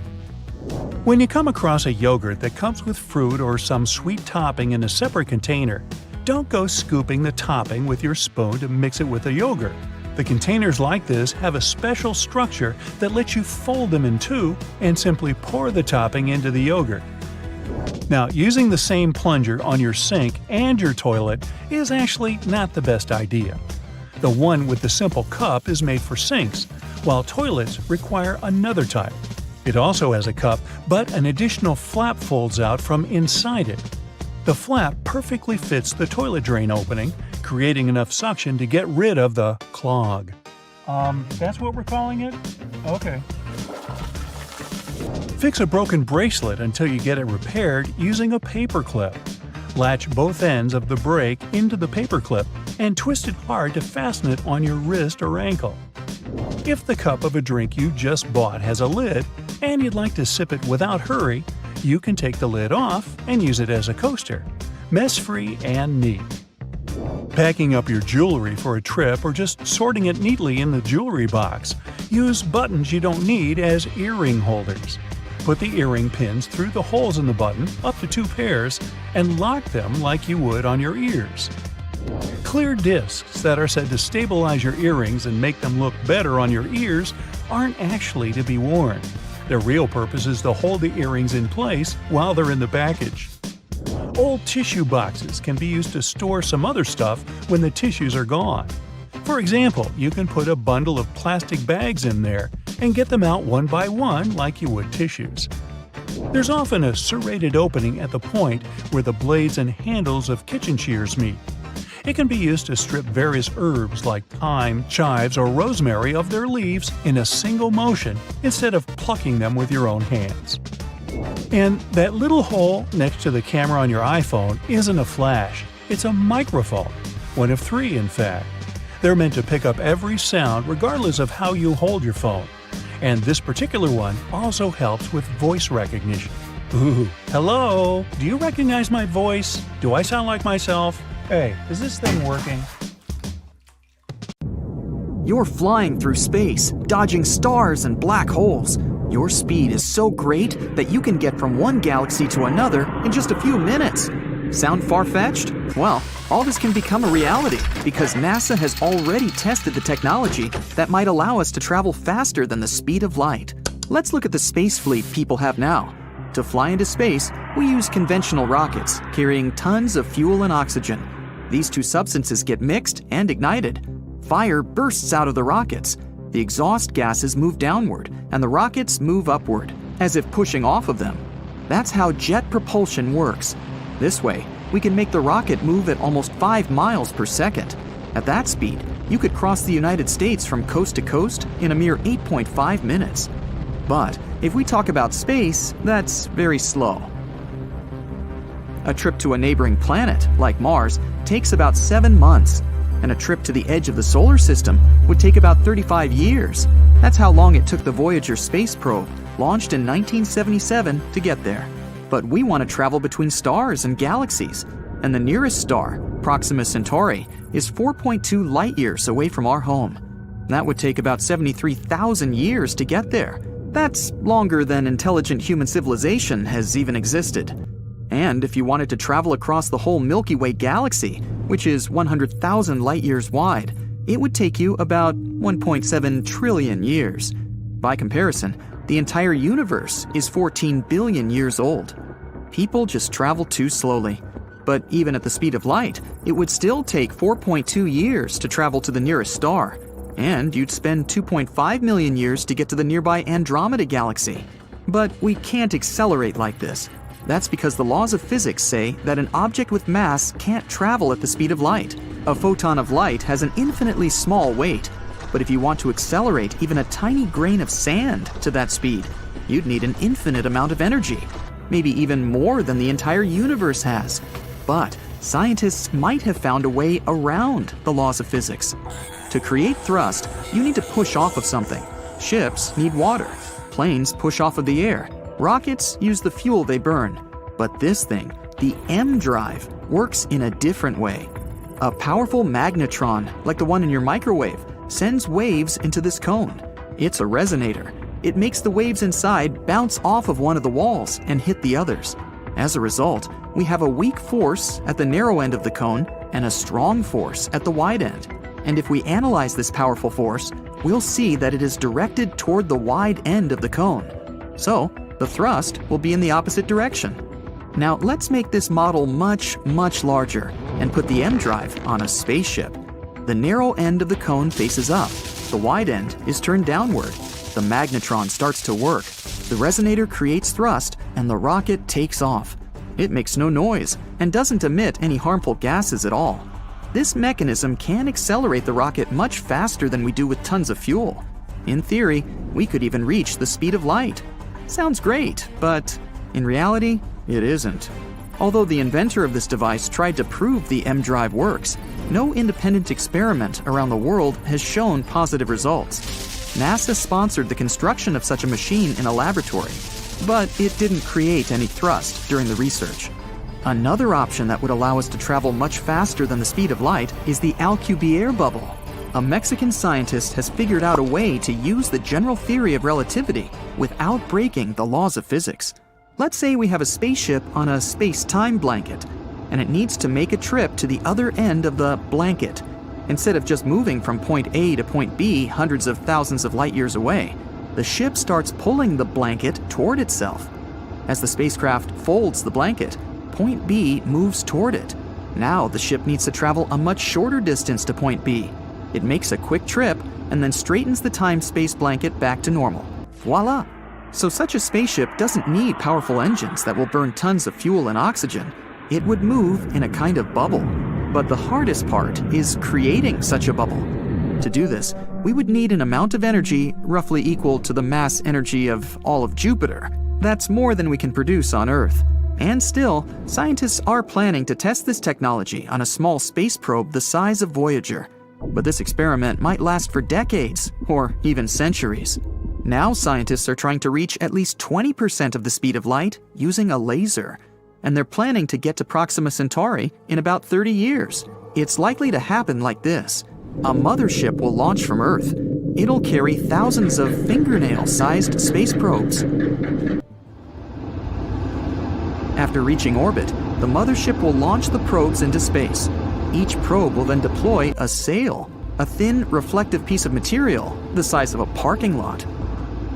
When you come across a yogurt that comes with fruit or some sweet topping in a separate container, don't go scooping the topping with your spoon to mix it with the yogurt. The containers like this have a special structure that lets you fold them in two and simply pour the topping into the yogurt. Now, using the same plunger on your sink and your toilet is actually not the best idea. The one with the simple cup is made for sinks, while toilets require another type. It also has a cup, but an additional flap folds out from inside it. The flap perfectly fits the toilet drain opening, creating enough suction to get rid of the clog. That's what we're calling it? Okay. Fix a broken bracelet until you get it repaired using a paper clip. Latch both ends of the break into the paper clip and twist it hard to fasten it on your wrist or ankle. If the cup of a drink you just bought has a lid and you'd like to sip it without hurry, you can take the lid off and use it as a coaster. Mess-free and neat. Packing up your jewelry for a trip or just sorting it neatly in the jewelry box, use buttons you don't need as earring holders. Put the earring pins through the holes in the button, up to 2 pairs, and lock them like you would on your ears. Clear discs that are said to stabilize your earrings and make them look better on your ears aren't actually to be worn. Their real purpose is to hold the earrings in place while they're in the package. Old tissue boxes can be used to store some other stuff when the tissues are gone. For example, you can put a bundle of plastic bags in there and get them out one by one like you would tissues. There's often a serrated opening at the point where the blades and handles of kitchen shears meet. It can be used to strip various herbs like thyme, chives, or rosemary of their leaves in a single motion instead of plucking them with your own hands. And that little hole next to the camera on your iPhone isn't a flash, it's a microphone. One of 3, in fact. They're meant to pick up every sound regardless of how you hold your phone. And this particular one also helps with voice recognition. Ooh, hello? Do you recognize my voice? Do I sound like myself? Hey, is this thing working? You're flying through space, dodging stars and black holes. Your speed is so great that you can get from one galaxy to another in just a few minutes. Sound far-fetched? Well, all this can become a reality because NASA has already tested the technology that might allow us to travel faster than the speed of light. let's look at the space fleet people have now. To fly into space, we use conventional rockets carrying tons of fuel and oxygen. These two substances get mixed and ignited. Fire bursts out of the rockets. The exhaust gases move downward, and the rockets move upward, as if pushing off of them. That's how jet propulsion works. This way, we can make the rocket move at almost 5 miles per second. At that speed, you could cross the United States from coast to coast in a mere 8.5 minutes. But if we talk about space, that's very slow. A trip to a neighboring planet, like Mars, takes about 7 months, and a trip to the edge of the solar system would take about 35 years. That's how long it took the Voyager space probe, launched in 1977, to get there. But we want to travel between stars and galaxies, and the nearest star, Proxima Centauri, is 4.2 light-years away from our home. That would take about 73,000 years to get there. That's longer than intelligent human civilization has even existed. And if you wanted to travel across the whole Milky Way galaxy, which is 100,000 light-years wide, it would take you about 1.7 trillion years. By comparison, the entire universe is 14 billion years old. People just travel too slowly. But even at the speed of light, it would still take 4.2 years to travel to the nearest star. And you'd spend 2.5 million years to get to the nearby Andromeda galaxy. But we can't accelerate like this. That's because the laws of physics say that an object with mass can't travel at the speed of light. A photon of light has an infinitely small weight. But if you want to accelerate even a tiny grain of sand to that speed, you'd need an infinite amount of energy. Maybe even more than the entire universe has. But scientists might have found a way around the laws of physics. To create thrust, you need to push off of something. Ships need water. Planes push off of the air. Rockets use the fuel they burn. But this thing, the M drive, works in a different way. A powerful magnetron, like the one in your microwave, sends waves into this cone. It's a resonator. It makes the waves inside bounce off of one of the walls and hit the others. As a result, we have a weak force at the narrow end of the cone and a strong force at the wide end. And if we analyze this powerful force, we'll see that it is directed toward the wide end of the cone. So, the thrust will be in the opposite direction. Now, let's make this model much, much larger and put the M drive on a spaceship. The narrow end of the cone faces up. The wide end is turned downward. The magnetron starts to work. The resonator creates thrust, and the rocket takes off. It makes no noise and doesn't emit any harmful gases at all. This mechanism can accelerate the rocket much faster than we do with tons of fuel. In theory, we could even reach the speed of light. Sounds great, but in reality, it isn't. Although the inventor of this device tried to prove the M drive works, no independent experiment around the world has shown positive results. NASA sponsored the construction of such a machine in a laboratory, but it didn't create any thrust during the research. Another option that would allow us to travel much faster than the speed of light is the Alcubierre bubble. A Mexican scientist has figured out a way to use the general theory of relativity without breaking the laws of physics. Let's say we have a spaceship on a space-time blanket, and it needs to make a trip to the other end of the blanket. Instead of just moving from point A to point B hundreds of thousands of light years away, the ship starts pulling the blanket toward itself. As the spacecraft folds the blanket, point B moves toward it. Now the ship needs to travel a much shorter distance to point B. It makes a quick trip and then straightens the time-space blanket back to normal. Voila! So such a spaceship doesn't need powerful engines that will burn tons of fuel and oxygen. It would move in a kind of bubble. But the hardest part is creating such a bubble. To do this, we would need an amount of energy roughly equal to the mass energy of all of Jupiter. That's more than we can produce on Earth. And still, scientists are planning to test this technology on a small space probe the size of Voyager. But this experiment might last for decades, or even centuries. Now scientists are trying to reach at least 20% of the speed of light using a laser. And they're planning to get to Proxima Centauri in about 30 years. It's likely to happen like this. A mothership will launch from Earth. It'll carry thousands of fingernail-sized space probes. After reaching orbit, the mothership will launch the probes into space. Each probe will then deploy a sail, a thin, reflective piece of material the size of a parking lot.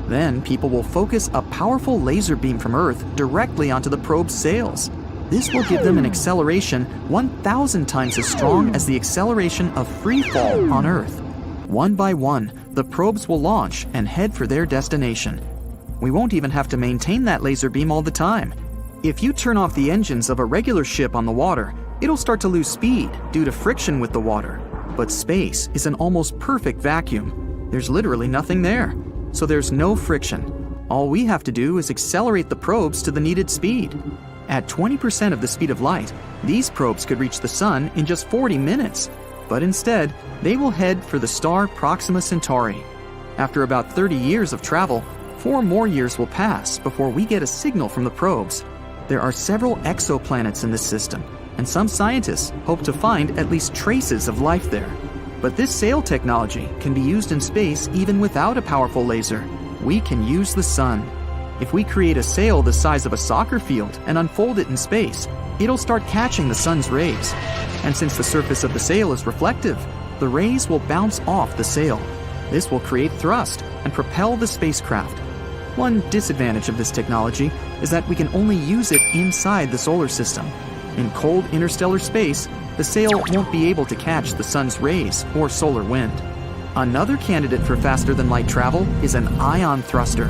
Then people will focus a powerful laser beam from Earth directly onto the probe's sails. This will give them an acceleration 1,000 times as strong as the acceleration of free fall on Earth. One by one, the probes will launch and head for their destination. We won't even have to maintain that laser beam all the time. If you turn off the engines of a regular ship on the water, it'll start to lose speed due to friction with the water. But space is an almost perfect vacuum. There's literally nothing there, so there's no friction. All we have to do is accelerate the probes to the needed speed. At 20% of the speed of light, these probes could reach the Sun in just 40 minutes. But instead, they will head for the star Proxima Centauri. After about 30 years of travel, 4 more years will pass before we get a signal from the probes. There are several exoplanets in this system, and some scientists hope to find at least traces of life there. But this sail technology can be used in space even without a powerful laser. We can use the Sun. If we create a sail the size of a soccer field and unfold it in space, it'll start catching the Sun's rays. And since the surface of the sail is reflective, the rays will bounce off the sail. This will create thrust and propel the spacecraft. One disadvantage of this technology is that we can only use it inside the solar system. In cold interstellar space, the sail won't be able to catch the Sun's rays or solar wind. Another candidate for faster-than-light travel is an ion thruster.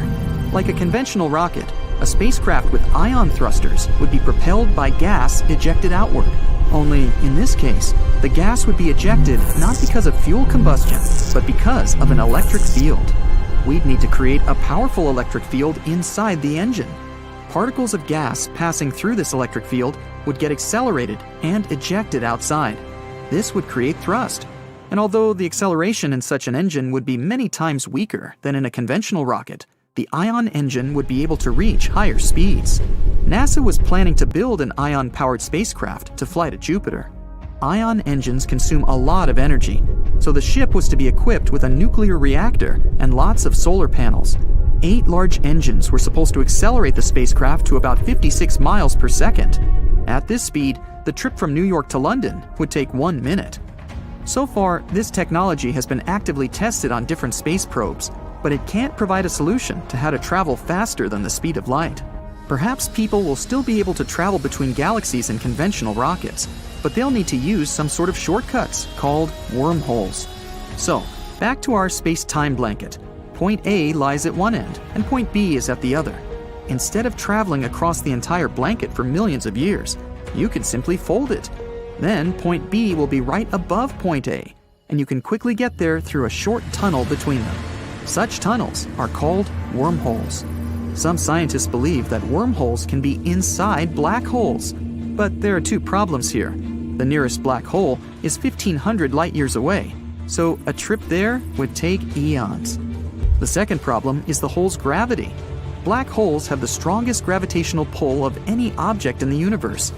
Like a conventional rocket, a spacecraft with ion thrusters would be propelled by gas ejected outward. Only, in this case, the gas would be ejected not because of fuel combustion, but because of an electric field. We'd need to create a powerful electric field inside the engine. Particles of gas passing through this electric field would get accelerated and ejected outside. This would create thrust. And although the acceleration in such an engine would be many times weaker than in a conventional rocket, the ion engine would be able to reach higher speeds. NASA was planning to build an ion-powered spacecraft to fly to Jupiter. Ion engines consume a lot of energy, so the ship was to be equipped with a nuclear reactor and lots of solar panels. 8 large engines were supposed to accelerate the spacecraft to about 56 miles per second. At this speed, the trip from New York to London would take 1 minute. So far, this technology has been actively tested on different space probes, but it can't provide a solution to how to travel faster than the speed of light. Perhaps people will still be able to travel between galaxies in conventional rockets, but they'll need to use some sort of shortcuts called wormholes. So, back to our space-time blanket. Point A lies at one end, and point B is at the other. Instead of traveling across the entire blanket for millions of years, you can simply fold it. Then point B will be right above point A, and you can quickly get there through a short tunnel between them. Such tunnels are called wormholes. Some scientists believe that wormholes can be inside black holes. But there are 2 problems here. The nearest black hole is 1,500 light-years away, so a trip there would take eons. The second problem is the hole's gravity. Black holes have the strongest gravitational pull of any object in the universe.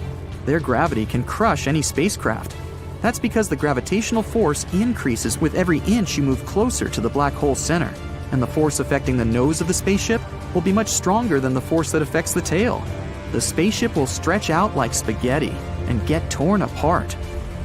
Their gravity can crush any spacecraft. That's because the gravitational force increases with every inch you move closer to the black hole's center, and the force affecting the nose of the spaceship will be much stronger than the force that affects the tail. The spaceship will stretch out like spaghetti and get torn apart.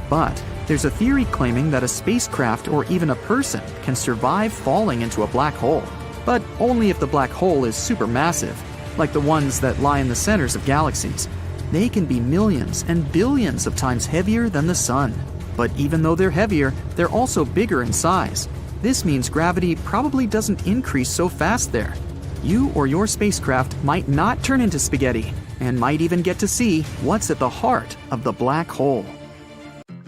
But there's a theory claiming that a spacecraft or even a person can survive falling into a black hole, but only if the black hole is supermassive, like the ones that lie in the centers of galaxies. They can be millions and billions of times heavier than the Sun. But even though they're heavier, they're also bigger in size. This means gravity probably doesn't increase so fast there. You or your spacecraft might not turn into spaghetti, and might even get to see what's at the heart of the black hole.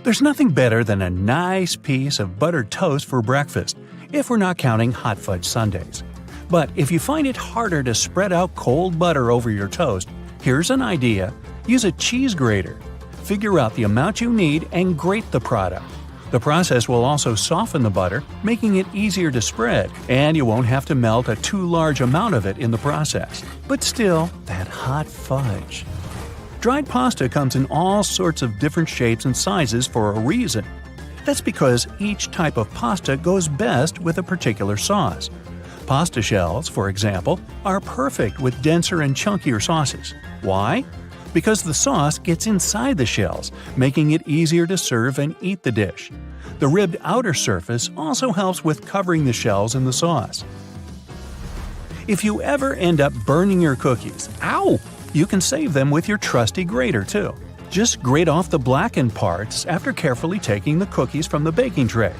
There's nothing better than a nice piece of buttered toast for breakfast, if we're not counting hot fudge sundaes. But if you find it harder to spread out cold butter over your toast, here's an idea. Use a cheese grater. Figure out the amount you need and grate the product. The process will also soften the butter, making it easier to spread, and you won't have to melt a too large amount of it in the process. But still, that hot fudge. Dried pasta comes in all sorts of different shapes and sizes for a reason. That's because each type of pasta goes best with a particular sauce. Pasta shells, for example, are perfect with denser and chunkier sauces. Why? Because the sauce gets inside the shells, making it easier to serve and eat the dish. The ribbed outer surface also helps with covering the shells in the sauce. If you ever end up burning your cookies, ow! You can save them with your trusty grater too. Just grate off the blackened parts after carefully taking the cookies from the baking tray.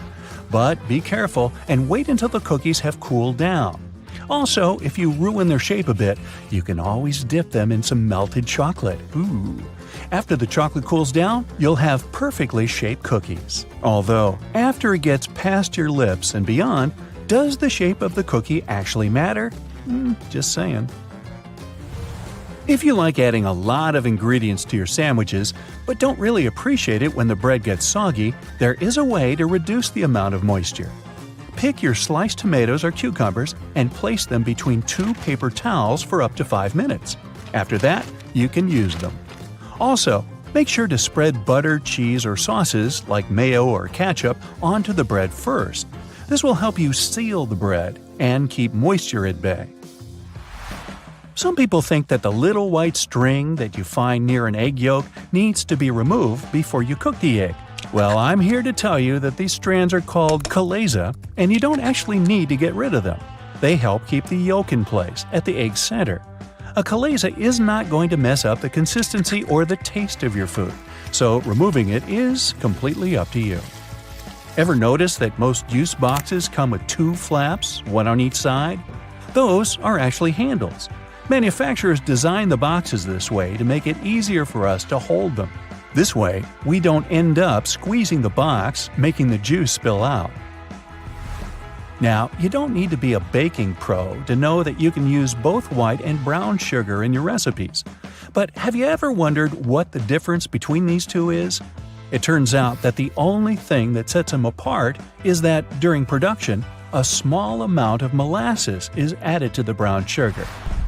But be careful and wait until the cookies have cooled down. Also, if you ruin their shape a bit, you can always dip them in some melted chocolate. Ooh. After the chocolate cools down, you'll have perfectly shaped cookies. Although, after it gets past your lips and beyond, does the shape of the cookie actually matter? Just saying. If you like adding a lot of ingredients to your sandwiches, but don't really appreciate it when the bread gets soggy, there is a way to reduce the amount of moisture. Pick your sliced tomatoes or cucumbers and place them between 2 paper towels for up to 5 minutes. After that, you can use them. Also, make sure to spread butter, cheese, or sauces like mayo or ketchup onto the bread first. This will help you seal the bread and keep moisture at bay. Some people think that the little white string that you find near an egg yolk needs to be removed before you cook the egg. Well, I'm here to tell you that these strands are called chalaza, and you don't actually need to get rid of them. They help keep the yolk in place at the egg's center. A chalaza is not going to mess up the consistency or the taste of your food, so removing it is completely up to you. Ever notice that most juice boxes come with 2 flaps, one on each side? Those are actually handles. Manufacturers design the boxes this way to make it easier for us to hold them. This way, we don't end up squeezing the box, making the juice spill out. Now, you don't need to be a baking pro to know that you can use both white and brown sugar in your recipes. But have you ever wondered what the difference between these two is? It turns out that the only thing that sets them apart is that, during production, a small amount of molasses is added to the brown sugar.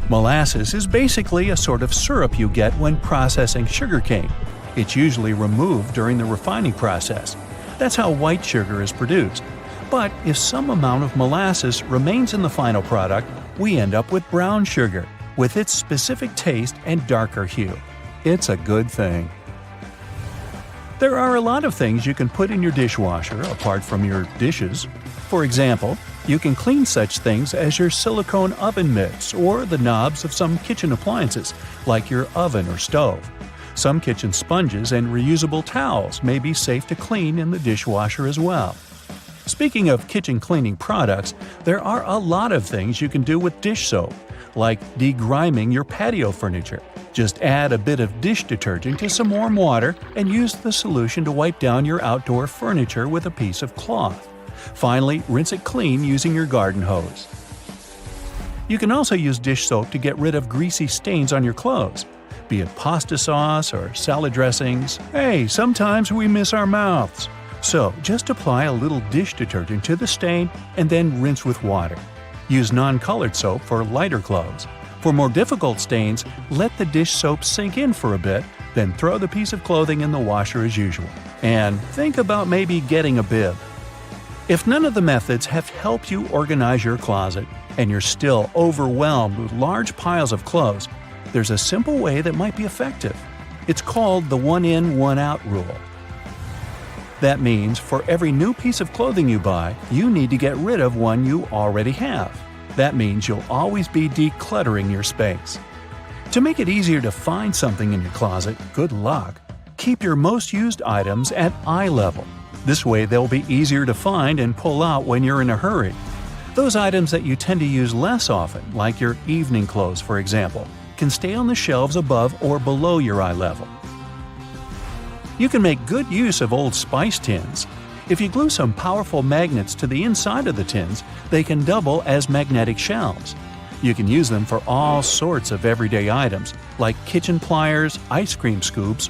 Molasses is basically a sort of syrup you get when processing sugarcane. It's usually removed during the refining process. That's how white sugar is produced. But if some amount of molasses remains in the final product, we end up with brown sugar, with its specific taste and darker hue. It's a good thing. There are a lot of things you can put in your dishwasher apart from your dishes. For example, you can clean such things as your silicone oven mitts or the knobs of some kitchen appliances, like your oven or stove. Some kitchen sponges and reusable towels may be safe to clean in the dishwasher as well. Speaking of kitchen cleaning products, there are a lot of things you can do with dish soap, like degriming your patio furniture. Just add a bit of dish detergent to some warm water and use the solution to wipe down your outdoor furniture with a piece of cloth. Finally, rinse it clean using your garden hose. You can also use dish soap to get rid of greasy stains on your clothes. Be it pasta sauce or salad dressings, hey, sometimes we miss our mouths. So, just apply a little dish detergent to the stain and then rinse with water. Use non-colored soap for lighter clothes. For more difficult stains, let the dish soap sink in for a bit, then throw the piece of clothing in the washer as usual. And think about maybe getting a bib. If none of the methods have helped you organize your closet, and you're still overwhelmed with large piles of clothes, there's a simple way that might be effective. It's called the one-in, one-out rule. That means for every new piece of clothing you buy, you need to get rid of one you already have. That means you'll always be decluttering your space. To make it easier to find something in your closet, good luck. Keep your most used items at eye level. This way they'll be easier to find and pull out when you're in a hurry. Those items that you tend to use less often, like your evening clothes for example, can stay on the shelves above or below your eye level. You can make good use of old spice tins. If you glue some powerful magnets to the inside of the tins, they can double as magnetic shelves. You can use them for all sorts of everyday items, like kitchen pliers, ice cream scoops,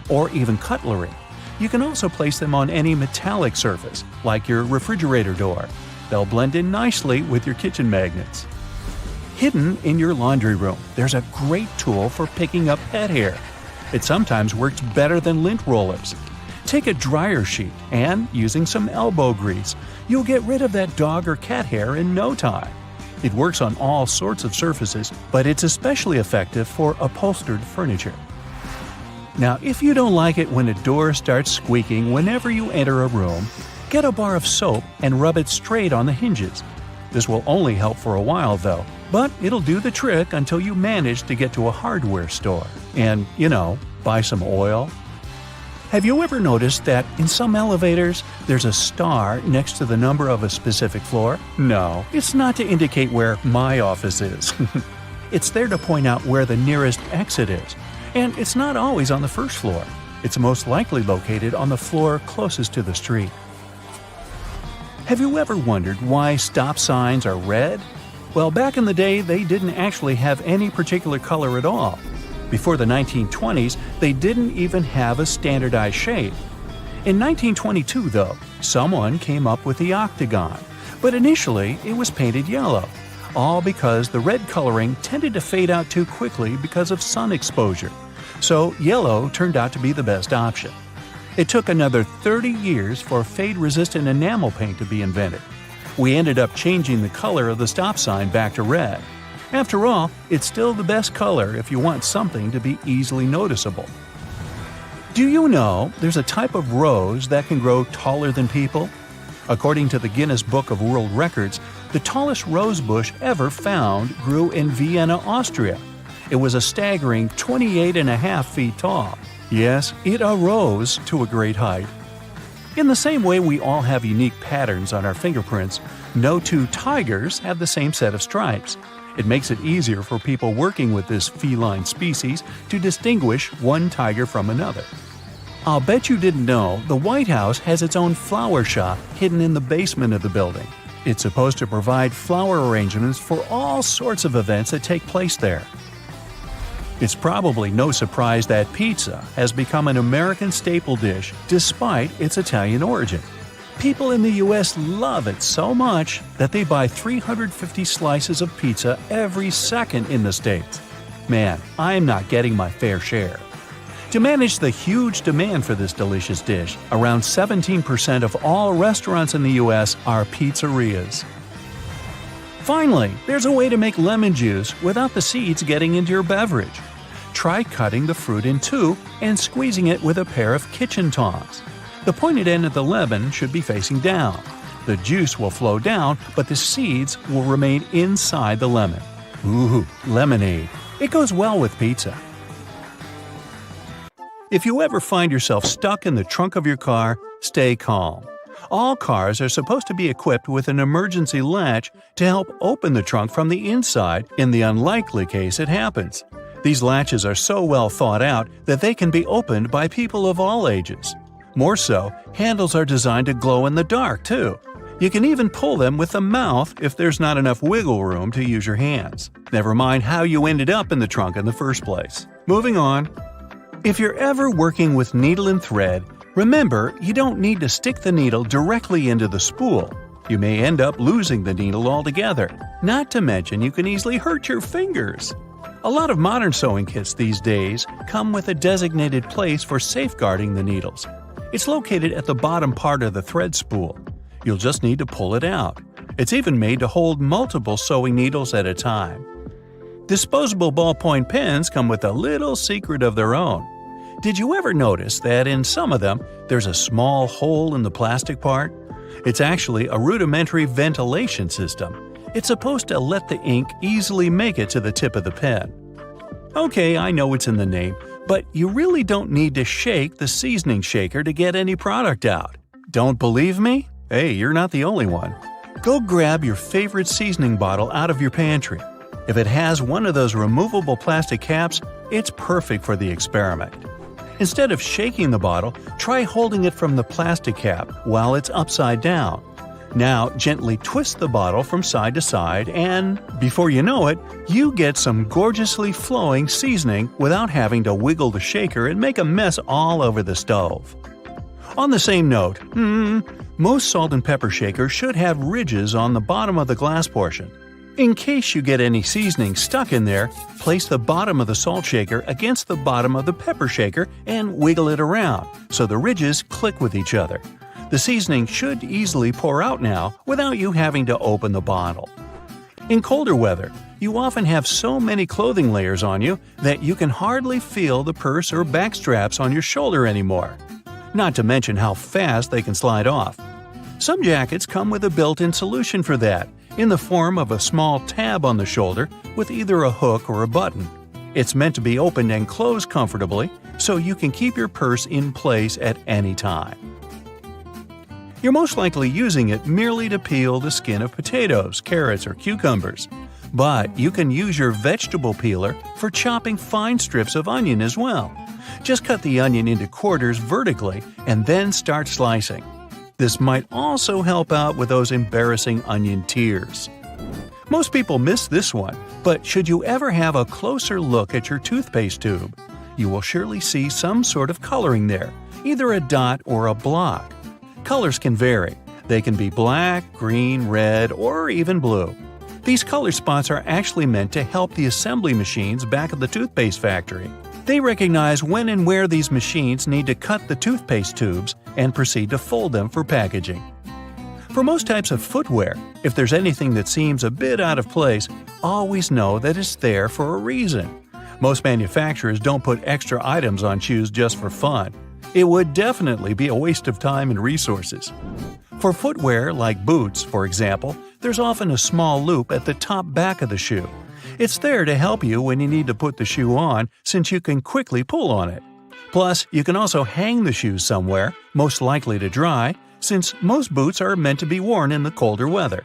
or even cutlery. You can also place them on any metallic surface, like your refrigerator door. They'll blend in nicely with your kitchen magnets. Hidden in your laundry room, there's a great tool for picking up pet hair. It sometimes works better than lint rollers. Take a dryer sheet and, using some elbow grease, you'll get rid of that dog or cat hair in no time. It works on all sorts of surfaces, but it's especially effective for upholstered furniture. Now, if you don't like it when a door starts squeaking whenever you enter a room, get a bar of soap and rub it straight on the hinges. This will only help for a while though. But it'll do the trick until you manage to get to a hardware store and, buy some oil. Have you ever noticed that in some elevators there's a star next to the number of a specific floor? No, it's not to indicate where my office is. It's there to point out where the nearest exit is. And it's not always on the first floor. It's most likely located on the floor closest to the street. Have you ever wondered why stop signs are red? Well, back in the day, they didn't actually have any particular color at all. Before the 1920s, they didn't even have a standardized shape. In 1922, though, someone came up with the octagon, but initially it was painted yellow, all because the red coloring tended to fade out too quickly because of sun exposure. So yellow turned out to be the best option. It took another 30 years for fade-resistant enamel paint to be invented. We ended up changing the color of the stop sign back to red. After all, it's still the best color if you want something to be easily noticeable. Do you know there's a type of rose that can grow taller than people? According to the Guinness Book of World Records, the tallest rose bush ever found grew in Vienna, Austria. It was a staggering 28.5 feet tall. Yes, it arose to a great height. In the same way we all have unique patterns on our fingerprints, no two tigers have the same set of stripes. It makes it easier for people working with this feline species to distinguish one tiger from another. I'll bet you didn't know the White House has its own flower shop hidden in the basement of the building. It's supposed to provide flower arrangements for all sorts of events that take place there. It's probably no surprise that pizza has become an American staple dish despite its Italian origin. People in the U.S. love it so much that they buy 350 slices of pizza every second in the States. Man, I'm not getting my fair share. To manage the huge demand for this delicious dish, around 17% of all restaurants in the U.S. are pizzerias. Finally, there's a way to make lemon juice without the seeds getting into your beverage. Try cutting the fruit in two and squeezing it with a pair of kitchen tongs. The pointed end of the lemon should be facing down. The juice will flow down, but the seeds will remain inside the lemon. Ooh, lemonade. It goes well with pizza. If you ever find yourself stuck in the trunk of your car, stay calm. All cars are supposed to be equipped with an emergency latch to help open the trunk from the inside in the unlikely case it happens. These latches are so well thought out that they can be opened by people of all ages. More so, handles are designed to glow in the dark, too. You can even pull them with the mouth if there's not enough wiggle room to use your hands. Never mind how you ended up in the trunk in the first place. Moving on. If you're ever working with needle and thread, remember you don't need to stick the needle directly into the spool. You may end up losing the needle altogether. Not to mention you can easily hurt your fingers. A lot of modern sewing kits these days come with a designated place for safeguarding the needles. It's located at the bottom part of the thread spool. You'll just need to pull it out. It's even made to hold multiple sewing needles at a time. Disposable ballpoint pens come with a little secret of their own. Did you ever notice that in some of them, there's a small hole in the plastic part? It's actually a rudimentary ventilation system. It's supposed to let the ink easily make it to the tip of the pen. Okay, I know it's in the name, but you really don't need to shake the seasoning shaker to get any product out. Don't believe me? Hey, you're not the only one. Go grab your favorite seasoning bottle out of your pantry. If it has one of those removable plastic caps, it's perfect for the experiment. Instead of shaking the bottle, try holding it from the plastic cap while it's upside down. Now gently twist the bottle from side to side and, before you know it, you get some gorgeously flowing seasoning without having to wiggle the shaker and make a mess all over the stove. On the same note, most salt and pepper shakers should have ridges on the bottom of the glass portion. In case you get any seasoning stuck in there, place the bottom of the salt shaker against the bottom of the pepper shaker and wiggle it around so the ridges click with each other. The seasoning should easily pour out now without you having to open the bottle. In colder weather, you often have so many clothing layers on you that you can hardly feel the purse or back straps on your shoulder anymore. Not to mention how fast they can slide off. Some jackets come with a built-in solution for that, in the form of a small tab on the shoulder with either a hook or a button. It's meant to be opened and closed comfortably, so you can keep your purse in place at any time. You're most likely using it merely to peel the skin of potatoes, carrots, or cucumbers. But you can use your vegetable peeler for chopping fine strips of onion as well. Just cut the onion into quarters vertically and then start slicing. This might also help out with those embarrassing onion tears. Most people miss this one, but should you ever have a closer look at your toothpaste tube, you will surely see some sort of coloring there, either a dot or a block. Colors can vary. They can be black, green, red, or even blue. These color spots are actually meant to help the assembly machines back at the toothpaste factory. They recognize when and where these machines need to cut the toothpaste tubes and proceed to fold them for packaging. For most types of footwear, if there's anything that seems a bit out of place, always know that it's there for a reason. Most manufacturers don't put extra items on shoes just for fun. It would definitely be a waste of time and resources. For footwear like boots, for example, there's often a small loop at the top back of the shoe. It's there to help you when you need to put the shoe on, since you can quickly pull on it. Plus, you can also hang the shoes somewhere, most likely to dry, since most boots are meant to be worn in the colder weather.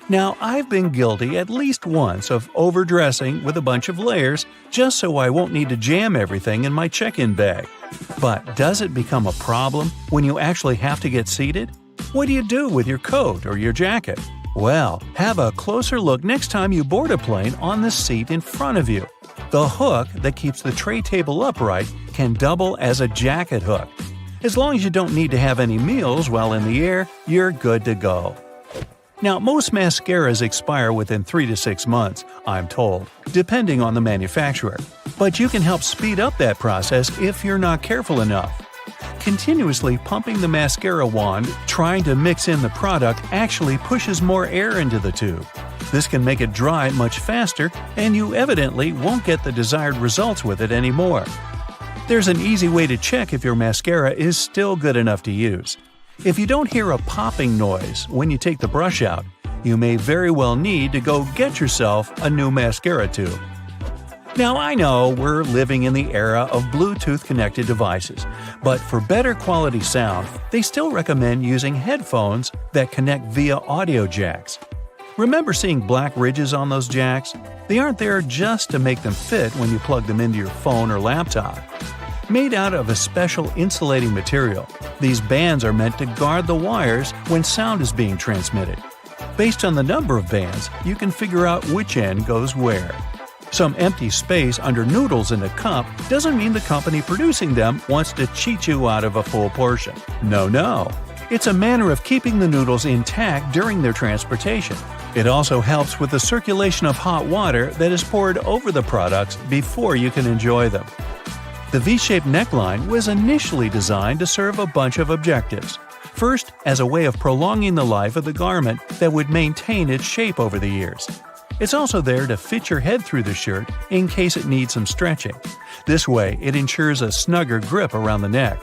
Now, I've been guilty at least once of overdressing with a bunch of layers just so I won't need to jam everything in my check-in bag. But does it become a problem when you actually have to get seated? What do you do with your coat or your jacket? Well, have a closer look next time you board a plane on the seat in front of you. The hook that keeps the tray table upright can double as a jacket hook. As long as you don't need to have any meals while in the air, you're good to go. Now, most mascaras expire within 3 to 6 months, I'm told, depending on the manufacturer. But you can help speed up that process if you're not careful enough. Continuously pumping the mascara wand, trying to mix in the product actually pushes more air into the tube. This can make it dry much faster, and you evidently won't get the desired results with it anymore. There's an easy way to check if your mascara is still good enough to use. If you don't hear a popping noise when you take the brush out, you may very well need to go get yourself a new mascara tube. Now, I know we're living in the era of Bluetooth-connected devices, but for better quality sound, they still recommend using headphones that connect via audio jacks. Remember seeing black ridges on those jacks? They aren't there just to make them fit when you plug them into your phone or laptop. Made out of a special insulating material, these bands are meant to guard the wires when sound is being transmitted. Based on the number of bands, you can figure out which end goes where. Some empty space under noodles in a cup doesn't mean the company producing them wants to cheat you out of a full portion. No. It's a manner of keeping the noodles intact during their transportation. It also helps with the circulation of hot water that is poured over the products before you can enjoy them. The V-shaped neckline was initially designed to serve a bunch of objectives. First, as a way of prolonging the life of the garment that would maintain its shape over the years. It's also there to fit your head through the shirt in case it needs some stretching. This way, it ensures a snugger grip around the neck.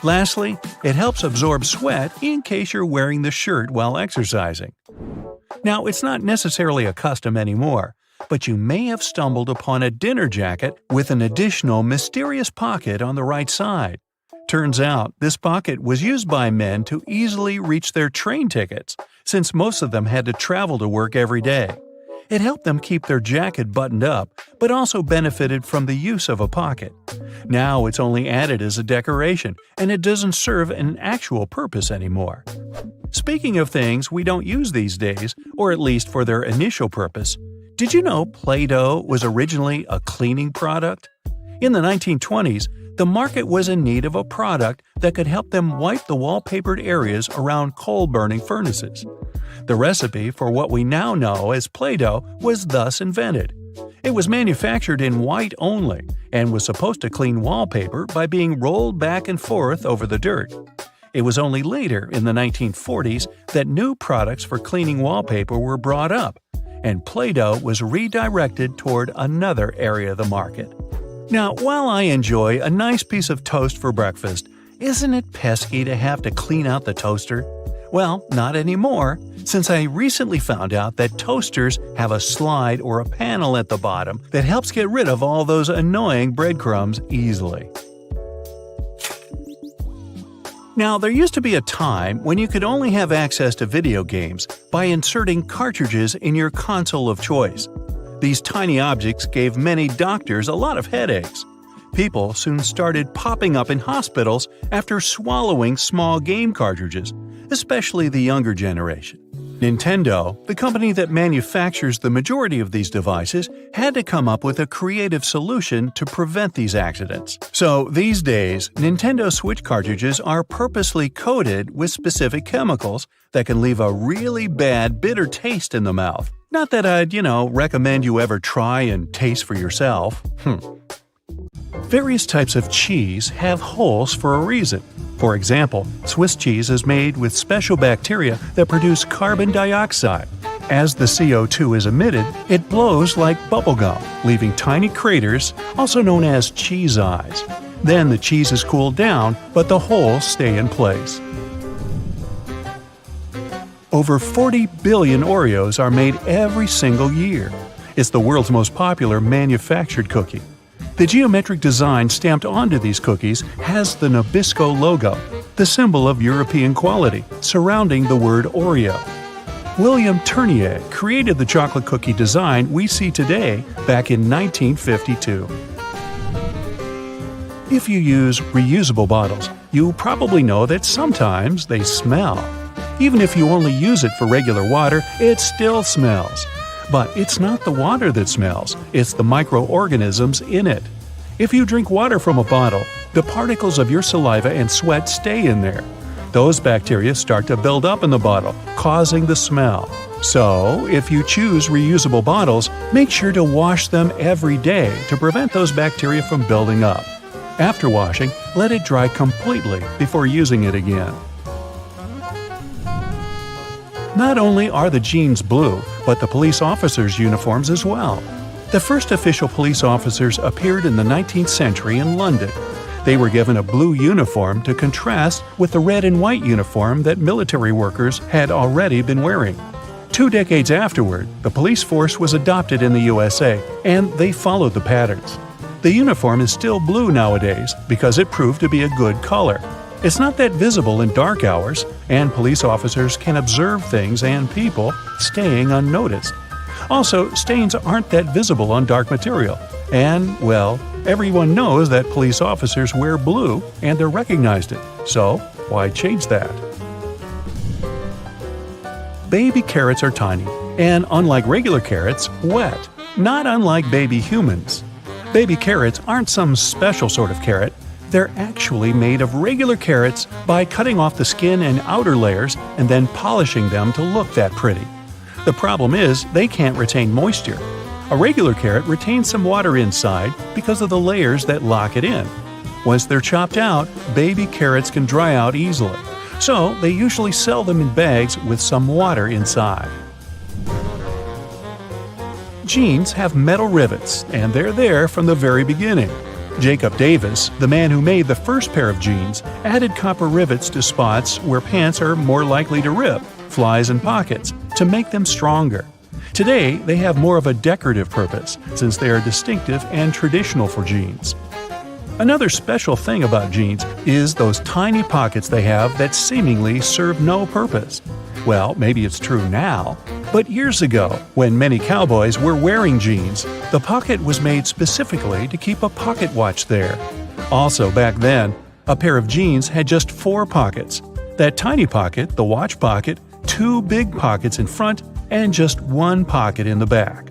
Lastly, it helps absorb sweat in case you're wearing the shirt while exercising. Now, it's not necessarily a custom anymore, but you may have stumbled upon a dinner jacket with an additional mysterious pocket on the right side. Turns out, this pocket was used by men to easily reach their train tickets, since most of them had to travel to work every day. It helped them keep their jacket buttoned up, but also benefited from the use of a pocket. Now it's only added as a decoration, and it doesn't serve an actual purpose anymore. Speaking of things we don't use these days, or at least for their initial purpose, did you know Play-Doh was originally a cleaning product? In the 1920s, the market was in need of a product that could help them wipe the wallpapered areas around coal-burning furnaces. The recipe for what we now know as Play-Doh was thus invented. It was manufactured in white only and was supposed to clean wallpaper by being rolled back and forth over the dirt. It was only later, in the 1940s, that new products for cleaning wallpaper were brought up, and Play-Doh was redirected toward another area of the market. Now, while I enjoy a nice piece of toast for breakfast, isn't it pesky to have to clean out the toaster? Well, not anymore, since I recently found out that toasters have a slide or a panel at the bottom that helps get rid of all those annoying breadcrumbs easily. Now, there used to be a time when you could only have access to video games by inserting cartridges in your console of choice. These tiny objects gave many doctors a lot of headaches. People soon started popping up in hospitals after swallowing small game cartridges, especially the younger generation. Nintendo, the company that manufactures the majority of these devices, had to come up with a creative solution to prevent these accidents. So these days, Nintendo Switch cartridges are purposely coated with specific chemicals that can leave a really bad bitter taste in the mouth. Not that I'd, recommend you ever try and taste for yourself. Various types of cheese have holes for a reason. For example, Swiss cheese is made with special bacteria that produce carbon dioxide. As the CO2 is emitted, it blows like bubblegum, leaving tiny craters, also known as cheese eyes. Then the cheese is cooled down, but the holes stay in place. Over 40 billion Oreos are made every single year. It's the world's most popular manufactured cookie. The geometric design stamped onto these cookies has the Nabisco logo, the symbol of European quality, surrounding the word Oreo. William Tournier created the chocolate cookie design we see today back in 1952. If you use reusable bottles, you probably know that sometimes they smell. Even if you only use it for regular water, it still smells. But it's not the water that smells, it's the microorganisms in it. If you drink water from a bottle, the particles of your saliva and sweat stay in there. Those bacteria start to build up in the bottle, causing the smell. So, if you choose reusable bottles, make sure to wash them every day to prevent those bacteria from building up. After washing, let it dry completely before using it again. Not only are the jeans blue, but the police officers' uniforms as well. The first official police officers appeared in the 19th century in London. They were given a blue uniform to contrast with the red and white uniform that military workers had already been wearing. 2 decades afterward, the police force was adopted in the USA, and they followed the patterns. The uniform is still blue nowadays because it proved to be a good color. It's not that visible in dark hours, and police officers can observe things and people staying unnoticed. Also, stains aren't that visible on dark material. And, well, everyone knows that police officers wear blue and they're recognized it. So, why change that? Baby carrots are tiny, and unlike regular carrots, wet, not unlike baby humans. Baby carrots aren't some special sort of carrot. They're actually made of regular carrots by cutting off the skin and outer layers and then polishing them to look that pretty. The problem is they can't retain moisture. A regular carrot retains some water inside because of the layers that lock it in. Once they're chopped out, baby carrots can dry out easily, so they usually sell them in bags with some water inside. Jeans have metal rivets, and they're there from the very beginning. Jacob Davis, the man who made the first pair of jeans, added copper rivets to spots where pants are more likely to rip, flies and pockets, to make them stronger. Today, they have more of a decorative purpose, since they are distinctive and traditional for jeans. Another special thing about jeans is those tiny pockets they have that seemingly serve no purpose. Well, maybe it's true now, but years ago, when many cowboys were wearing jeans, the pocket was made specifically to keep a pocket watch there. Also, back then, a pair of jeans had just 4 pockets. That tiny pocket, the watch pocket, 2 big pockets in front, and just 1 pocket in the back.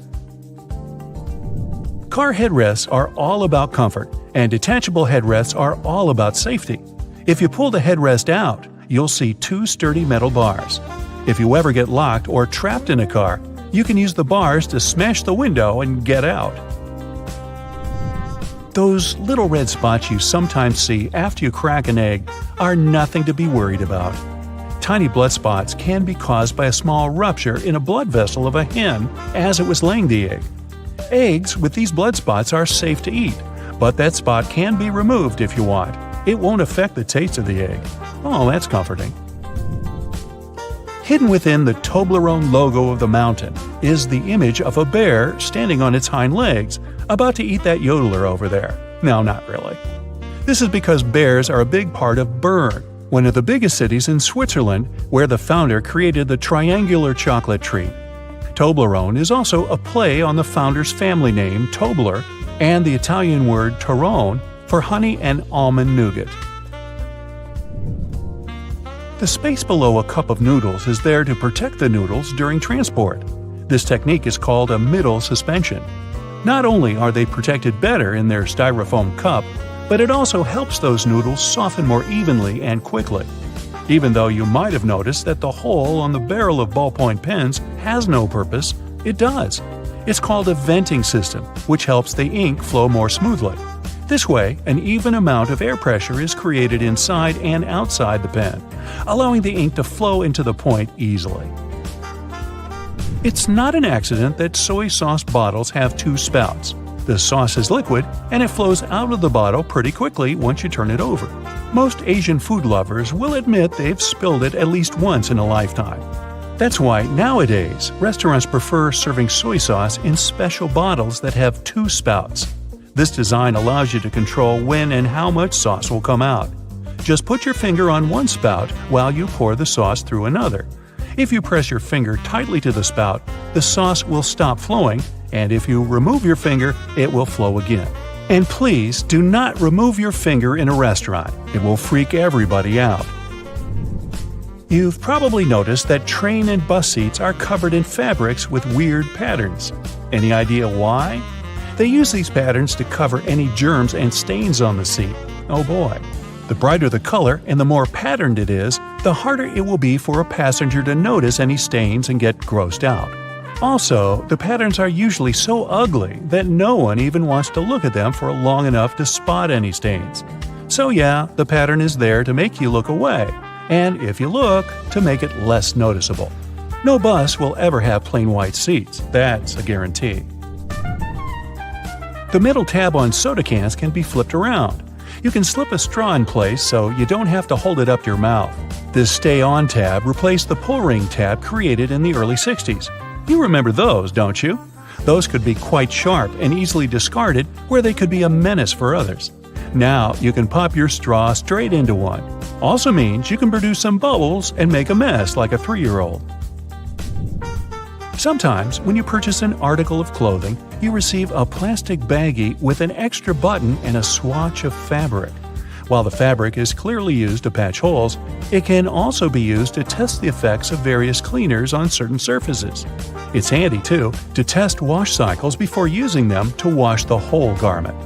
Car headrests are all about comfort, and detachable headrests are all about safety. If you pull the headrest out, you'll see 2 sturdy metal bars. If you ever get locked or trapped in a car, you can use the bars to smash the window and get out. Those little red spots you sometimes see after you crack an egg are nothing to be worried about. Tiny blood spots can be caused by a small rupture in a blood vessel of a hen as it was laying the egg. Eggs with these blood spots are safe to eat, but that spot can be removed if you want. It won't affect the taste of the egg. Oh, that's comforting. Hidden within the Toblerone logo of the mountain is the image of a bear standing on its hind legs, about to eat that yodeler over there. No, not really. This is because bears are a big part of Bern, one of the biggest cities in Switzerland, where the founder created the triangular chocolate treat. Toblerone is also a play on the founder's family name, Tobler, and the Italian word Torrone for honey and almond nougat. The space below a cup of noodles is there to protect the noodles during transport. This technique is called a middle suspension. Not only are they protected better in their styrofoam cup, but it also helps those noodles soften more evenly and quickly. Even though you might have noticed that the hole on the barrel of ballpoint pens has no purpose, it does. It's called a venting system, which helps the ink flow more smoothly. This way, an even amount of air pressure is created inside and outside the pen, allowing the ink to flow into the point easily. It's not an accident that soy sauce bottles have two spouts. The sauce is liquid, and it flows out of the bottle pretty quickly once you turn it over. Most Asian food lovers will admit they've spilled it at least once in a lifetime. That's why nowadays, restaurants prefer serving soy sauce in special bottles that have two spouts. This design allows you to control when and how much sauce will come out. Just put your finger on one spout while you pour the sauce through another. If you press your finger tightly to the spout, the sauce will stop flowing, and if you remove your finger, it will flow again. And please do not remove your finger in a restaurant. It will freak everybody out. You've probably noticed that train and bus seats are covered in fabrics with weird patterns. Any idea why? They use these patterns to cover any germs and stains on the seat. Oh boy. The brighter the color and the more patterned it is, the harder it will be for a passenger to notice any stains and get grossed out. Also, the patterns are usually so ugly that no one even wants to look at them for long enough to spot any stains. So yeah, the pattern is there to make you look away, and if you look, to make it less noticeable. No bus will ever have plain white seats, that's a guarantee. The middle tab on soda cans can be flipped around. You can slip a straw in place so you don't have to hold it up to your mouth. This Stay On tab replaced the pull ring tab created in the early 60s. You remember those, don't you? Those could be quite sharp and easily discarded where they could be a menace for others. Now you can pop your straw straight into one. Also means you can produce some bubbles and make a mess like a 3-year-old. Sometimes, when you purchase an article of clothing, you receive a plastic baggie with an extra button and a swatch of fabric. While the fabric is clearly used to patch holes, it can also be used to test the effects of various cleaners on certain surfaces. It's handy, too, to test wash cycles before using them to wash the whole garment.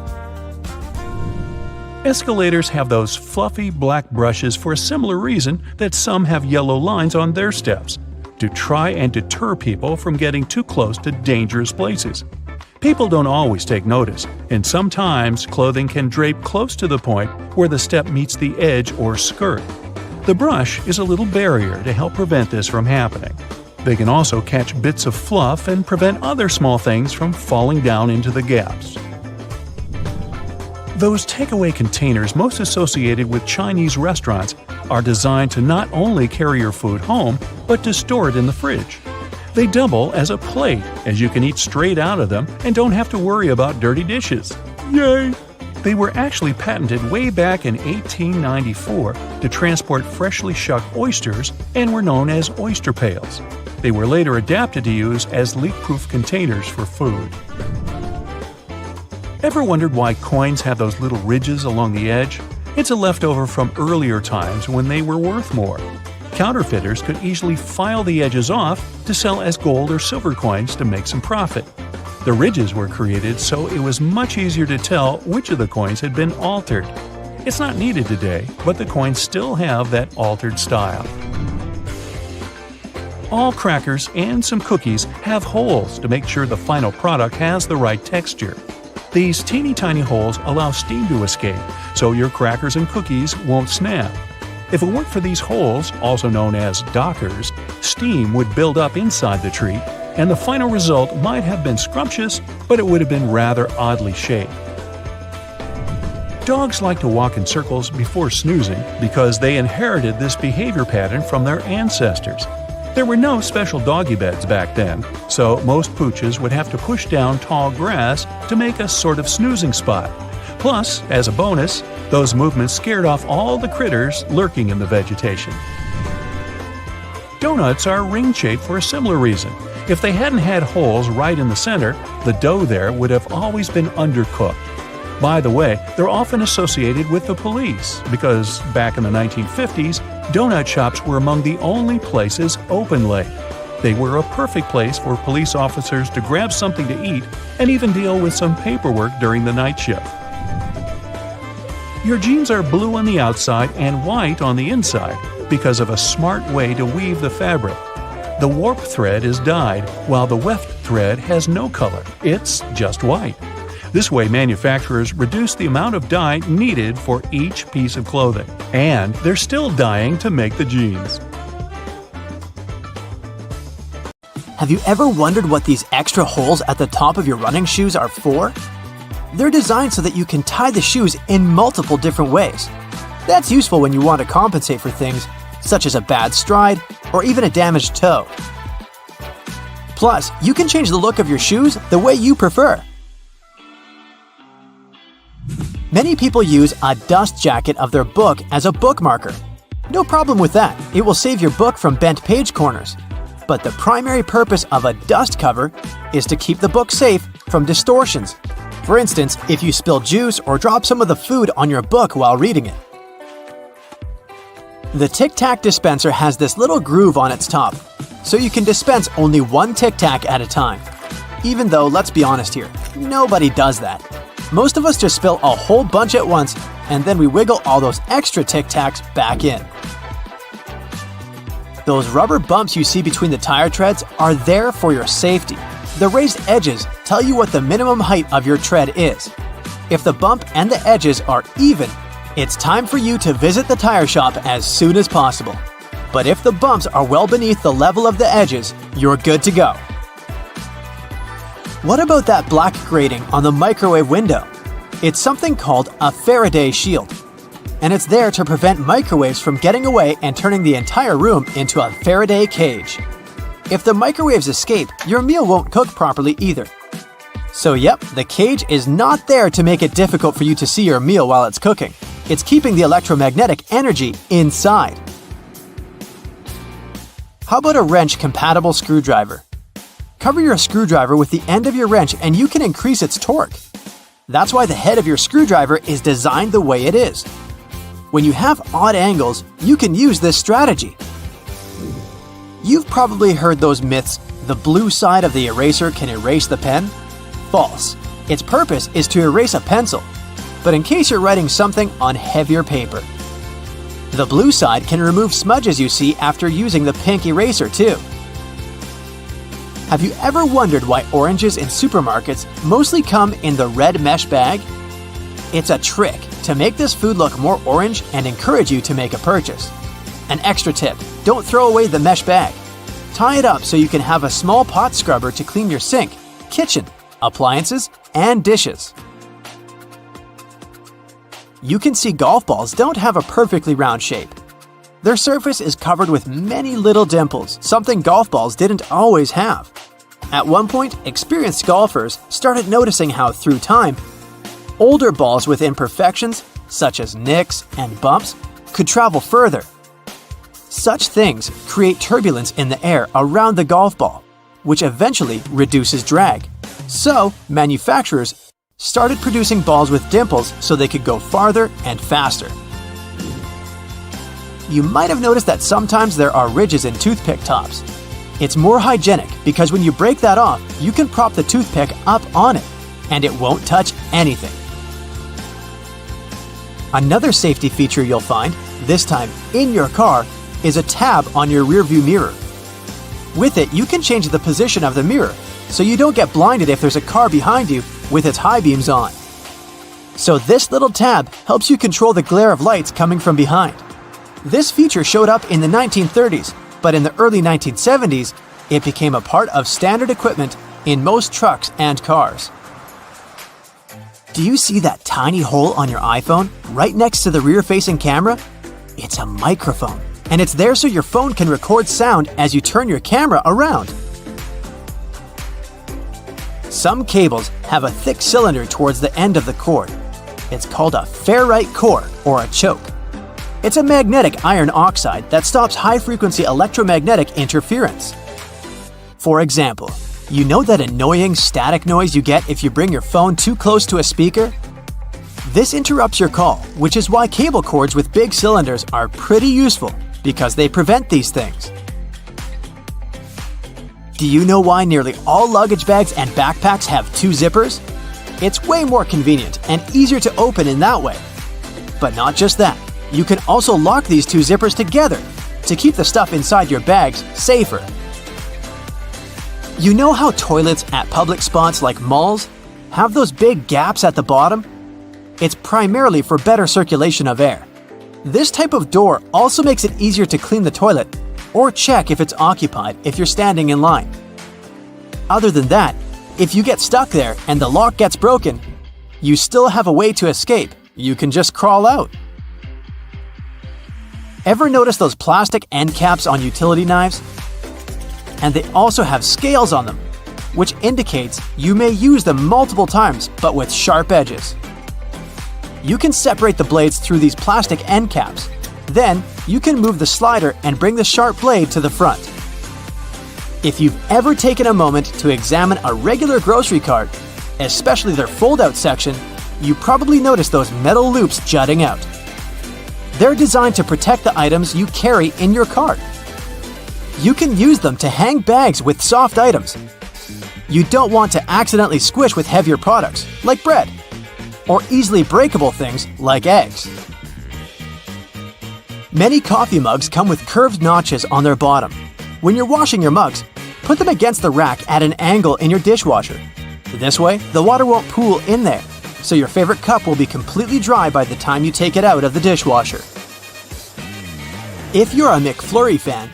Escalators have those fluffy black brushes for a similar reason that some have yellow lines on their steps, to try and deter people from getting too close to dangerous places. People don't always take notice, and sometimes clothing can drape close to the point where the step meets the edge or skirt. The brush is a little barrier to help prevent this from happening. They can also catch bits of fluff and prevent other small things from falling down into the gaps. Those takeaway containers most associated with Chinese restaurants are designed to not only carry your food home, but to store it in the fridge. They double as a plate, as you can eat straight out of them and don't have to worry about dirty dishes. Yay! They were actually patented way back in 1894 to transport freshly shucked oysters and were known as oyster pails. They were later adapted to use as leak-proof containers for food. Ever wondered why coins have those little ridges along the edge? It's a leftover from earlier times when they were worth more. Counterfeiters could easily file the edges off to sell as gold or silver coins to make some profit. The ridges were created so it was much easier to tell which of the coins had been altered. It's not needed today, but the coins still have that altered style. All crackers and some cookies have holes to make sure the final product has the right texture. These teeny tiny holes allow steam to escape, so your crackers and cookies won't snap. If it weren't for these holes, also known as dockers, steam would build up inside the treat, and the final result might have been scrumptious, but it would have been rather oddly shaped. Dogs like to walk in circles before snoozing because they inherited this behavior pattern from their ancestors. There were no special doggy beds back then, so most pooches would have to push down tall grass to make a sort of snoozing spot. Plus, as a bonus, those movements scared off all the critters lurking in the vegetation. Donuts are ring-shaped for a similar reason. If they hadn't had holes right in the center, the dough there would have always been undercooked. By the way, they're often associated with the police because back in the 1950s, donut shops were among the only places open late. They were a perfect place for police officers to grab something to eat and even deal with some paperwork during the night shift. Your jeans are blue on the outside and white on the inside because of a smart way to weave the fabric. The warp thread is dyed, while the weft thread has no color. It's just white. This way, manufacturers reduce the amount of dye needed for each piece of clothing. And they're still dyeing to make the jeans. Have you ever wondered what these extra holes at the top of your running shoes are for? They're designed so that you can tie the shoes in multiple different ways. That's useful when you want to compensate for things such as a bad stride or even a damaged toe. Plus, you can change the look of your shoes the way you prefer. Many people use a dust jacket of their book as a bookmarker. No problem with that, it will save your book from bent page corners. But the primary purpose of a dust cover is to keep the book safe from distortions. For instance, if you spill juice or drop some of the food on your book while reading it. The Tic Tac dispenser has this little groove on its top, so you can dispense only one Tic Tac at a time. Even though, let's be honest here, nobody does that. Most of us just spill a whole bunch at once, and then we wiggle all those extra Tic Tacs back in. Those rubber bumps you see between the tire treads are there for your safety. The raised edges tell you what the minimum height of your tread is. If the bump and the edges are even, it's time for you to visit the tire shop as soon as possible. But if the bumps are well beneath the level of the edges, you're good to go. What about that black grating on the microwave window? It's something called a Faraday shield, and it's there to prevent microwaves from getting away and turning the entire room into a Faraday cage. If the microwaves escape, your meal won't cook properly either. So yep, the cage is not there to make it difficult for you to see your meal while it's cooking. It's keeping the electromagnetic energy inside. How about a wrench-compatible screwdriver? Cover your screwdriver with the end of your wrench and you can increase its torque. That's why the head of your screwdriver is designed the way it is. When you have odd angles, you can use this strategy. You've probably heard those myths, the blue side of the eraser can erase the pen? False. Its purpose is to erase a pencil, but in case you're writing something on heavier paper. The blue side can remove smudges you see after using the pink eraser too. Have you ever wondered why oranges in supermarkets mostly come in the red mesh bag? It's a trick to make this food look more orange and encourage you to make a purchase. An extra tip, don't throw away the mesh bag. Tie it up so you can have a small pot scrubber to clean your sink, kitchen, appliances, and dishes. You can see golf balls don't have a perfectly round shape. Their surface is covered with many little dimples, something golf balls didn't always have. At one point, experienced golfers started noticing how, through time, older balls with imperfections, such as nicks and bumps, could travel further. Such things create turbulence in the air around the golf ball, which eventually reduces drag. So, manufacturers started producing balls with dimples so they could go farther and faster. You might have noticed that sometimes there are ridges in toothpick tops. It's more hygienic because when you break that off, you can prop the toothpick up on it, and it won't touch anything. Another safety feature you'll find, this time in your car, is a tab on your rearview mirror. With it, you can change the position of the mirror so you don't get blinded if there's a car behind you with its high beams on. So this little tab helps you control the glare of lights coming from behind. This feature showed up in the 1930s, but in the early 1970s, it became a part of standard equipment in most trucks and cars. Do you see that tiny hole on your iPhone right next to the rear-facing camera? It's a microphone. and it's there so your phone can record sound as you turn your camera around. Some cables have a thick cylinder towards the end of the cord. It's called a ferrite core or a choke. It's a magnetic iron oxide that stops high-frequency electromagnetic interference. For example, you know that annoying static noise you get if you bring your phone too close to a speaker? This interrupts your call, which is why cable cords with big cylinders are pretty useful because they prevent these things. Do you know why nearly all luggage bags and backpacks have 2 zippers? It's way more convenient and easier to open in that way. But not just that, you can also lock these 2 zippers together to keep the stuff inside your bags safer. You know how toilets at public spots like malls have those big gaps at the bottom? It's primarily for better circulation of air. This type of door also makes it easier to clean the toilet or check if it's occupied if you're standing in line. Other than that, if you get stuck there and the lock gets broken, you still have a way to escape. You can just crawl out. Ever notice those plastic end caps on utility knives? And they also have scales on them, which indicates you may use them multiple times but with sharp edges. You can separate the blades through these plastic end caps. Then, you can move the slider and bring the sharp blade to the front. If you've ever taken a moment to examine a regular grocery cart, especially their fold-out section, you probably noticed those metal loops jutting out. They're designed to protect the items you carry in your cart. You can use them to hang bags with soft items. You don't want to accidentally squish with heavier products, like bread, or easily breakable things like eggs. Many coffee mugs come with curved notches on their bottom. When you're washing your mugs, put them against the rack at an angle in your dishwasher. This way, the water won't pool in there, so your favorite cup will be completely dry by the time you take it out of the dishwasher. If you're a McFlurry fan,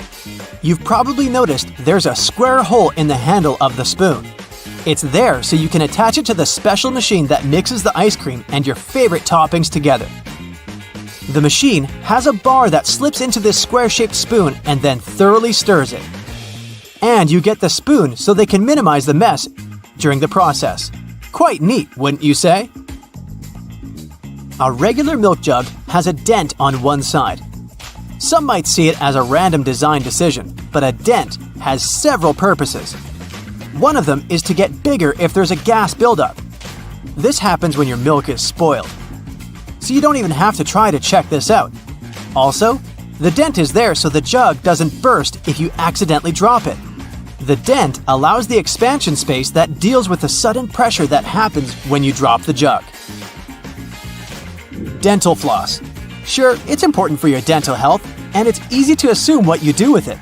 you've probably noticed there's a square hole in the handle of the spoon. It's there so you can attach it to the special machine that mixes the ice cream and your favorite toppings together. The machine has a bar that slips into this square-shaped spoon and then thoroughly stirs it. And you get the spoon so they can minimize the mess during the process. Quite neat, wouldn't you say? A regular milk jug has a dent on one side. Some might see it as a random design decision, but a dent has several purposes. One of them is to get bigger if there's a gas buildup. This happens when your milk is spoiled. So you don't even have to try to check this out. Also, the dent is there so the jug doesn't burst if you accidentally drop it. The dent allows the expansion space that deals with the sudden pressure that happens when you drop the jug. Dental floss. Sure, it's important for your dental health, and it's easy to assume what you do with it.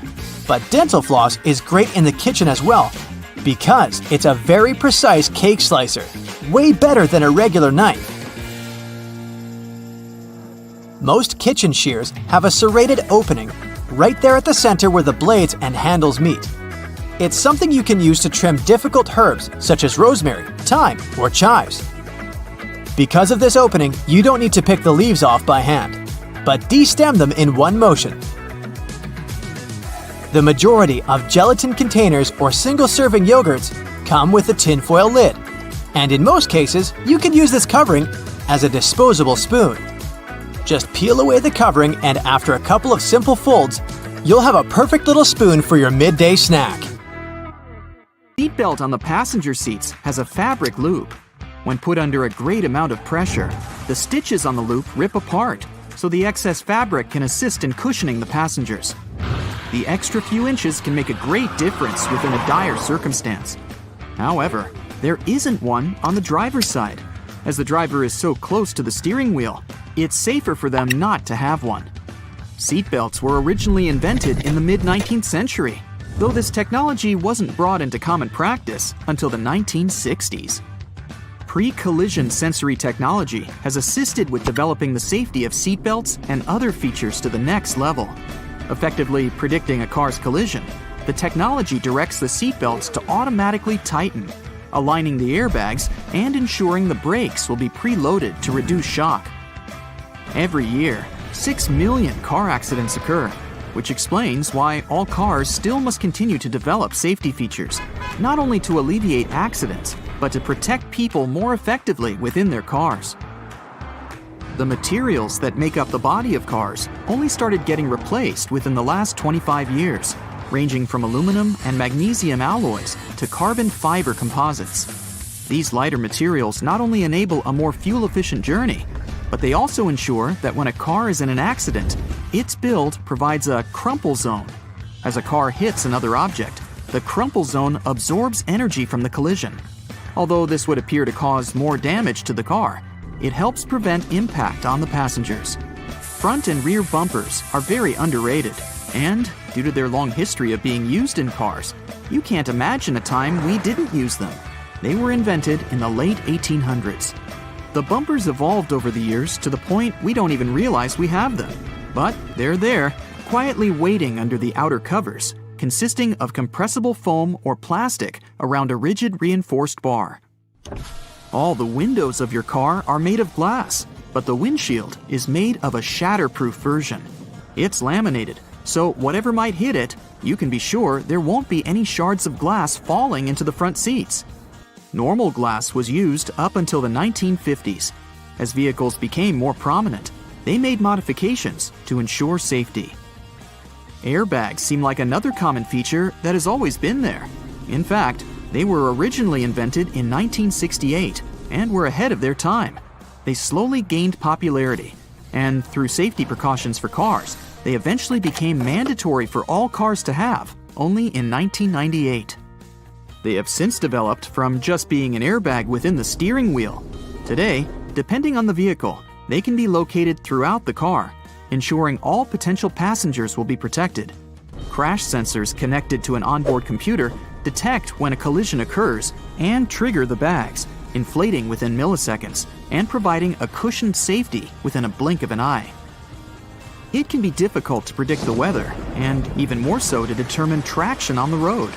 But dental floss is great in the kitchen as well, because it's a very precise cake slicer, way better than a regular knife. Most kitchen shears have a serrated opening right there at the center where the blades and handles meet. It's something you can use to trim difficult herbs such as rosemary, thyme, or chives. Because of this opening, you don't need to pick the leaves off by hand, but destem them in one motion. The majority of gelatin containers or single-serving yogurts come with a tinfoil lid, and in most cases, you can use this covering as a disposable spoon. Just peel away the covering, and after a couple of simple folds, you'll have a perfect little spoon for your midday snack. The seatbelt on the passenger seats has a fabric loop. When put under a great amount of pressure, the stitches on the loop rip apart, so the excess fabric can assist in cushioning the passengers. The extra few inches can make a great difference within a dire circumstance. However, there isn't one on the driver's side. As the driver is so close to the steering wheel, it's safer for them not to have one. Seatbelts were originally invented in the mid-19th century, though this technology wasn't brought into common practice until the 1960s. Pre-collision sensory technology has assisted with developing the safety of seatbelts and other features to the next level. Effectively predicting a car's collision, the technology directs the seatbelts to automatically tighten, aligning the airbags and ensuring the brakes will be preloaded to reduce shock. Every year, 6 million car accidents occur, which explains why all cars still must continue to develop safety features, not only to alleviate accidents, but to protect people more effectively within their cars. The materials that make up the body of cars only started getting replaced within the last 25 years, ranging from aluminum and magnesium alloys to carbon fiber composites. These lighter materials not only enable a more fuel-efficient journey, but they also ensure that when a car is in an accident, its build provides a crumple zone. As a car hits another object, the crumple zone absorbs energy from the collision. Although this would appear to cause more damage to the car, it helps prevent impact on the passengers. Front and rear bumpers are very underrated, and due to their long history of being used in cars, you can't imagine a time we didn't use them. They were invented in the late 1800s. The bumpers evolved over the years to the point we don't even realize we have them. But they're there, quietly waiting under the outer covers, consisting of compressible foam or plastic around a rigid reinforced bar. All the windows of your car are made of glass, but the windshield is made of a shatterproof version. It's laminated, so whatever might hit it, you can be sure there won't be any shards of glass falling into the front seats. Normal glass was used up until the 1950s. As vehicles became more prominent, they made modifications to ensure safety. Airbags seem like another common feature that has always been there. In fact, they were originally invented in 1968 and were ahead of their time. They slowly gained popularity, and through safety precautions for cars, they eventually became mandatory for all cars to have, only in 1998. They have since developed from just being an airbag within the steering wheel. Today, depending on the vehicle, they can be located throughout the car, ensuring all potential passengers will be protected. Crash sensors connected to an onboard computer detect when a collision occurs and trigger the bags, inflating within milliseconds and providing a cushioned safety within a blink of an eye. It can be difficult to predict the weather, and even more so to determine traction on the road.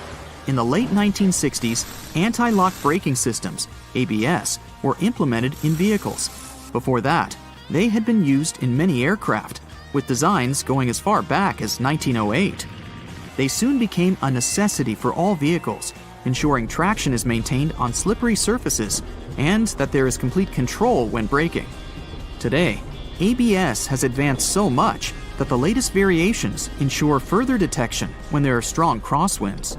In the late 1960s, anti-lock braking systems, ABS, were implemented in vehicles. Before that, they had been used in many aircraft, with designs going as far back as 1908. They soon became a necessity for all vehicles, ensuring traction is maintained on slippery surfaces and that there is complete control when braking. Today, ABS has advanced so much that the latest variations ensure further detection when there are strong crosswinds.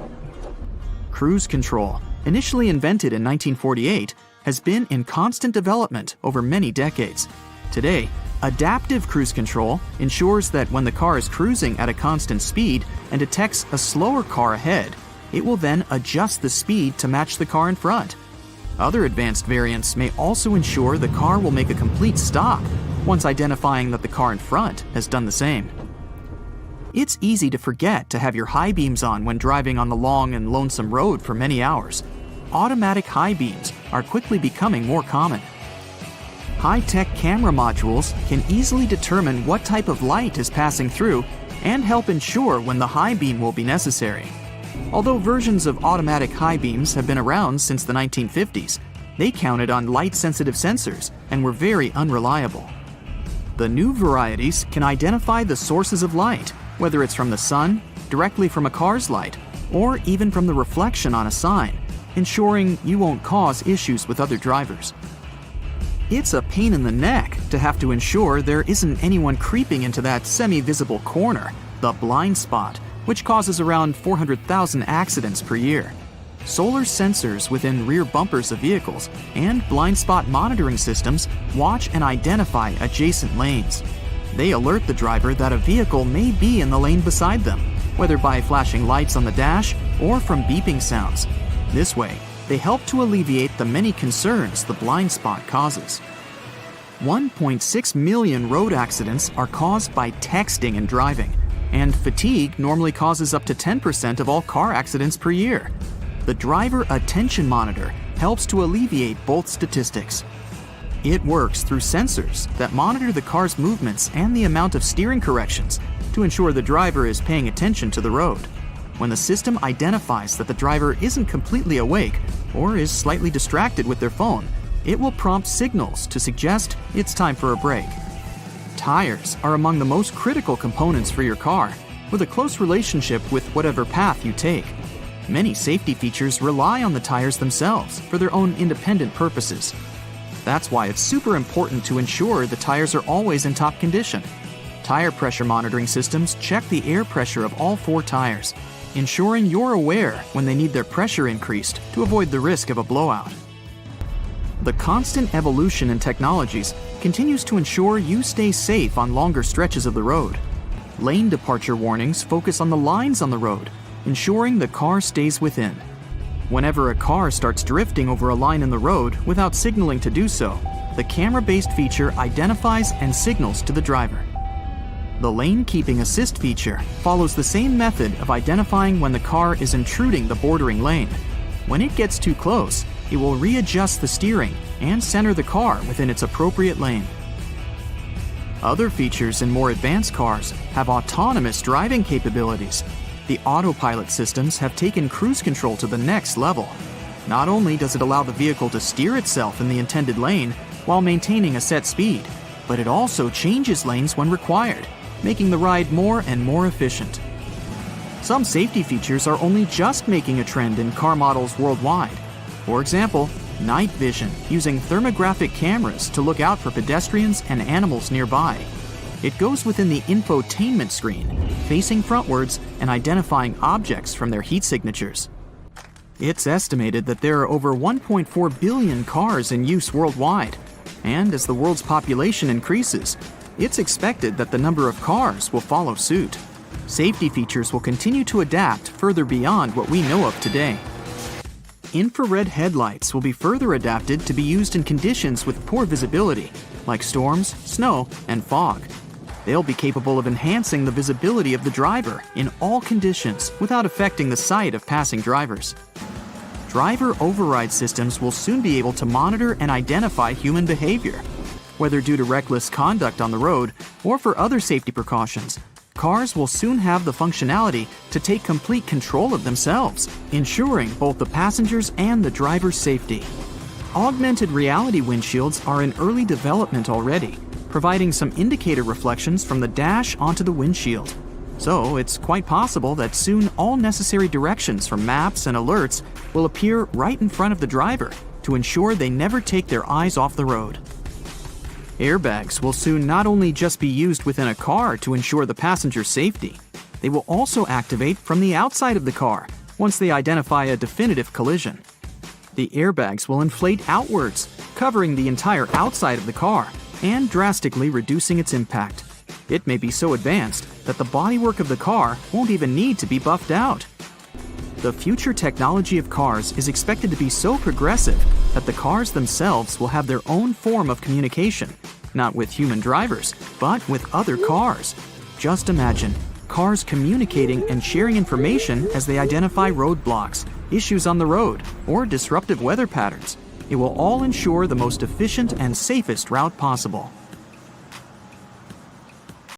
Cruise control, initially invented in 1948, has been in constant development over many decades. Today, adaptive cruise control ensures that when the car is cruising at a constant speed and detects a slower car ahead, it will then adjust the speed to match the car in front. Other advanced variants may also ensure the car will make a complete stop once identifying that the car in front has done the same. It's easy to forget to have your high beams on when driving on the long and lonesome road for many hours. Automatic high beams are quickly becoming more common. High-tech camera modules can easily determine what type of light is passing through and help ensure when the high beam will be necessary. Although versions of automatic high beams have been around since the 1950s, they counted on light-sensitive sensors and were very unreliable. The new varieties can identify the sources of light, whether it's from the sun, directly from a car's light, or even from the reflection on a sign, ensuring you won't cause issues with other drivers. It's a pain in the neck to have to ensure there isn't anyone creeping into that semi-visible corner, the blind spot, which causes around 400,000 accidents per year. Solar sensors within rear bumpers of vehicles and blind spot monitoring systems watch and identify adjacent lanes. They alert the driver that a vehicle may be in the lane beside them, whether by flashing lights on the dash or from beeping sounds. This way, they help to alleviate the many concerns the blind spot causes. 1.6 million road accidents are caused by texting and driving, and fatigue normally causes up to 10% of all car accidents per year. The Driver Attention Monitor helps to alleviate both statistics. It works through sensors that monitor the car's movements and the amount of steering corrections to ensure the driver is paying attention to the road. When the system identifies that the driver isn't completely awake or is slightly distracted with their phone, it will prompt signals to suggest it's time for a break. Tires are among the most critical components for your car, with a close relationship with whatever path you take. Many safety features rely on the tires themselves for their own independent purposes. That's why it's super important to ensure the tires are always in top condition. Tire pressure monitoring systems check the air pressure of all 4 tires, ensuring you're aware when they need their pressure increased to avoid the risk of a blowout. The constant evolution in technologies continues to ensure you stay safe on longer stretches of the road. Lane departure warnings focus on the lines on the road, ensuring the car stays within. Whenever a car starts drifting over a line in the road without signaling to do so, the camera-based feature identifies and signals to the driver. The lane keeping assist feature follows the same method of identifying when the car is intruding the bordering lane. When it gets too close, it will readjust the steering and center the car within its appropriate lane. Other features in more advanced cars have autonomous driving capabilities. The autopilot systems have taken cruise control to the next level. Not only does it allow the vehicle to steer itself in the intended lane while maintaining a set speed, but it also changes lanes when required, making the ride more and more efficient. Some safety features are only just making a trend in car models worldwide. For example, night vision using thermographic cameras to look out for pedestrians and animals nearby. It goes within the infotainment screen, facing frontwards and identifying objects from their heat signatures. It's estimated that there are over 1.4 billion cars in use worldwide, and as the world's population increases, it's expected that the number of cars will follow suit. Safety features will continue to adapt further beyond what we know of today. Infrared headlights will be further adapted to be used in conditions with poor visibility, like storms, snow, and fog. They'll be capable of enhancing the visibility of the driver in all conditions without affecting the sight of passing drivers. Driver override systems will soon be able to monitor and identify human behavior. Whether due to reckless conduct on the road or for other safety precautions, cars will soon have the functionality to take complete control of themselves, ensuring both the passengers and the driver's safety. Augmented reality windshields are in early development already, providing some indicator reflections from the dash onto the windshield. So it's quite possible that soon all necessary directions from maps and alerts will appear right in front of the driver to ensure they never take their eyes off the road. Airbags will soon not only just be used within a car to ensure the passenger's safety, they will also activate from the outside of the car once they identify a definitive collision. The airbags will inflate outwards, covering the entire outside of the car and drastically reducing its impact. It may be so advanced that the bodywork of the car won't even need to be buffed out. The future technology of cars is expected to be so progressive that the cars themselves will have their own form of communication, not with human drivers, but with other cars. Just imagine cars communicating and sharing information as they identify roadblocks, issues on the road, or disruptive weather patterns. It will all ensure the most efficient and safest route possible.